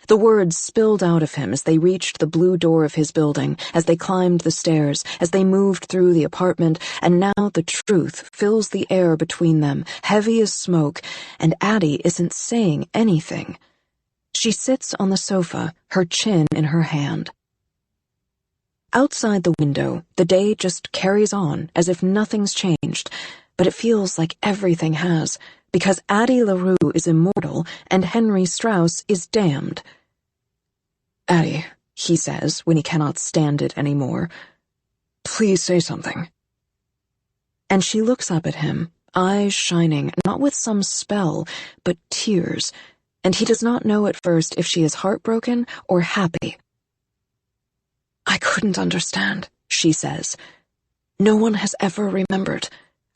The words spilled out of him as they reached the blue door of his building, as they climbed the stairs, as they moved through the apartment, and now the truth fills the air between them, heavy as smoke, and Addie isn't saying anything. She sits on the sofa, her chin in her hand. Outside the window, the day just carries on as if nothing's changed, but it feels like everything has, because Addie LaRue is immortal and Henry Strauss is damned. Addie, he says when he cannot stand it anymore, please say something. And she looks up at him, eyes shining, not with some spell, but tears, and he does not know at first if she is heartbroken or happy. I couldn't understand, she says. No one has ever remembered.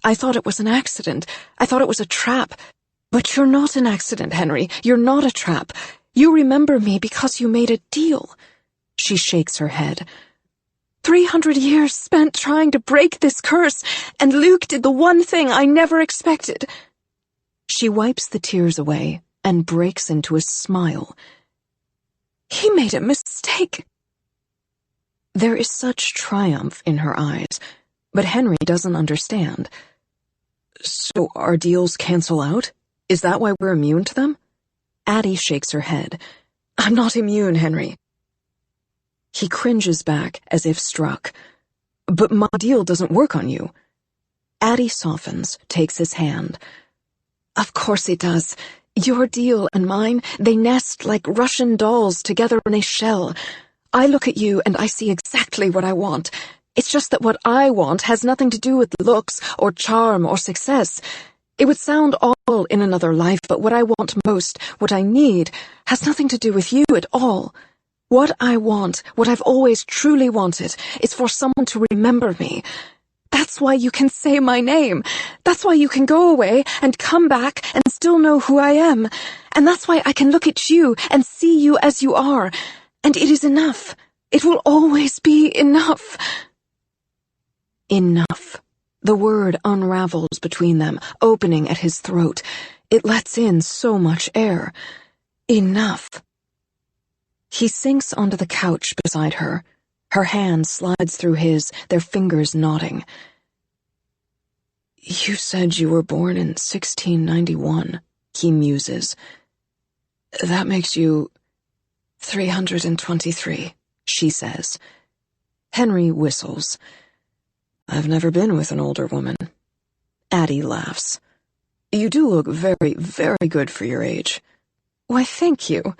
I thought it was an accident. I thought it was a trap. But you're not an accident, Henry. You're not a trap. You remember me because you made a deal. She shakes her head. 300 years spent trying to break this curse, and Luke did the one thing I never expected. She wipes the tears away and breaks into a smile. He made a mistake. There is such triumph in her eyes, but Henry doesn't understand. So our deals cancel out? Is that why we're immune to them? Addie shakes her head. I'm not immune, Henry. He cringes back as if struck. But my deal doesn't work on you. Addie softens, takes his hand. Of course it does. Your deal and mine, they nest like Russian dolls together in a shell. I look at you and I see exactly what I want. It's just that what I want has nothing to do with looks or charm or success. It would sound awful in another life, but what I want most, what I need, has nothing to do with you at all. What I want, what I've always truly wanted, is for someone to remember me. That's why you can say my name. That's why you can go away and come back and still know who I am. And that's why I can look at you and see you as you are. And it is enough. It will always be enough. Enough. The word unravels between them, opening at his throat. It lets in so much air. Enough. He sinks onto the couch beside her. Her hand slides through his, their fingers knotting. You said you were born in 1691, he muses. That makes you 323, she says. Henry whistles. I've never been with an older woman. Addie laughs. You do look very, very good for your age. Why, thank you.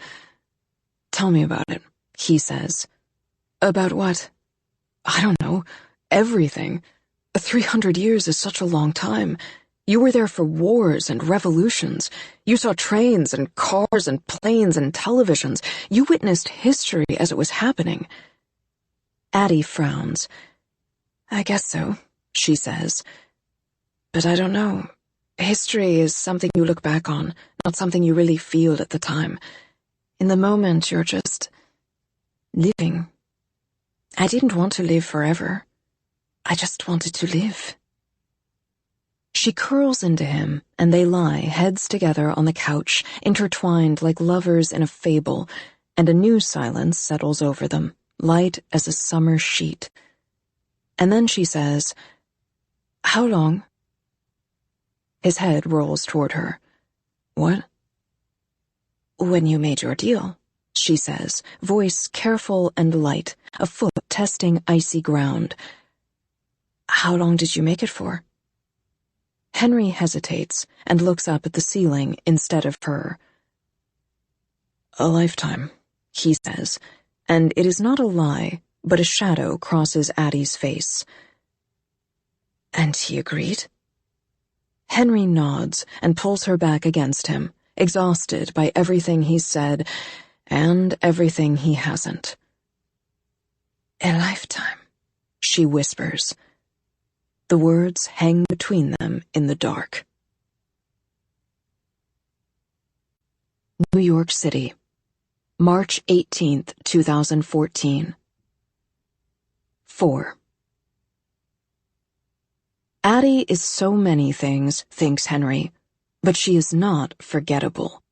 Tell me about it, he says. About what? I don't know. Everything. 300 years is such a long time. You were there for wars and revolutions. You saw trains and cars and planes and televisions. You witnessed history as it was happening. Addie frowns. I guess so, she says. But I don't know. History is something you look back on, not something you really feel at the time. In the moment, you're just living. I didn't want to live forever. I just wanted to live. She curls into him, and they lie, heads together on the couch, intertwined like lovers in a fable, and a new silence settles over them, light as a summer sheet. And then she says, "How long?" His head rolls toward her. What? When you made your deal, she says, voice careful and light, a foot testing icy ground. How long did you make it for? Henry hesitates and looks up at the ceiling instead of her. A lifetime, he says, and it is not a lie, but a shadow crosses Addie's face. And he agreed? Henry nods and pulls her back against him, exhausted by everything he's said and everything he hasn't. A lifetime, she whispers. The words hang between them in the dark. New York City, March 18th, 2014. 4. Addie is so many things, thinks Henry, but she is not forgettable.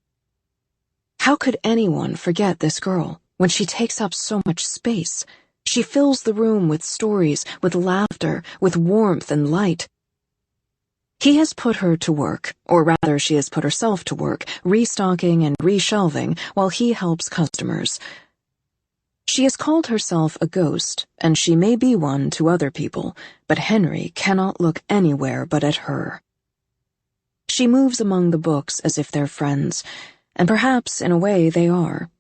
How could anyone forget this girl when she takes up so much space? She fills the room with stories, with laughter, with warmth and light. He has put her to work, or rather she has put herself to work, restocking and reshelving while he helps customers. She has called herself a ghost, and she may be one to other people, but Henry cannot look anywhere but at her. She moves among the books as if they're friends, and perhaps in a way they are.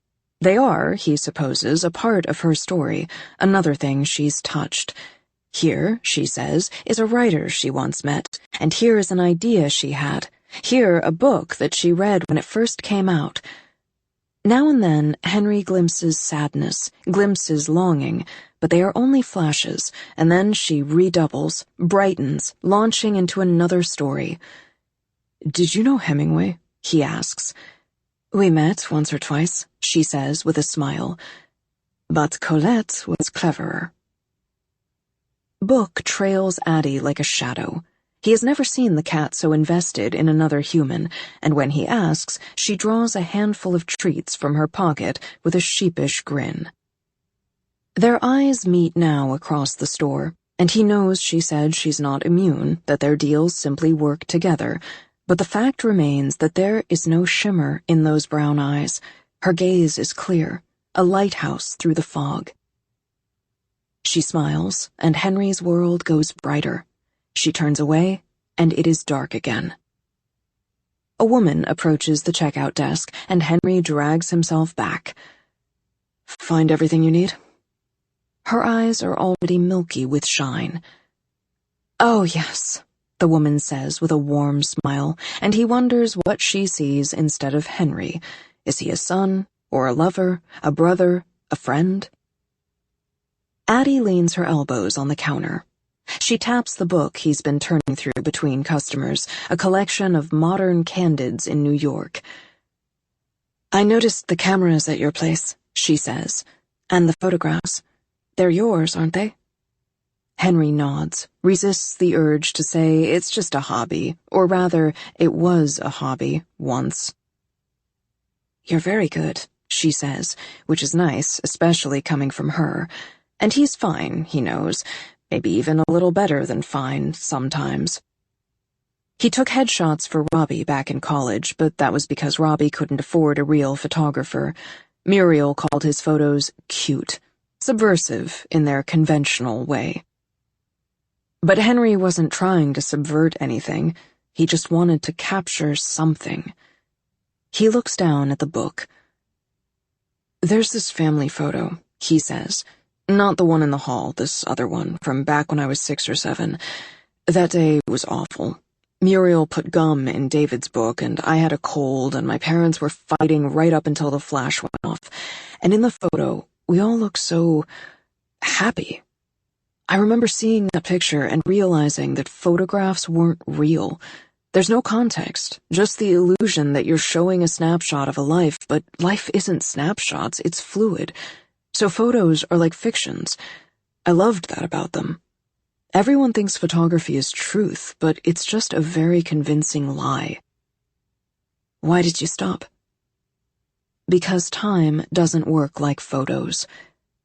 They are, he supposes, a part of her story, another thing she's touched. Here, she says, is a writer she once met, and here is an idea she had. Here, a book that she read when it first came out. Now and then, Henry glimpses sadness, glimpses longing, but they are only flashes, and then she redoubles, brightens, launching into another story. "Did you know Hemingway?" he asks. "We met once or twice," she says with a smile. "But Colette was cleverer." Book trails Addie like a shadow. He has never seen the cat so invested in another human, and when he asks, she draws a handful of treats from her pocket with a sheepish grin. Their eyes meet now across the store, and he knows she said she's not immune, that their deals simply work together, but the fact remains that there is no shimmer in those brown eyes. Her gaze is clear, a lighthouse through the fog. She smiles, and Henry's world goes brighter. She turns away, and it is dark again. A woman approaches the checkout desk, and Henry drags himself back. "Find everything you need?" Her eyes are already milky with shine. "Oh, yes," the woman says with a warm smile, and he wonders what she sees instead of Henry. Is he a son, or a lover, a brother, a friend? Addie leans her elbows on the counter. She taps the book he's been turning through between customers, a collection of modern candids in New York. "I noticed the cameras at your place," she says, "and the photographs. They're yours, aren't they?" Henry nods, resists the urge to say it's just a hobby, or rather, it was a hobby once. "You're very good," she says, which is nice, especially coming from her. And he's fine, he knows, maybe even a little better than fine sometimes. He took headshots for Robbie back in college, but that was because Robbie couldn't afford a real photographer. Muriel called his photos cute, subversive in their conventional way. But Henry wasn't trying to subvert anything. He just wanted to capture something. He looks down at the book. "There's this family photo," he says. "Not the one in the hall, this other one, from back when I was 6 or 7. That day was awful. Muriel put gum in David's book, and I had a cold, and my parents were fighting right up until the flash went off. And in the photo, we all look so happy. I remember seeing that picture and realizing that photographs weren't real. There's no context, just the illusion that you're showing a snapshot of a life, but life isn't snapshots, it's fluid. So photos are like fictions. I loved that about them. Everyone thinks photography is truth, but it's just a very convincing lie." "Why did you stop?" "Because time doesn't work like photos.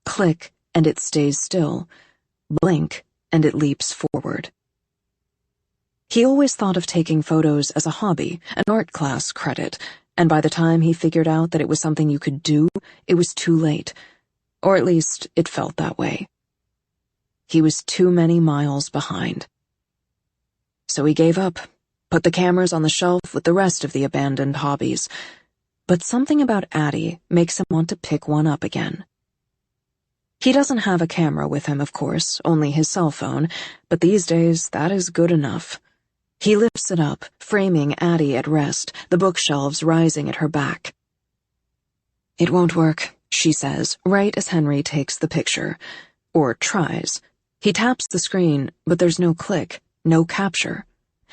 Click, and it stays still. Blink, and it leaps forward." He always thought of taking photos as a hobby, an art class credit, and by the time he figured out that it was something you could do, it was too late. Or at least, it felt that way. He was too many miles behind. So he gave up, put the cameras on the shelf with the rest of the abandoned hobbies. But something about Addie makes him want to pick one up again. He doesn't have a camera with him, of course, only his cell phone, but these days that is good enough. He lifts it up, framing Addie at rest, the bookshelves rising at her back. "It won't work," she says, right as Henry takes the picture. Or tries. He taps the screen, but there's no click, no capture.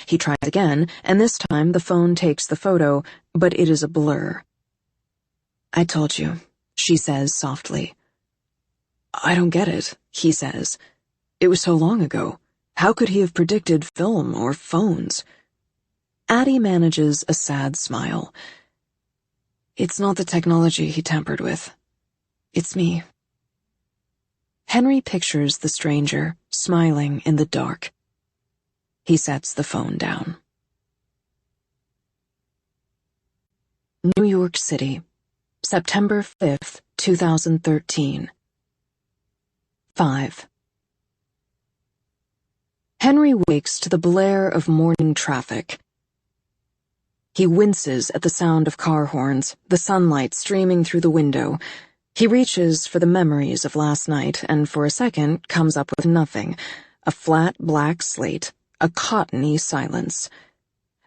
He tries again, and this time the phone takes the photo, but it is a blur. "I told you," she says softly. "I don't get it," he says. "It was so long ago. How could he have predicted film or phones?" Addie manages a sad smile. It's not the technology he tampered with. It's me. Henry pictures the stranger, smiling in the dark. He sets the phone down. New York City, September 5th, 2013. 5. Henry wakes to the blare of morning traffic. He winces at the sound of car horns, the sunlight streaming through the window. He reaches for the memories of last night and for a second comes up with nothing, a flat black slate, a cottony silence.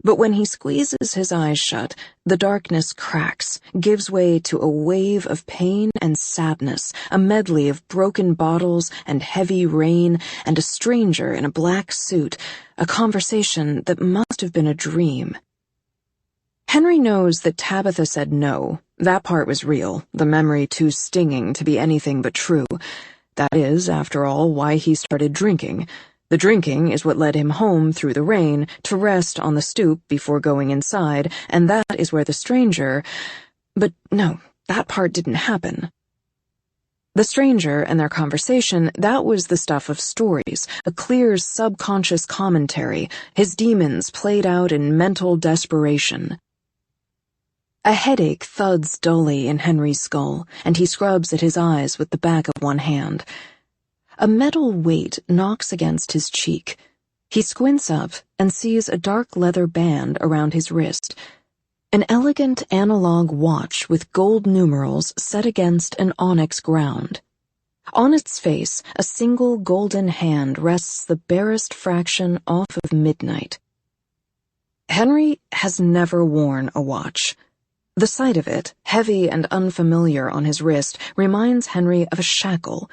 But when he squeezes his eyes shut, the darkness cracks, gives way to a wave of pain and sadness, a medley of broken bottles and heavy rain and a stranger in a black suit, a conversation that must have been a dream. Henry knows that Tabitha said no. That part was real, the memory too stinging to be anything but true. That is, after all, why he started drinking. The drinking is what led him home through the rain to rest on the stoop before going inside, and that is where the stranger— But no, that part didn't happen. The stranger and their conversation, that was the stuff of stories, a clear subconscious commentary, his demons played out in mental desperation. A headache thuds dully in Henry's skull, and he scrubs at his eyes with the back of one hand. A metal weight knocks against his cheek. He squints up and sees a dark leather band around his wrist. An elegant analog watch with gold numerals set against an onyx ground. On its face, a single golden hand rests the barest fraction off of midnight. Henry has never worn a watch. The sight of it, heavy and unfamiliar on his wrist, reminds Henry of a shackle.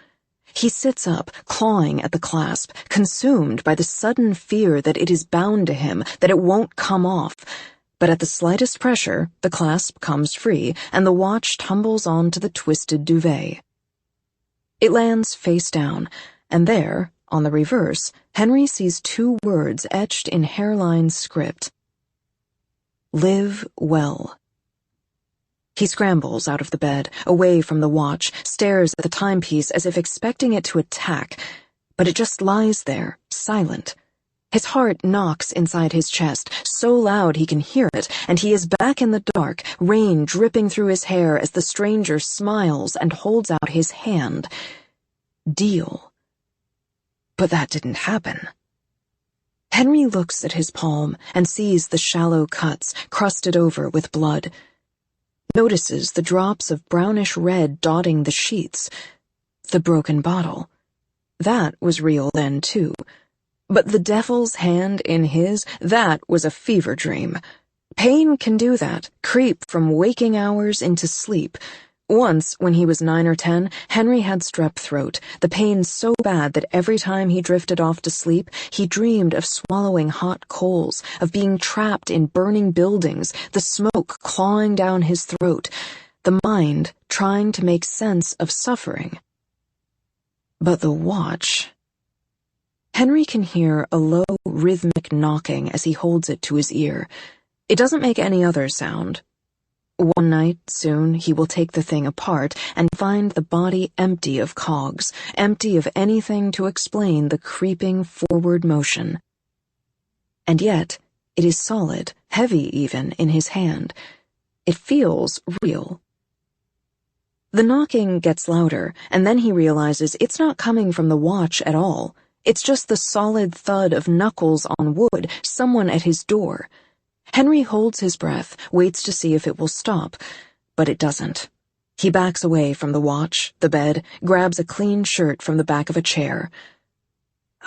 He sits up, clawing at the clasp, consumed by the sudden fear that it is bound to him, that it won't come off. But at the slightest pressure, the clasp comes free, and the watch tumbles onto the twisted duvet. It lands face down, and there, on the reverse, Henry sees two words etched in hairline script. Live well. He scrambles out of the bed, away from the watch, stares at the timepiece as if expecting it to attack, but it just lies there, silent. His heart knocks inside his chest, so loud he can hear it, and he is back in the dark, rain dripping through his hair as the stranger smiles and holds out his hand. Deal. But that didn't happen. Henry looks at his palm and sees the shallow cuts, crusted over with blood. Notices the drops of brownish red dotting the sheets. The broken bottle. That was real then, too. But the devil's hand in his, that was a fever dream. Pain can do that, creep from waking hours into sleep. Once, when he was 9 or 10, Henry had strep throat, the pain so bad that every time he drifted off to sleep, he dreamed of swallowing hot coals, of being trapped in burning buildings, the smoke clawing down his throat, the mind trying to make sense of suffering. But the watch— Henry can hear a low, rhythmic knocking as he holds it to his ear. It doesn't make any other sound. One night, soon, he will take the thing apart and find the body empty of cogs, empty of anything to explain the creeping forward motion. And yet, it is solid, heavy even, in his hand. It feels real. The knocking gets louder, and then he realizes it's not coming from the watch at all. It's just the solid thud of knuckles on wood, someone at his door. Henry holds his breath, waits to see if it will stop, but it doesn't. He backs away from the watch, the bed, grabs a clean shirt from the back of a chair.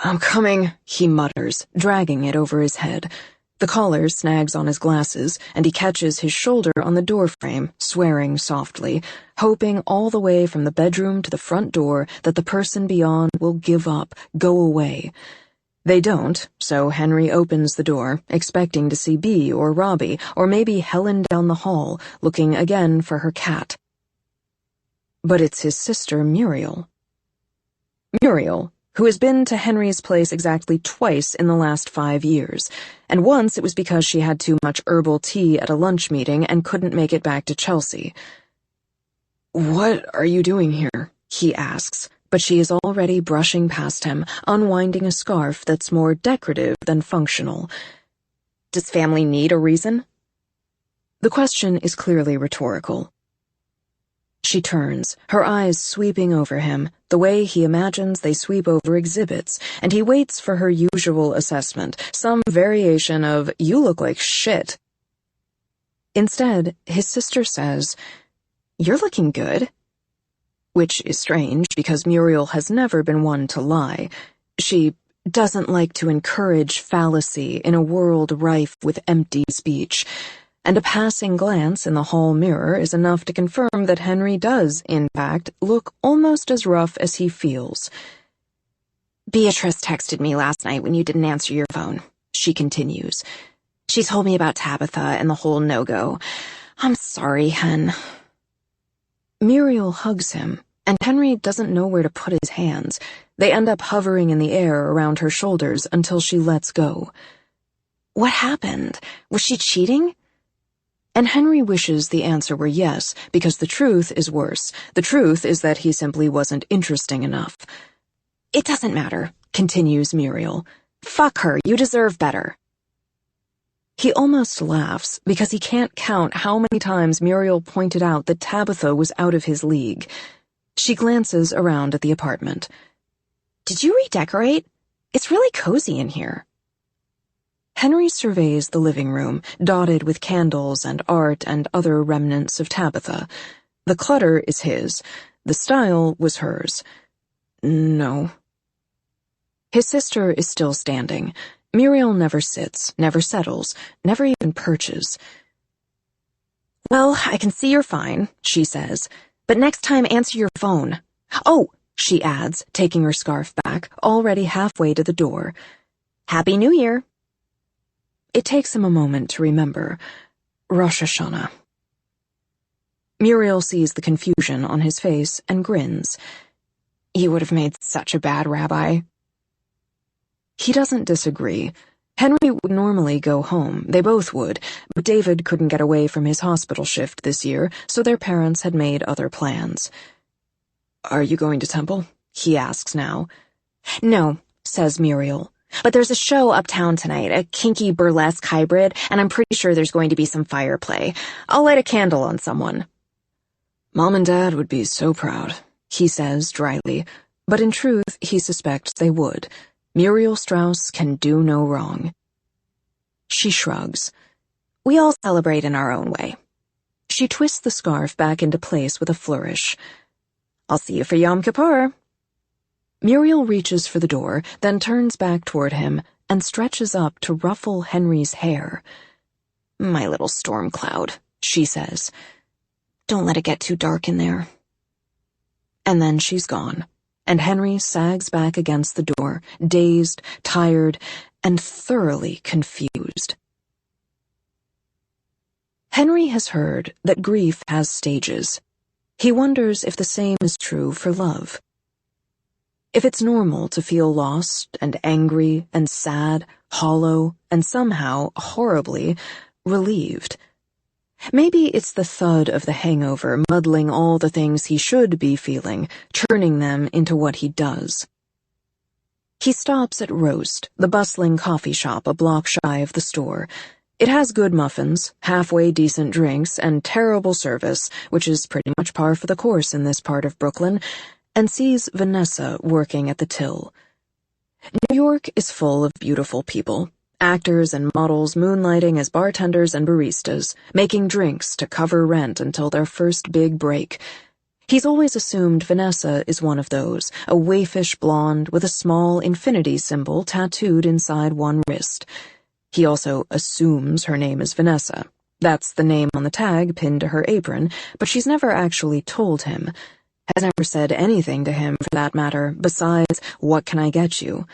"I'm coming," he mutters, dragging it over his head. The collar snags on his glasses, and he catches his shoulder on the doorframe, swearing softly, hoping all the way from the bedroom to the front door that the person beyond will give up, go away. They don't, so Henry opens the door, expecting to see Bea or Robbie, or maybe Helen down the hall, looking again for her cat. But it's his sister Muriel. Muriel, who has been to Henry's place exactly twice in the last 5 years, and once it was because she had too much herbal tea at a lunch meeting and couldn't make it back to Chelsea. "What are you doing here?" he asks, but she is already brushing past him, unwinding a scarf that's more decorative than functional. Does family need a reason? The question is clearly rhetorical. She turns, her eyes sweeping over him, the way he imagines they sweep over exhibits, and he waits for her usual assessment, some variation of, "You look like shit." Instead, his sister says, "You're looking good." Which is strange, because Muriel has never been one to lie. She doesn't like to encourage fallacy in a world rife with empty speech, and a passing glance in the hall mirror is enough to confirm that Henry does, in fact, look almost as rough as he feels. "Beatrice texted me last night when you didn't answer your phone," she continues. "She told me about Tabitha and the whole no-go. I'm sorry, Hen." Muriel hugs him, and Henry doesn't know where to put his hands. They end up hovering in the air around her shoulders until she lets go. What happened? Was she cheating? And Henry wishes the answer were yes, because the truth is worse. The truth is that he simply wasn't interesting enough. "It doesn't matter," continues Muriel. "Fuck her, you deserve better." He almost laughs, because he can't count how many times Muriel pointed out that Tabitha was out of his league. She glances around at the apartment. "Did you redecorate? It's really cozy in here." Henry surveys the living room, dotted with candles and art and other remnants of Tabitha. The clutter is his. The style was hers. No. His sister is still standing. Muriel never sits, never settles, never even perches. "Well, I can see you're fine," she says, "but next time answer your phone. Oh," she adds, taking her scarf back, already halfway to the door. "Happy New Year." It takes him a moment to remember. Rosh Hashanah. Muriel sees the confusion on his face and grins. "You would have made such a bad rabbi." He doesn't disagree. Henry would normally go home, they both would, but David couldn't get away from his hospital shift this year, so their parents had made other plans. "Are you going to temple?" he asks now. "No," says Muriel. "But there's a show uptown tonight, a kinky burlesque hybrid, and I'm pretty sure there's going to be some fire play. I'll light a candle on someone." "Mom and Dad would be so proud," he says dryly, but in truth he suspects they would. Muriel Strauss can do no wrong. She shrugs. "We all celebrate in our own way." She twists the scarf back into place with a flourish. "I'll see you for Yom Kippur." Muriel reaches for the door, then turns back toward him and stretches up to ruffle Henry's hair. "My little storm cloud," she says. "Don't let it get too dark in there." And then she's gone, and Henry sags back against the door, dazed, tired, and thoroughly confused. Henry has heard that grief has stages. He wonders if the same is true for love. If it's normal to feel lost and angry and sad, hollow, and somehow, horribly, relieved. Maybe it's the thud of the hangover muddling all the things he should be feeling, turning them into what he does. He stops at Roast, the bustling coffee shop a block shy of the store. It has good muffins, halfway decent drinks, and terrible service, which is pretty much par for the course in this part of Brooklyn, and sees Vanessa working at the till. New York is full of beautiful people. Actors and models moonlighting as bartenders and baristas, making drinks to cover rent until their first big break. He's always assumed Vanessa is one of those, a waifish blonde with a small infinity symbol tattooed inside one wrist. He also assumes her name is Vanessa. That's the name on the tag pinned to her apron, but she's never actually told him. Has never said anything to him, for that matter, besides, "What can I get you?"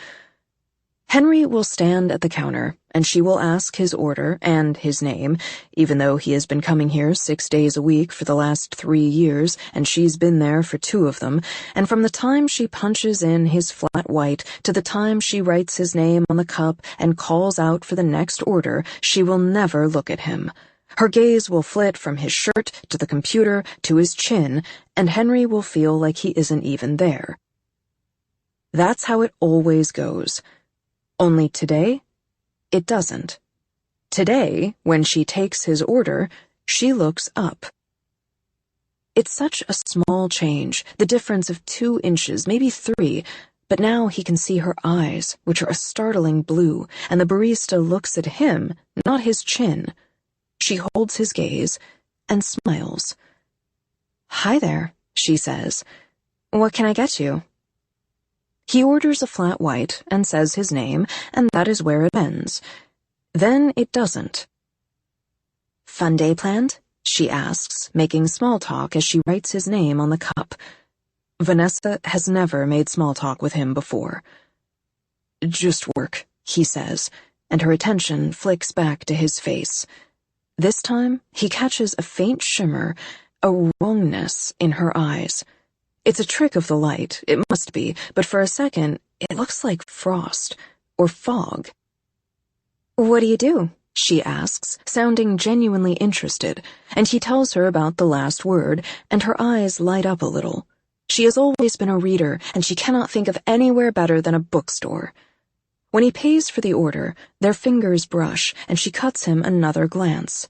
Henry will stand at the counter, and she will ask his order and his name, even though he has been coming here 6 days a week for the last 3 years, and she's been there for 2 of them, and from the time she punches in his flat white to the time she writes his name on the cup and calls out for the next order, she will never look at him. Her gaze will flit from his shirt to the computer to his chin, and Henry will feel like he isn't even there. That's how it always goes. Only today, it doesn't. Today, when she takes his order, she looks up. It's such a small change, the difference of 2 inches, maybe 3, but now he can see her eyes, which are a startling blue, and the barista looks at him, not his chin. She holds his gaze and smiles. "Hi there," she says. "What can I get you?" He orders a flat white and says his name, and that is where it ends. Then it doesn't. "Fun day planned?" she asks, making small talk as she writes his name on the cup. Vanessa has never made small talk with him before. "Just work," he says, and her attention flicks back to his face. This time, he catches a faint shimmer, a wrongness in her eyes. It's a trick of the light, it must be, but for a second, it looks like frost or fog. "What do you do?" she asks, sounding genuinely interested, and he tells her about the last word, and her eyes light up a little. She has always been a reader, and she cannot think of anywhere better than a bookstore. When he pays for the order, their fingers brush, and she cuts him another glance.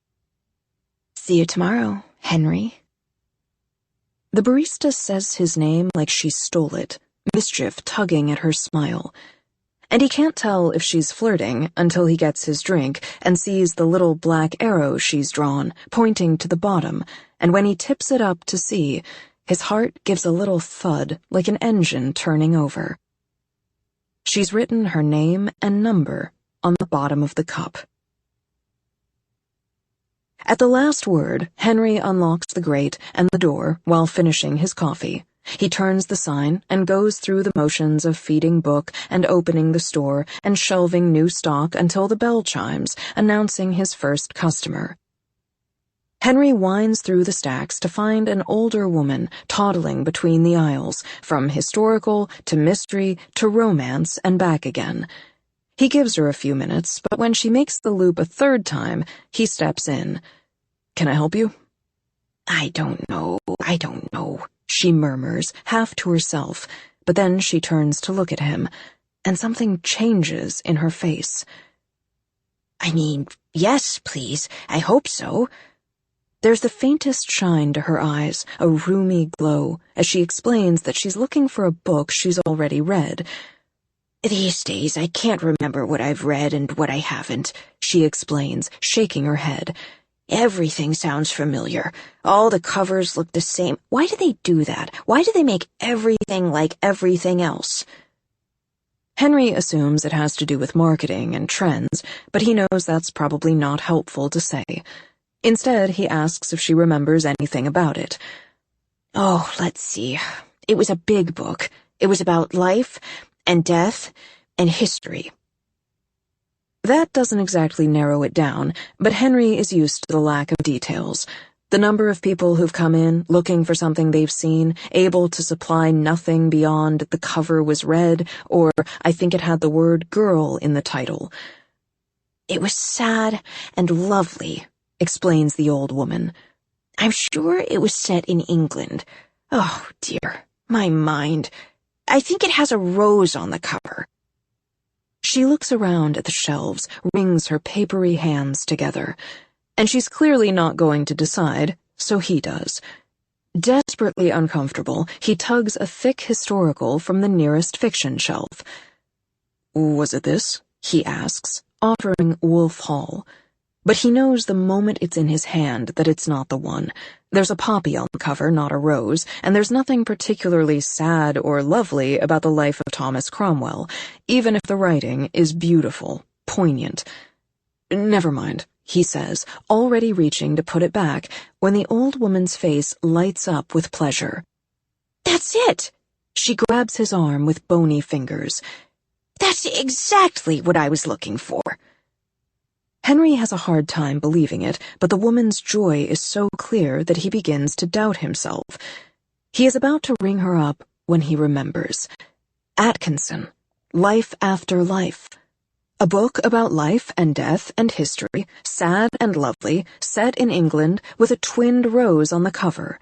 "See you tomorrow, Henry." The barista says his name like she stole it, mischief tugging at her smile. And he can't tell if she's flirting until he gets his drink and sees the little black arrow she's drawn, pointing to the bottom, and when he tips it up to see, his heart gives a little thud like an engine turning over. She's written her name and number on the bottom of the cup. At the last word, Henry unlocks the grate and the door while finishing his coffee. He turns the sign and goes through the motions of feeding book and opening the store and shelving new stock until the bell chimes, announcing his first customer. Henry winds through the stacks to find an older woman toddling between the aisles, from historical to mystery to romance and back again. He gives her a few minutes, but when she makes the loop a 3rd time, he steps in. "Can I help you?" I don't know, she murmurs, half to herself, but then she turns to look at him, and something changes in her face. Yes, please, I hope so." There's the faintest shine to her eyes, a rheumy glow, as she explains that she's looking for a book she's already read. "These days I can't remember what I've read and what I haven't," she explains, shaking her head. "Everything sounds familiar. All the covers look the same. Why do they do that? Why do they make everything like everything else?" Henry assumes it has to do with marketing and trends, but he knows that's probably not helpful to say. Instead, he asks if she remembers anything about it. "Oh, let's see. It was a big book. It was about life and death and history." That doesn't exactly narrow it down, but Henry is used to the lack of details. The number of people who've come in, looking for something they've seen, able to supply nothing beyond "the cover was red," or "I think it had the word girl in the title." "It was sad and lovely," explains the old woman. "I'm sure it was set in England. Oh, dear, my mind. I think it has a rose on the cover." She looks around at the shelves, wrings her papery hands together, and she's clearly not going to decide, so he does. Desperately uncomfortable, he tugs a thick historical from the nearest fiction shelf. "Was it this?" he asks, offering Wolf Hall. But he knows the moment it's in his hand that it's not the one. There's a poppy on the cover, not a rose, and there's nothing particularly sad or lovely about the life of Thomas Cromwell, even if the writing is beautiful, poignant. "Never mind," he says, already reaching to put it back, when the old woman's face lights up with pleasure. "That's it!" She grabs his arm with bony fingers. That's exactly what I was looking for. Henry has a hard time believing it, but the woman's joy is so clear that he begins to doubt himself. He is about to ring her up when he remembers. Atkinson, Life After Life. A book about life and death and history, sad and lovely, set in England, with a twinned rose on the cover.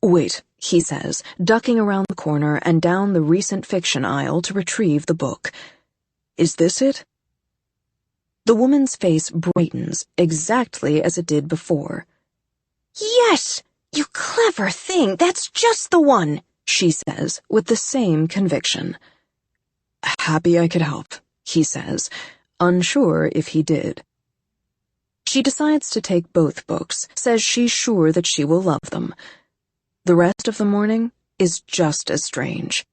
Wait, he says, ducking around the corner and down the recent fiction aisle to retrieve the book. Is this it? The woman's face brightens, exactly as it did before. Yes, you clever thing, that's just the one, she says, with the same conviction. Happy I could help, he says, unsure if he did. She decides to take both books, says she's sure that she will love them. The rest of the morning is just as strange.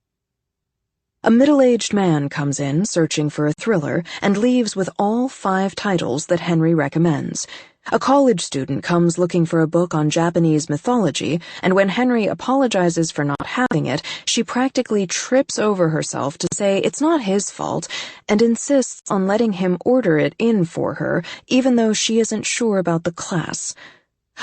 A middle-aged man comes in searching for a thriller and leaves with all 5 titles that Henry recommends. A college student comes looking for a book on Japanese mythology, and when Henry apologizes for not having it, she practically trips over herself to say it's not his fault and insists on letting him order it in for her, even though she isn't sure about the class.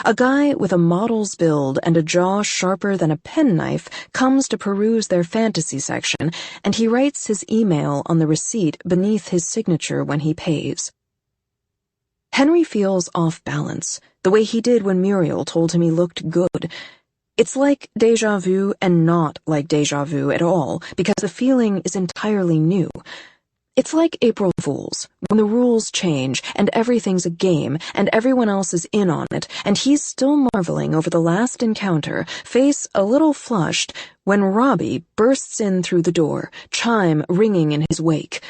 A guy with a model's build and a jaw sharper than a penknife comes to peruse their fantasy section, and he writes his email on the receipt beneath his signature when he pays. Henry feels off balance, the way he did when Muriel told him he looked good. It's like déjà vu and not like déjà vu at all, because the feeling is entirely new. It's like April Fools, when the rules change and everything's a game and everyone else is in on it, and he's still marveling over the last encounter, face a little flushed, when Robbie bursts in through the door, chime ringing in his wake.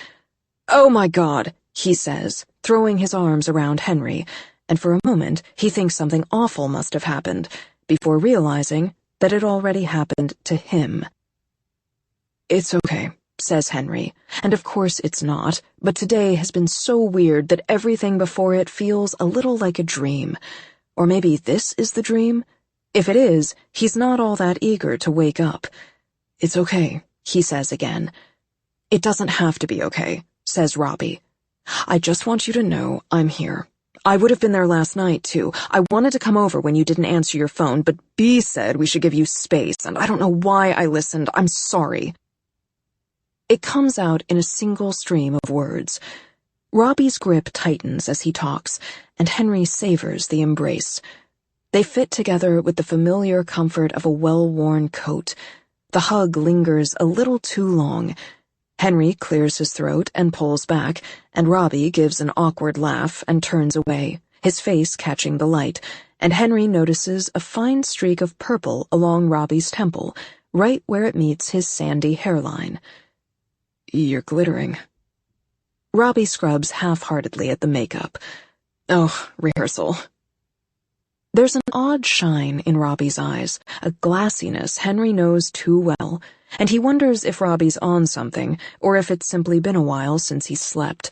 "Oh my God," he says, throwing his arms around Henry, and for a moment he thinks something awful must have happened, before realizing that it already happened to him. "It's okay," says Henry, and of course it's not, but today has been so weird that everything before it feels a little like a dream. Or maybe this is the dream? If it is, he's not all that eager to wake up. "It's okay," he says again. "It doesn't have to be okay," says Robbie. "I just want you to know I'm here. I would have been there last night, too. I wanted to come over when you didn't answer your phone, but B said we should give you space, and I don't know why I listened. I'm sorry." It comes out in a single stream of words. Robbie's grip tightens as he talks, and Henry savors the embrace. They fit together with the familiar comfort of a well-worn coat. The hug lingers a little too long. Henry clears his throat and pulls back, and Robbie gives an awkward laugh and turns away, his face catching the light, and Henry notices a fine streak of purple along Robbie's temple, right where it meets his sandy hairline. "You're glittering." Robbie scrubs half-heartedly at the makeup. "Oh, rehearsal." There's an odd shine in Robbie's eyes, a glassiness Henry knows too well, and he wonders if Robbie's on something, or if it's simply been a while since he slept.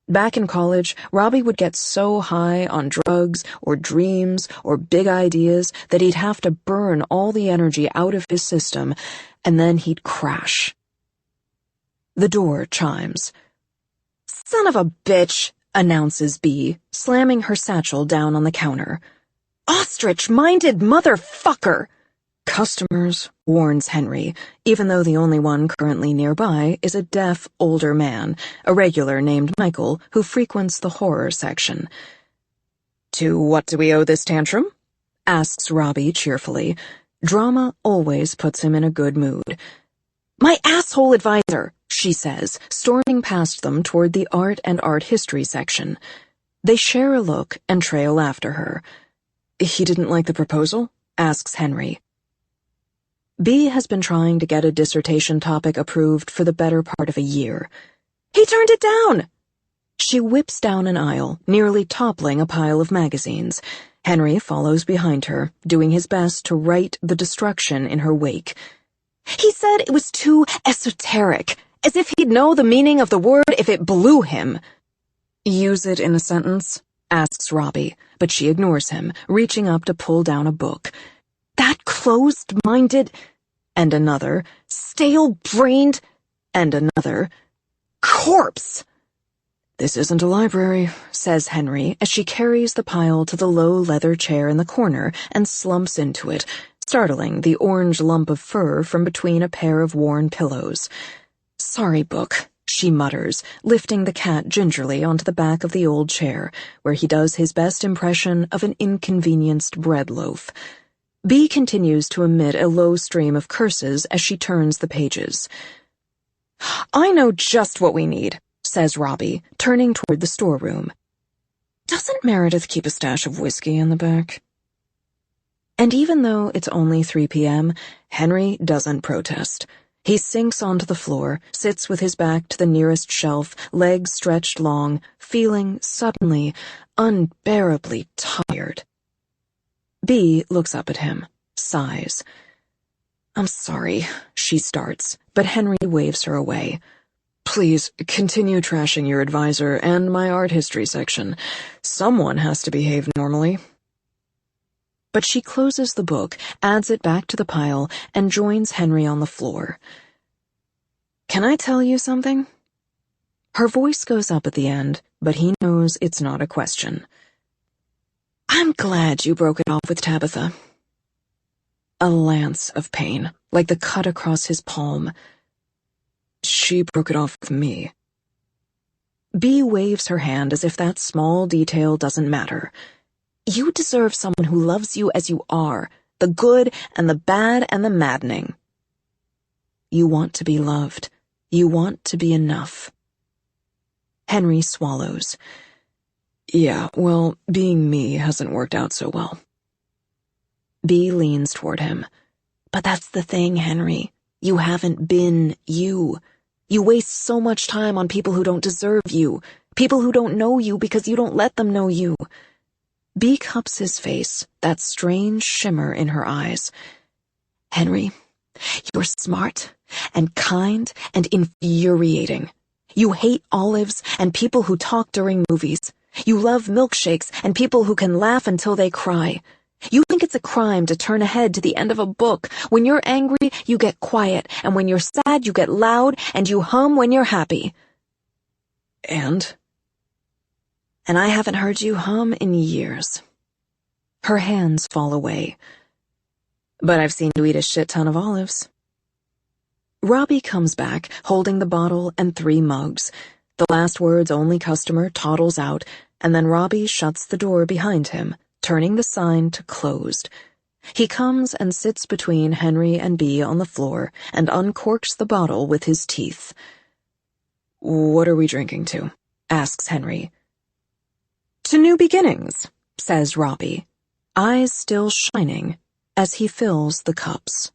Back in college, Robbie would get so high on drugs or dreams or big ideas that he'd have to burn all the energy out of his system, and then he'd crash. The door chimes. "Son of a bitch," announces B, slamming her satchel down on the counter. "Ostrich-minded motherfucker!" "Customers," warns Henry, even though the only one currently nearby is a deaf, older man, a regular named Michael, who frequents the horror section. "To what do we owe this tantrum?" asks Robbie cheerfully. Drama always puts him in a good mood. "My asshole advisor," she says, storming past them toward the art and art history section. They share a look and trail after her. "He didn't like the proposal?" asks Henry. B has been trying to get a dissertation topic approved for the better part of a year. "He turned it down!" She whips down an aisle, nearly toppling a pile of magazines. Henry follows behind her, doing his best to right the destruction in her wake. "He said it was too esoteric, as if he'd know the meaning of the word if it blew him." "Use it in a sentence?" asks Robbie, but she ignores him, reaching up to pull down a book. "That closed-minded..." and another, "stale-brained..." and another, corpse! This isn't a library, says Henry as she carries the pile to the low leather chair in the corner and slumps into it, startling the orange lump of fur from between a pair of worn pillows. Sorry, book, she mutters, lifting the cat gingerly onto the back of the old chair, where he does his best impression of an inconvenienced bread loaf. Bee continues to emit a low stream of curses as she turns the pages. I know just what we need, says Robbie, turning toward the storeroom. Doesn't Meredith keep a stash of whiskey in the back? And even though it's only 3 p.m., Henry doesn't protest. He sinks onto the floor, sits with his back to the nearest shelf, legs stretched long, feeling suddenly, unbearably tired. Bee looks up at him, sighs. I'm sorry, she starts, but Henry waves her away. Please, continue trashing your advisor and my art history section. Someone has to behave normally. But she closes the book, adds it back to the pile, and joins Henry on the floor. Can I tell you something? Her voice goes up at the end, but he knows it's not a question. I'm glad you broke it off with Tabitha. A lance of pain, like the cut across his palm. She broke it off with me. Bee waves her hand as if that small detail doesn't matter. You deserve someone who loves you as you are, the good and the bad and the maddening. You want to be loved. You want to be enough. Henry swallows. Yeah, well, being me hasn't worked out so well. Bee leans toward him. But that's the thing, Henry. You haven't been you. You waste so much time on people who don't deserve you, people who don't know you because you don't let them know you. Bee cups his face, that strange shimmer in her eyes. Henry, you're smart and kind and infuriating. You hate olives and people who talk during movies. You love milkshakes and people who can laugh until they cry. You think it's a crime to turn ahead to the end of a book. When you're angry, you get quiet, and when you're sad, you get loud, and you hum when you're happy. And I haven't heard you hum in years. Her hands fall away. But I've seen you eat a shit ton of olives. Robbie comes back, holding the bottle and 3 mugs. The last word's only customer toddles out, and then Robbie shuts the door behind him, turning the sign to closed. He comes and sits between Henry and Bee on the floor and uncorks the bottle with his teeth. What are we drinking to? Asks Henry. To new beginnings, says Robbie, eyes still shining as he fills the cups.